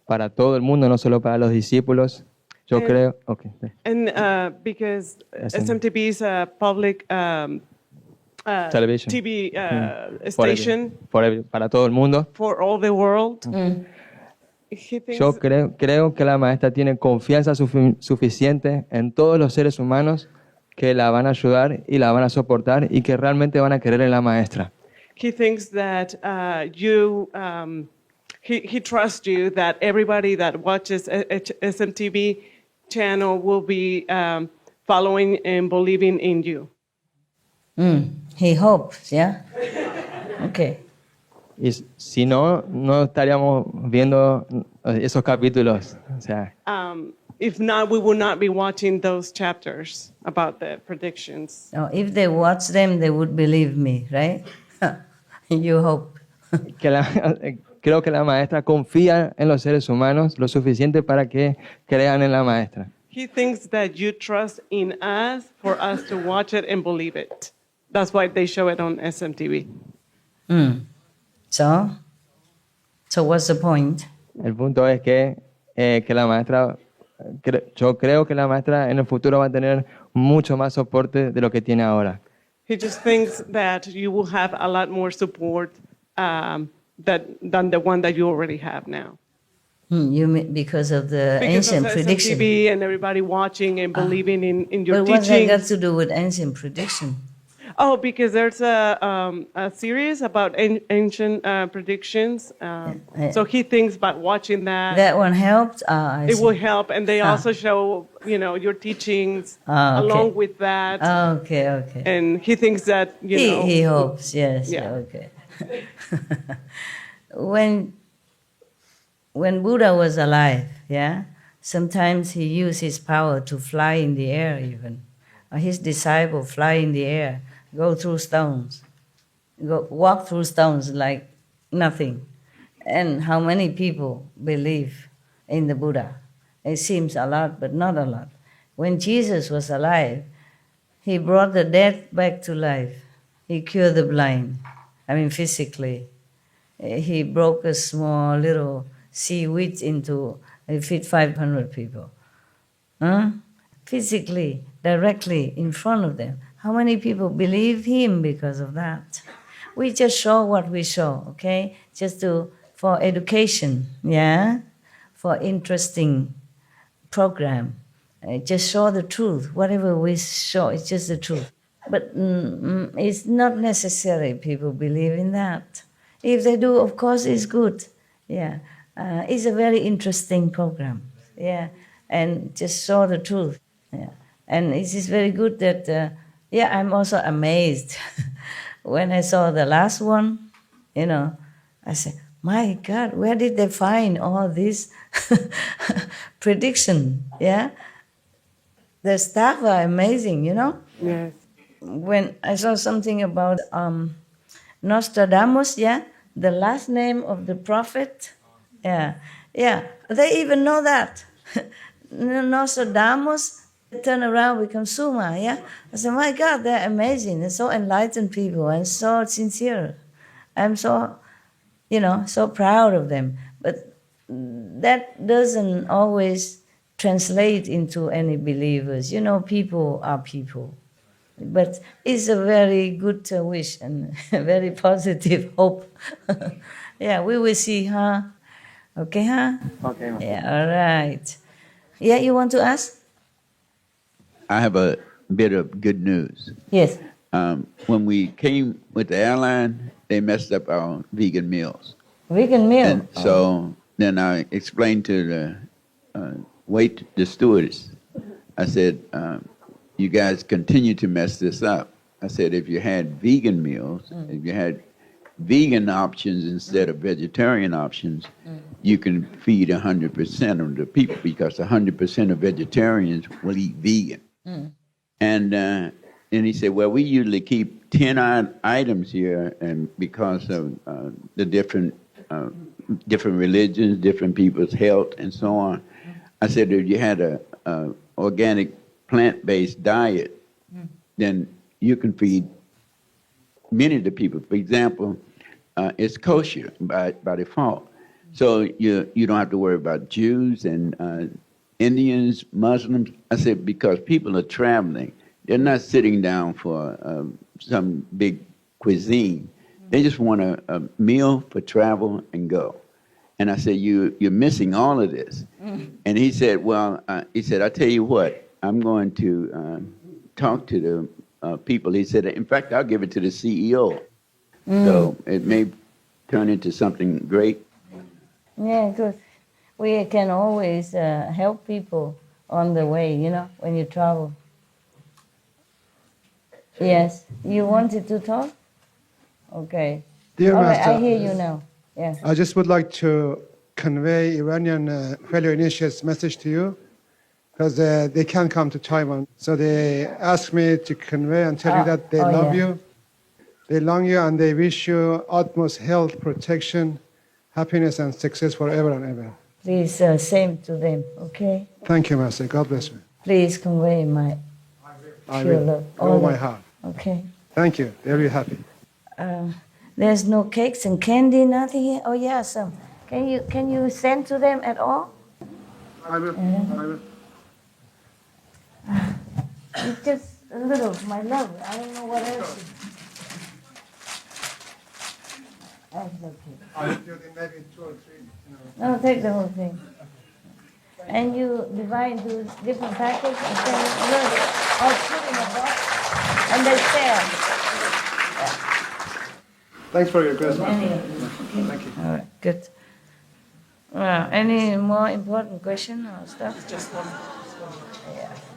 para todo el mundo, no solo para los discípulos, yo creo. Okay. And because SMTV is a public television TV station para todo el mundo. For all the world. Yo creo que la maestra tiene confianza suficiente en todos los seres humanos que la van a ayudar y la van a soportar y que realmente van a querer en la maestra. He thinks that he trusts you, that everybody that watches SMTV channel will be following and believing in you. He hopes, yeah? Okay. Y si no, no estaríamos viendo esos capítulos. O sea. If not, we will not be watching those chapters about the predictions. No, if they watch them, they would believe me, right? You hope. Creo que la maestra confía en los seres humanos lo suficiente para que crean en la maestra. He thinks that you trust in us for us to watch it and believe it. That's why they show it on SMTV. So what's the point? El punto es que la maestra, yo creo que la maestra en el futuro va a tener mucho más soporte de lo que tiene ahora. He just thinks that you will have a lot more support than the one that you already have now. You mean because of the ancient prediction? SMTV and everybody watching and believing in your but teaching. What's that got to do with ancient prediction? Oh, because there's a series about ancient predictions. So he thinks about watching that. That one helped? It will help. And they also show, your teachings along with that. Okay. And he thinks that, He hopes, yes. Yeah. Okay. When Buddha was alive, sometimes he used his power to fly in the air even. His disciples fly in the air, go through stones, walk through stones like nothing. And how many people believe in the Buddha? It seems a lot, but not a lot. When Jesus was alive, he brought the dead back to life. He cured the blind, physically. He broke a small little seaweed into, he fed 500 people. Physically, directly in front of them. How many people believe him because of that? We just show what we show, okay? Just for education, for interesting program. Just show the truth. Whatever we show, it's just the truth. But it's not necessary people believe in that. If they do, of course, it's good. It's a very interesting program. And just show the truth. And it is very good that, I'm also amazed. When I saw the last one, I said, my God, where did they find all this prediction? The staff are amazing, Yes. when I saw something about Nostradamus, the last name of the prophet. Yeah, they even know that. Nostradamus, turn around, become Suma, I said, my God, they're amazing. They're so enlightened people and so sincere. I'm so, so proud of them. But that doesn't always translate into any believers. People are people. But it's a very good wish and a very positive hope. Yeah, we will see, huh? Okay, huh? Okay. Yeah, all right. Yeah, you want to ask? I have a bit of good news. Yes. When we came with the airline, they messed up our vegan meals. Vegan meal? And so then I explained to the stewardess. I said, you guys continue to mess this up. I said, if you had vegan meals, if you had vegan options instead of vegetarian options, you can feed 100% of the people because 100% of vegetarians will eat vegan. And he said, well, we usually keep 10 items here, and because of the different religions, different people's health, and so on. I said, if you had a organic plant-based diet, then you can feed many of the people. For example, it's kosher by default. So you don't have to worry about Jews and Indians, Muslims. I said, because people are traveling. They're not sitting down for some big cuisine. They just want a meal for travel and go. And I said, you're missing all of this. And he said, well, I tell you what, I'm going to talk to the people. He said, in fact, I'll give it to the CEO. So it may turn into something great. Yeah, good. We can always help people on the way, when you travel. Yes, you wanted to talk? Okay. Dear All Master, right, I hear you now. Yes. I just would like to convey Iranian fellow initiates' message to you, because they can't come to Taiwan. So they asked me to convey and tell you that they love you, they long you, and they wish you utmost health, protection, happiness, and success forever and ever. Please, same to them, okay? Thank you, Master. God bless you. Please convey my pure love. All my heart. Okay. Thank you. Very happy. There's no cakes and candy, nothing here? Oh, yeah, some. Can you send to them at all? I will. I will. It's just a little, my love. I don't know what else. That's okay. I'll do maybe 2 or 3. No, take the whole thing. And you divide into different packets and send it a little bit. Or put in a box and they sell. Thanks for your question. Thank you. All right, good. Any more important question or stuff? Just one.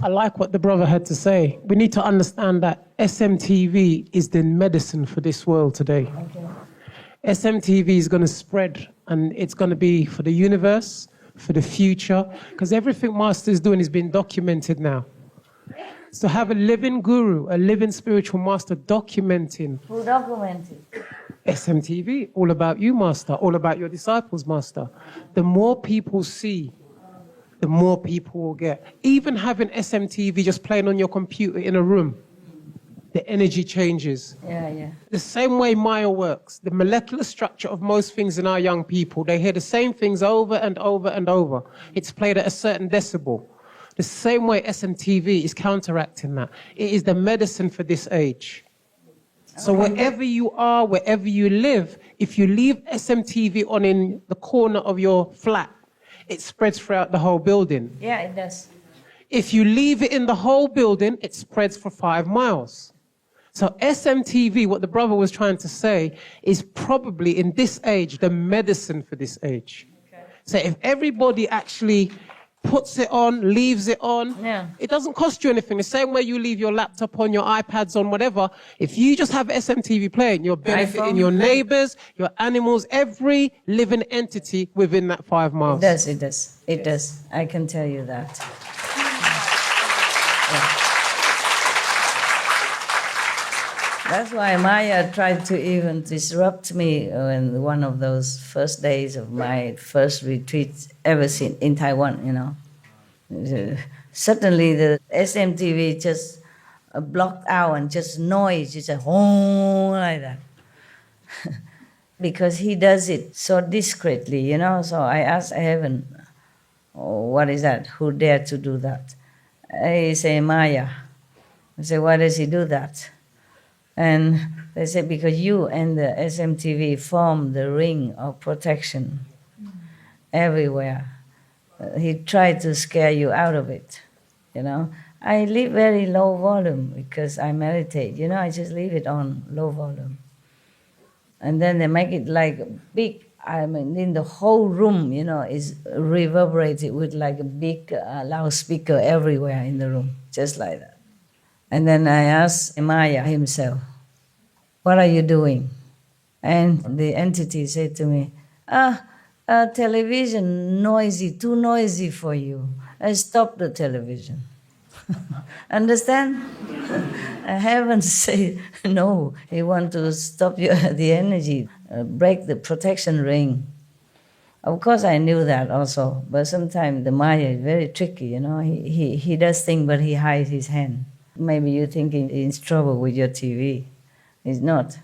I like what the brother had to say. We need to understand that SMTV is the medicine for this world today. Okay. SMTV is going to spread, and it's going to be for the universe, for the future, because everything Master is doing is being documented now. So have a living guru, a living spiritual master documenting. Who documented? SMTV, all about you, Master, all about your disciples, Master. The more people see, the more people will get. Even having SMTV just playing on your computer in a room, the energy changes. Yeah. The same way Maya works, the molecular structure of most things in our young people, they hear the same things over and over and over. It's played at a certain decibel. The same way SMTV is counteracting that. It is the medicine for this age. So wherever you are, wherever you live, if you leave SMTV on in the corner of your flat, it spreads throughout the whole building. Yeah, it does. If you leave it in the whole building, it spreads for 5 miles. So SMTV, what the brother was trying to say, is probably in this age, the medicine for this age. Okay. So if everybody actually puts it on, leaves it on, it doesn't cost you anything. The same way you leave your laptop on, your iPads on, whatever. If you just have SMTV playing, you're benefiting your neighbors, your animals, every living entity within that 5 miles. It does. I can tell you that. That's why Maya tried to even disrupt me in one of those first days of my first retreat ever seen in Taiwan, you know. Suddenly the SMTV just blocked out and just noise, just a oh like that. Because he does it so discreetly, you know. So I asked heaven, oh, what is that? Who dared to do that? He say Maya. I say, why does he do that? And they said, because you and the SMTV form the ring of protection everywhere. He tried to scare you out of it, you know. I leave very low volume because I meditate, you know, I just leave it on low volume. And then they make it like big, I mean, in the whole room, you know, is reverberated with like a big loudspeaker everywhere in the room, just like that. And then I asked Maya himself, what are you doing? And the entity said to me, television noisy, too noisy for you. I stopped the television. Understand? Heaven say no, he want to stop the energy, break the protection ring. Of course I knew that also, but sometimes the Maya is very tricky, you know. He does things but he hides his hand. Maybe you're thinking he's in trouble with your TV. He's not.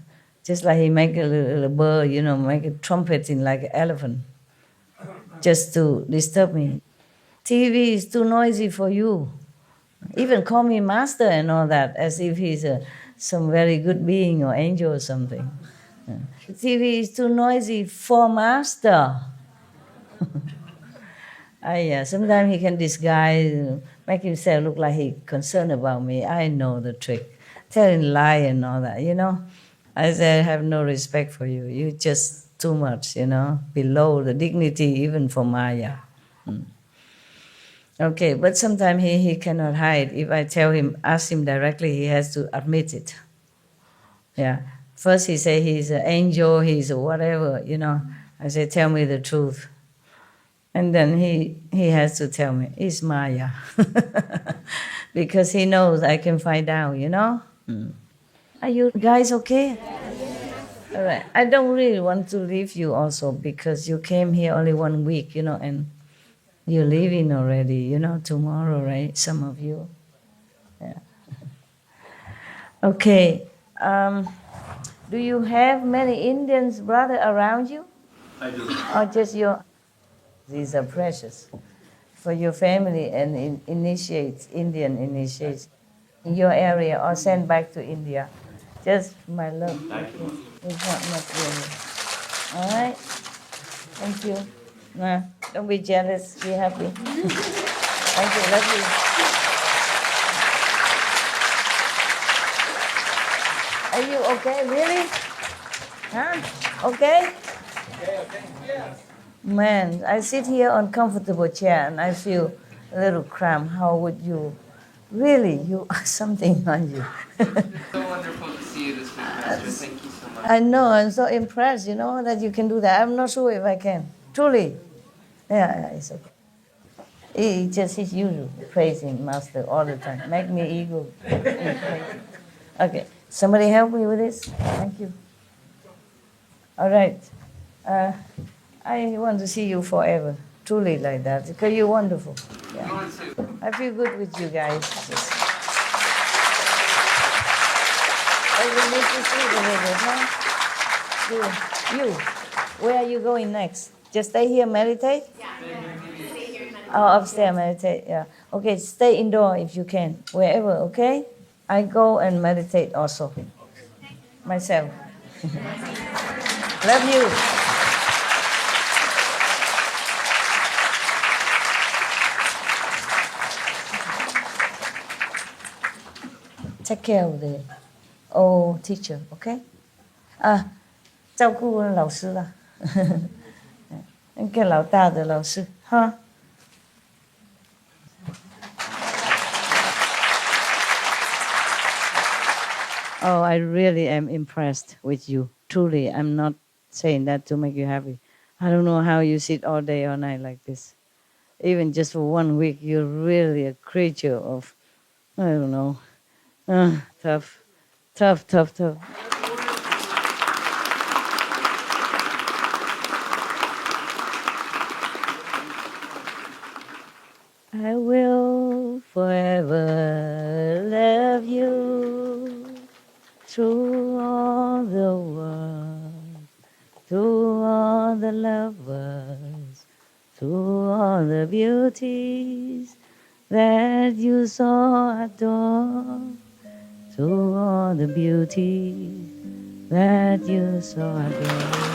Just like he make a little bird, you know, make a trumpet in like an elephant, just to disturb me. TV is too noisy for you. Even call me master and all that, as if he's some very good being or angel or something. TV is too noisy for master. Sometimes he can disguise, make himself look like he's concerned about me. I know the trick. Tell him lie and all that, you know. I say, I have no respect for you. You're just too much, you know, below the dignity even for Maya. Okay, but sometimes he cannot hide. If I tell him, ask him directly, he has to admit it. Yeah. First he say he's an angel, he's a whatever, you know. I say, tell me the truth. And then he has to tell me, it's Maya. Because he knows I can find out, you know. Are you guys okay? All right. I don't really want to leave you also because you came here only 1 week, you know, and you're leaving already, you know, tomorrow, right? Some of you. Yeah. Okay. Do you have many Indians brother around you? I do. Or just your... These are precious for your family and initiates, Indian initiates in your area or send back to India. Just my love. Thank you. It's not much really. All right? Thank you. Nah, don't be jealous. Be happy. Thank you. Love you. Are you okay? Really? Huh? Okay? Okay. Yeah. Man, I sit here on comfortable chair and I feel a little cramped. How would you? Really, you something on you. It's so wonderful to see you this week, Master. Thank you so much. I know, I'm so impressed, you know, that you can do that. I'm not sure if I can. Truly. Yeah, it's okay. It's just his usual, praising Master all the time. Make me ego. Okay, somebody help me with this? Thank you. All right. I want to see you forever, truly like that, because you're wonderful. Yeah. I feel good with you guys. But you need to see a little bit, huh? You, where are you going next? Just stay here, meditate? Yeah, stay here and meditate. Oh, upstairs, meditate, yeah. Okay, stay indoor if you can, wherever, okay? I go and meditate also, myself. Love you. Take care of the old teacher, okay? 照顾老师啦，那个老大的老师，哈。Oh, I really am impressed with you. Truly, I'm not saying that to make you happy. I don't know how you sit all day, all night like this. Even just for 1 week, you're really a creature of, I don't know, tough. Tough, tough, tough. I will forever love you through all the world, through all the lovers, through all the beauties that you so adore, through all the beauties that you so adore.